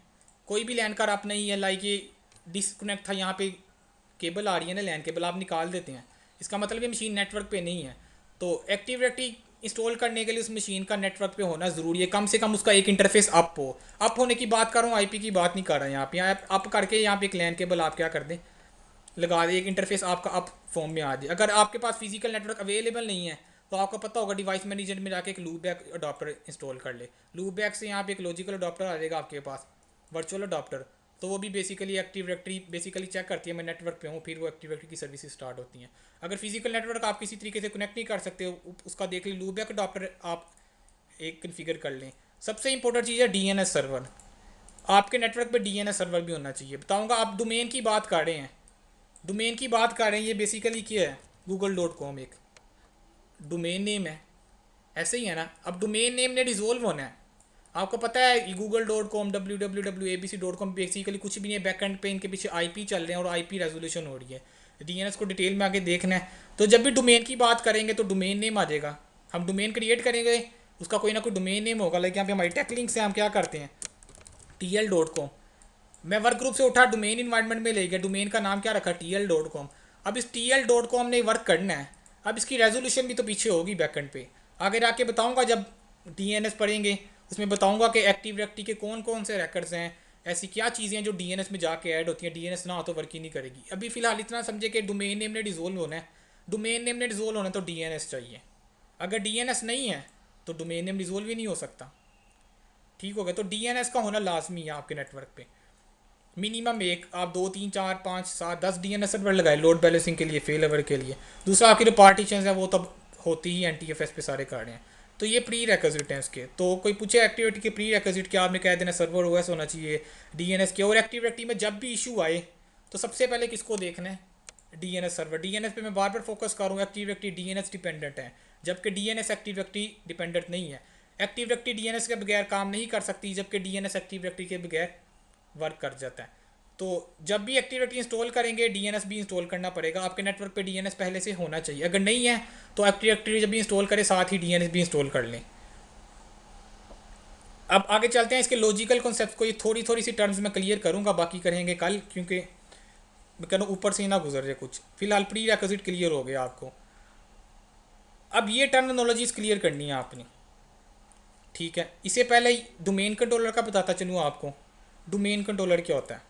कोई भी लैन कार्ड अप नहीं है। लाइक ये डिस्कनेक्ट था, यहाँ पे केबल आ रही है ना, लैन केबल आप निकाल देते हैं, इसका मतलब ये मशीन नेटवर्क पे नहीं है। तो एक्टिव डायरेक्टरी इंस्टॉल करने के लिए उस मशीन का नेटवर्क पे होना ज़रूरी है, कम से कम उसका एक इंटरफेस अप हो। अप होने की बात कर रहा हूँ, आईपी की बात नहीं कर रहा यहाँ पे। यहाँ अप करके यहाँ पे एक लैन केबल आप क्या कर दें, लगा दें, एक इंटरफेस आपका अप फॉर्म में आ जाए। अगर आपके पास फिजिकल नेटवर्क अवेलेबल नहीं है तो आपको पता होगा डिवाइस मैनेजर में जाके एक लूपबैक अडॉप्टर इंस्टॉल कर ले। लूपबैक से यहाँ पे एक लॉजिकल अडॉप्टर आ जाएगा आपके पास, वर्चुअल अडॉप्टर, तो वो भी basically active directory basically check करती है मैं नेटवर्क पे हूँ, फिर वो एक्टिव डायरेक्टरी की सर्विसेज स्टार्ट होती हैं। अगर फिजिकल नेटवर्क आप किसी तरीके से कनेक्ट नहीं कर सकते, उसका देख लीजिए, लूपबैक अडॉप्टर आप एक कन्फिगर कर लें। सबसे इंपॉर्टेंट चीज़ है डीएनएस सर्वर, आपके नेटवर्क पे डीएनएस सर्वर भी होना चाहिए। बताऊँगा, आप डोमेन की बात कर रहे हैं, डोमेन की बात कर रहे हैं, ये बेसिकली क्या है, google.com एक डोमेन नेम है, ऐसे ही है ना। अब डोमेन नेम ने डिज़ोल्व होना है, आपको पता है google.com www.abc.com बेसिकली कुछ भी नहीं है, बैकएंड पे इनके पीछे आईपी चल रहे हैं और आईपी रेजोल्यूशन हो रही है। डीएनएस को डिटेल में आगे देखना है, तो जब भी डोमेन की बात करेंगे तो डोमेन नेम आ जाएगा। हम डोमेन क्रिएट करेंगे, उसका कोई ना कोई डोमेन नेम होगा। लाइक यहाँ पे हमारी टेक लिंक से हम क्या करते हैं, tl.com, मैं वर्क ग्रुप से उठा डोमेन इन्वायरमेंट में ले गया, डोमेन का नाम क्या रखा, tl.com। अब इस tl.com ने वर्क करना है, अब इसकी रेजोल्यूशन भी तो पीछे होगी बैकएंड पे। आगे आके बताऊंगा जब डीएनएस पढ़ेंगे, उसमें बताऊंगा कि एक्टिव डायरेक्टरी के कौन कौन से रिकॉर्ड्स हैं, ऐसी क्या चीज़ें हैं जो डीएनएस में जाके ऐड होती हैं, डीएनएस ना हो तो वर्क ही नहीं करेगी। अभी फिलहाल इतना समझे कि डोमेन नेम ने डिज़ोल्व होना है, डोमेन नेम ने डिज़ोल्व होना है तो डीएनएस चाहिए। अगर डीएनएस नहीं है तो डोमेन नेम डिज़ोल्व ही नहीं हो सकता, ठीक हो गया। तो डीएनएस का होना लाजमी है आपके नेटवर्क पे, मिनिमम एक, आप 2 3 4 5 7 10 डीएनएस सर्वर लगाए लोड बैलेंसिंग के लिए, फेल ओवर के लिए। दूसरा आपकी जो पार्टीशन है वो तब होती ही एनटीएफएस पे सारे कार्ड हैं। तो ये प्री रिक्विजिट हैं इसके। तो कोई पूछे एक्टिविटी के प्री रिक्विजिट क्या, आपने कह देना सर्वर ओएस होना चाहिए, डीएनएस के। और एक्टिविटी में जब भी इशू आए तो सबसे पहले किसको देखना है, डीएनएस सर्वर। डीएनएस पे मैं बार बार फोकस करूँगा, एक्टिव डायरेक्टरी डीएनएस डिपेंडेंट है, जबकि डीएनएस एक्टिव डायरेक्टरी डिपेंडेंट नहीं है। एक्टिव डायरेक्टरी डीएनएस के बगैर काम नहीं कर सकती, जबकि डीएनएस एक्टिव डायरेक्टरी के बगैर वर्क कर जाता है। तो जब भी एक्टिव डायरेक्टरी इंस्टॉल करेंगे डीएनएस भी इंस्टॉल करना पड़ेगा। आपके नेटवर्क पे डीएनएस पहले से होना चाहिए, अगर नहीं है तो एक्टिव डायरेक्टरी जब भी इंस्टॉल करें साथ ही डीएनएस भी इंस्टॉल कर लें। अब आगे चलते हैं, इसके लॉजिकल कॉन्सेप्ट को ये थोड़ी थोड़ी सी टर्म्स में क्लियर करूँगा, बाकी करेंगे कल, क्योंकि मैं कह रहा हूँ ऊपर से ही ना गुजर जाए कुछ। फिलहाल प्री रिक्विजिट क्लियर हो गया आपको। अब ये टर्मिनोलॉजीज क्लियर करनी है आपने, ठीक है। इससे पहले डोमेन कंट्रोलर का बताता चलूँ आपको। डोमेन कंट्रोलर क्या होता है,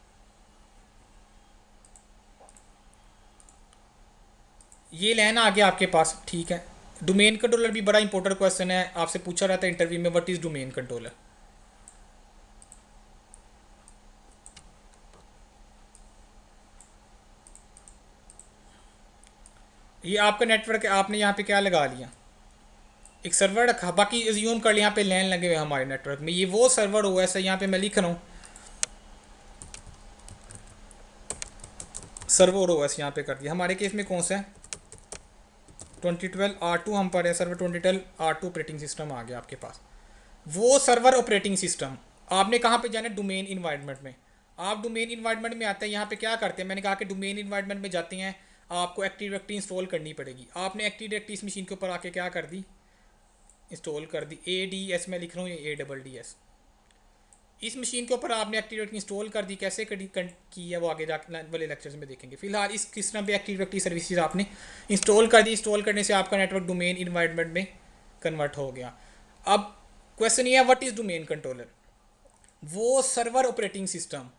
ये लाइन आ गया आपके पास, ठीक है। डोमेन कंट्रोलर भी बड़ा इंपॉर्टेंट क्वेश्चन है, आपसे पूछा रहता है इंटरव्यू में, व्हाट इज डोमेन कंट्रोलर। ये आपका नेटवर्क है, आपने यहाँ पे क्या लगा लिया, एक सर्वर रखा, बाकी एज्यूम कर लिया यहाँ पे लैन लगे हुए हमारे नेटवर्क में, ये वो सर्वर हुआ है। यहाँ पे मैं लिख रहा हूँ सर्वर ओएस, यहाँ पे कर दिया। हमारे केस में कौन सा है, 2012 R2 हम पर है, सर्वर 2012 R2 ऑपरेटिंग सिस्टम आ गया आपके पास। वो सर्वर ऑपरेटिंग सिस्टम आपने कहाँ पे जाना है, डोमेन इन्वायरमेंट में। आप डोमेन इन्वायरमेंट में आते हैं, यहाँ पे क्या करते हैं, मैंने कहा कि डोमेन इन्वायरमेंट में जाते हैं, आपको एक्टिव डायरेक्टरी इंस्टॉल करनी पड़ेगी। आपने एक्टिव डायरेक्टरी इस मशीन के ऊपर आके क्या कर दी, इंस्टॉल कर दी। ADS मैं लिख रहा हूँ, ये ADDS। इस मशीन के ऊपर आपने एक्टिव डायरेक्टरी इंस्टॉल कर दी, कैसे की है वो आगे वाले लेक्चर्स में देखेंगे। फिलहाल इस सिस्टम पे एक्टिव डायरेक्टरी सर्विसेज आपने इंस्टॉल कर दी। इंस्टॉल करने से आपका नेटवर्क डोमेन इन्वायरमेंट में कन्वर्ट हो गया। अब क्वेश्चन ये है, व्हाट इज डोमेन कंट्रोलर। वो सर्वर ऑपरेटिंग सिस्टम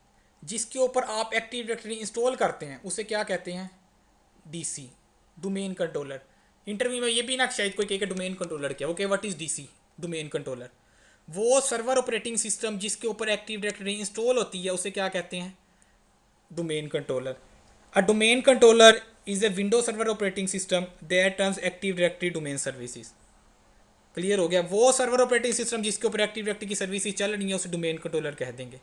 जिसके ऊपर आप एक्टिव डायरेक्टरी इंस्टॉल करते हैं उसे क्या कहते हैं, DC, डोमेन कंट्रोलर। इंटरव्यू में ये भी ना शायद कोई कहे डोमेन कंट्रोलर क्या, okay what is DC, domain controller. वो सर्वर ऑपरेटिंग सिस्टम जिसके ऊपर एक्टिव डायरेक्टरी इंस्टॉल होती है उसे क्या कहते हैं, domain controller. A domain controller is a window server operating system that runs active directory domain services. Clear हो गया, वो सर्वर ऑपरेटिंग सिस्टम जिसके ऊपर एक्टिव डायरेक्टरी की सर्विसेज चल रही है उसे डोमेन कंट्रोलर कह देंगे।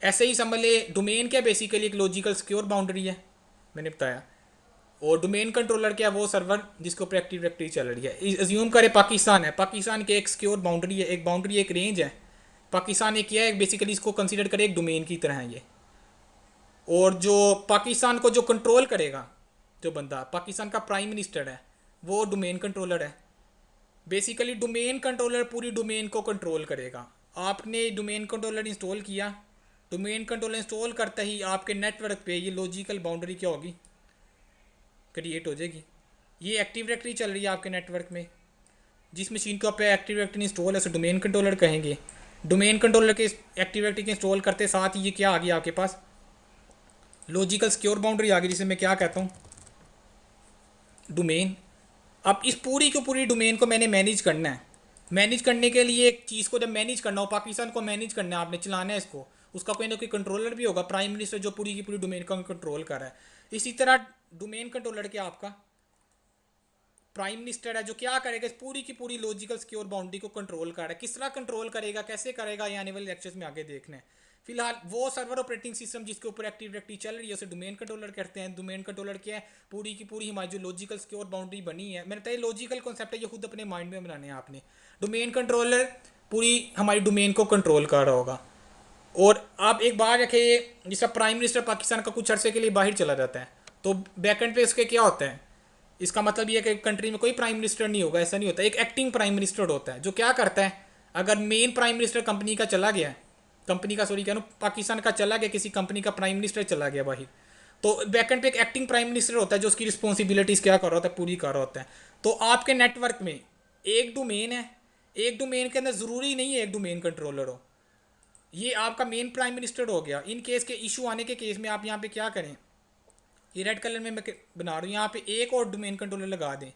ऐसे ही समझ ले, डोमेन क्या बेसिकली एक लॉजिकल सिक्योर बाउंड्री है, मैंने बताया। और डोमेन कंट्रोलर क्या, वो सर्वर जिसके ऊपर एक्टिव डायरेक्टरी चल रही है। अज्यूम करें पाकिस्तान है, पाकिस्तान के एक सिक्योर बाउंड्री है, एक बाउंड्री एक रेंज है। पाकिस्तान ने किया है बेसिकली, इसको कंसीडर करे एक डोमेन की तरह है ये। और जो पाकिस्तान को जो कंट्रोल करेगा, जो बंदा पाकिस्तान का प्राइम मिनिस्टर है, वो डोमेन कंट्रोलर है। बेसिकली डोमेन कंट्रोलर पूरी डोमेन को कंट्रोल करेगा। आपने डोमेन कंट्रोलर इंस्टॉल किया, डोमेन कंट्रोलर इंस्टॉल करते ही आपके नेटवर्क पे ये लॉजिकल बाउंड्री क्या होगी, क्रिएट हो जाएगी। ये एक्टिव डायरेक्टरी चल रही है आपके नेटवर्क में, जिस मशीन के ऊपर एक्टिव डायरेक्टरी इंस्टॉल है उसे डोमेन कंट्रोलर कहेंगे। डोमेन कंट्रोलर के एक्टिव डायरेक्टरी के इंस्टॉल करते साथ ही ये क्या आ गया आपके पास, लॉजिकल सिक्योर बाउंड्री आ गई, जिसे मैं क्या कहता हूँ, डोमेन। अब इस पूरी की पूरी डोमेन को मैंने मैनेज करना है। मैनेज करने के लिए एक चीज़ को जब मैनेज करना हो, पाकिस्तान को मैनेज करना है, आपने चलाना है इसको, उसका कोई ना कोई कंट्रोलर भी होगा, प्राइम मिनिस्टर जो पूरी की पूरी डोमेन को कंट्रोल कर रहा है। इसी तरह डोमेन कंट्रोलर क्या आपका प्राइम मिनिस्टर है, जो क्या करेगा, इस पूरी की पूरी लॉजिकल सिक्योर बाउंड्री को कंट्रोल कर रहा है। किस तरह कंट्रोल करेगा, कैसे करेगा, ये आने वाले लेक्चर्स में आगे देखना है। फिलहाल वो सर्वर ऑपरेटिंग सिस्टम जिसके ऊपर एक्टिव डायरेक्टरी चल रही है उसे डोमेन कंट्रोलर कहते हैं। डोमेन कंट्रोलर क्या है, पूरी की पूरी हमारी जो लॉजिकल सिक्योर बाउंड्री बनी है, मैंने बताया लॉजिकल कॉन्सेप्ट है, ये खुद अपने माइंड में बनाने हैं आपने। डोमेन कंट्रोलर पूरी हमारी डोमेन को कंट्रोल कर रहा होगा। और आप एक बात रखिए, जिसका प्राइम मिनिस्टर पाकिस्तान का कुछ अरसे के लिए बाहर चला जाता है तो बैकेंड पे उसके क्या होता है, इसका मतलब ये है कि कंट्री में कोई प्राइम मिनिस्टर नहीं होगा, ऐसा नहीं होता। एक एक्टिंग प्राइम मिनिस्टर होता है जो क्या करता है, अगर मेन प्राइम मिनिस्टर कंपनी का चला गया, कंपनी का सॉरी कह रहा हूँ, पाकिस्तान का चला गया, किसी कंपनी का प्राइम मिनिस्टर चला गया बाहर, तो बैकेंड पे एक एक्टिंग प्राइम मिनिस्टर होता है जो उसकी रिस्पॉन्सिबिलिटीज़ क्या कर रहा होता है, पूरी कर रहा होता है। तो आपके नेटवर्क में एक डोमेन है, एक डोमेन के अंदर ज़रूरी नहीं है एक डोमेन कंट्रोलर हो, ये आपका मेन प्राइम मिनिस्टर हो गया। इन केस के इशू आने के केस में आप यहाँ पे क्या करें, ये रेड कलर में मैं बना रहा हूँ, यहाँ पे एक और डोमेन कंट्रोलर लगा दें।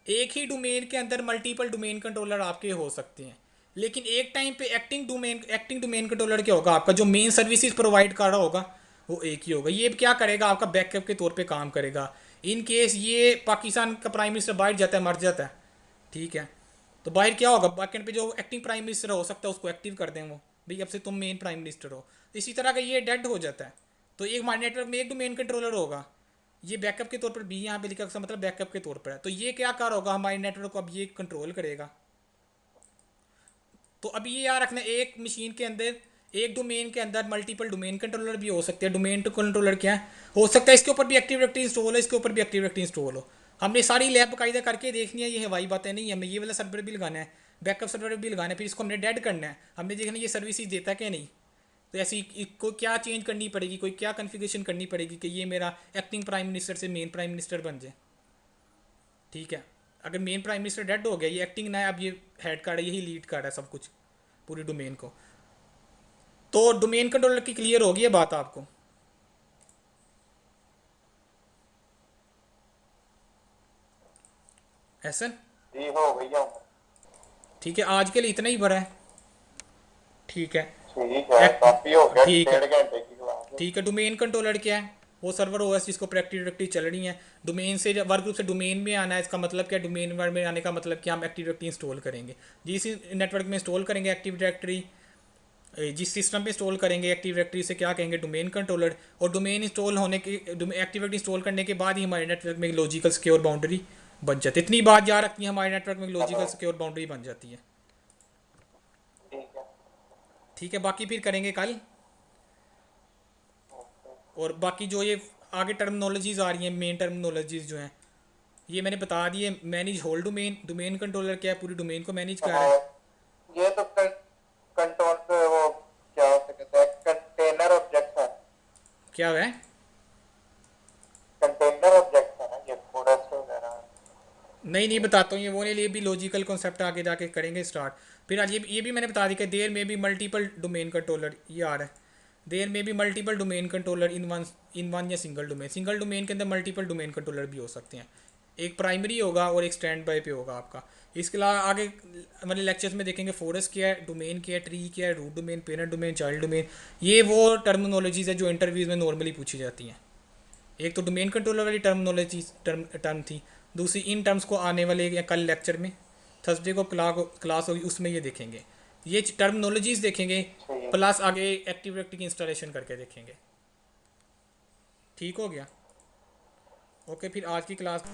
एक ही डोमेन के अंदर मल्टीपल डोमेन कंट्रोलर आपके हो सकते हैं, लेकिन एक टाइम पे एक्टिंग डोमेन कंट्रोलर क्या होगा, आपका जो मेन सर्विसेज प्रोवाइड कर रहा होगा वो एक ही होगा। ये क्या करेगा, आपका बैकअप के तौर पे काम करेगा। इन केस ये पाकिस्तान का प्राइम मिनिस्टर बाहर जाता है, मर जाता है, ठीक है, तो बाहर क्या होगा, बैकएंड पे जो एक्टिंग प्राइम मिनिस्टर हो सकता है उसको एक्टिव कर दें वो, भाई अब से तुम मेन प्राइम मिनिस्टर हो। इसी तरह का ये डेड हो जाता है। तो एक हमारे नेटवर्क में एक डोमेन कंट्रोलर होगा, ये बैकअप के तौर पर बी यहाँ पे लिखा, उसका मतलब बैकअप के तौर पर है। तो ये क्या कर होगा हमारे नेटवर्क को, अब ये कंट्रोल करेगा। तो अभी ये याद रखना, एक मशीन के अंदर, एक डोमेन के अंदर मल्टीपल डोमेन कंट्रोलर भी हो सकते हैं। डोमेन टू कंट्रोलर क्या है, हो सकता है इसके ऊपर भी एक्टिव डायरेक्टरी इंस्टॉल हो, इसके ऊपर भी एक्टिव डायरेक्टरी इंस्टॉल हो। हमने सारी लैब बाकायदा करके देखनी है, ये हवाई बातें नहीं। हमें ये वाला सर्वर भी लगाना है, बैकअप सर्वर भी लगाना है, फिर इसको हमने डेड करना है, हमने देखना ये सर्विस देता है कि नहीं। तो ऐसी को क्या चेंज करनी पड़ेगी, कोई क्या कन्फिगरेशन करनी पड़ेगी कि ये मेरा एक्टिंग प्राइम मिनिस्टर से मेन प्राइम मिनिस्टर बन जाए। ठीक है, अगर मेन प्राइम मिनिस्टर डेड हो गया, ये एक्टिंग ना है, अब ये हेड कार्ड है, यही लीड कर रहा है सब कुछ, पूरी डोमेन को। तो डोमेन कंट्रोलर की क्लियर होगी ये बात आपको। ऐसा जी हो गई। ठीक है, आज के लिए इतना ही भरा है। ठीक है, ठीक है, काफी हो गया, ठीक है, 1.5 घंटे की क्लास है। ठीक है। डोमेन कंट्रोलर क्या है, वो सर्वर ओएस जिसको पर एक्टिव डायरेक्टरी चल रही है। डोमेन से वर्क ग्रुप से डोमेन में आना है, इसका मतलब क्या, डोमेन में आने का मतलब क्या, हम एक्टिव डायरेक्टरी इंस्टॉल करेंगे। जिस नेटवर्क में इंस्टॉल करेंगे एक्टिव डायरेक्टरी, जिस सिस्टम पे इंस्टॉल करेंगे एक्टिव डायरेक्टरी से क्या कहेंगे, डोमेन कंट्रोलर। और डोमेन इंस्टॉल होने के, एक्टिव डायरेक्टरी इंस्टॉल करने के बाद ही हमारे नेटवर्क में लॉजिकल सिक्योर बाउंड्री बन जाती है। इतनी बात याद रखनी है, हमारे नेटवर्क में लॉजिकल सिक्योर बाउंड्री बन जाती है। ठीक है। ठीक है, बाकी फिर करेंगे कल। और बाकी जो ये आगे टर्मिनोलॉजीज आ रही हैं, मेन टर्मिनोलॉजीज जो हैं, ये मैंने बता दी है। Manage whole domain, domain controller क्या है, पूरी डोमेन को मैनेज कर रहा है। ये तो कंट्रोल पे वो क्या होता कहते हैं, कंटेनर ऑब्जेक्ट है। क्या है, कंटेनर ऑब्जेक्ट है ना ये, फोरेस्ट वगैरह। नहीं नहीं बताता हूँ, ये वो नहीं, ये भी लॉजिकल कॉन्सेप्ट आगे जाके करेंगे स्टार्ट। फिर आज ये भी मैंने बता दी कि देर में भी मल्टीपल डोमेन कंट्रोलर, ये आ रहा है। देर में भी multiple domain controller in one या सिंगल डोमेन। सिंगल डोमेन के अंदर मल्टीपल डोमेन कंट्रोलर भी हो सकते हैं। एक प्राइमरी होगा और एक स्टैंड बाय पे होगा आपका। इसके अलावा आगे हमारे लेक्चर्स में देखेंगे फॉरेस्ट क्या है, डोमेन क्या है, ट्री क्या है, root domain, parent domain, child domain. ये वो टर्मिनोलॉजीज है जो इंटरव्यूज़ में नॉर्मली पूछी जाती हैं। एक तो डोमेन कंट्रोलर वाली टर्मिनोलॉजी टर्म थी, दूसरी इन टर्म्स को आने वाले या कल लेक्चर में, थर्सडे को क्लास होगी, उसमें ये देखेंगे, ये टर्मिनोलॉजीज देखेंगे, प्लस आगे एक्टिव डायरेक्टरी की इंस्टॉलेशन करके देखेंगे। ठीक हो गया, ओके। फिर आज की क्लास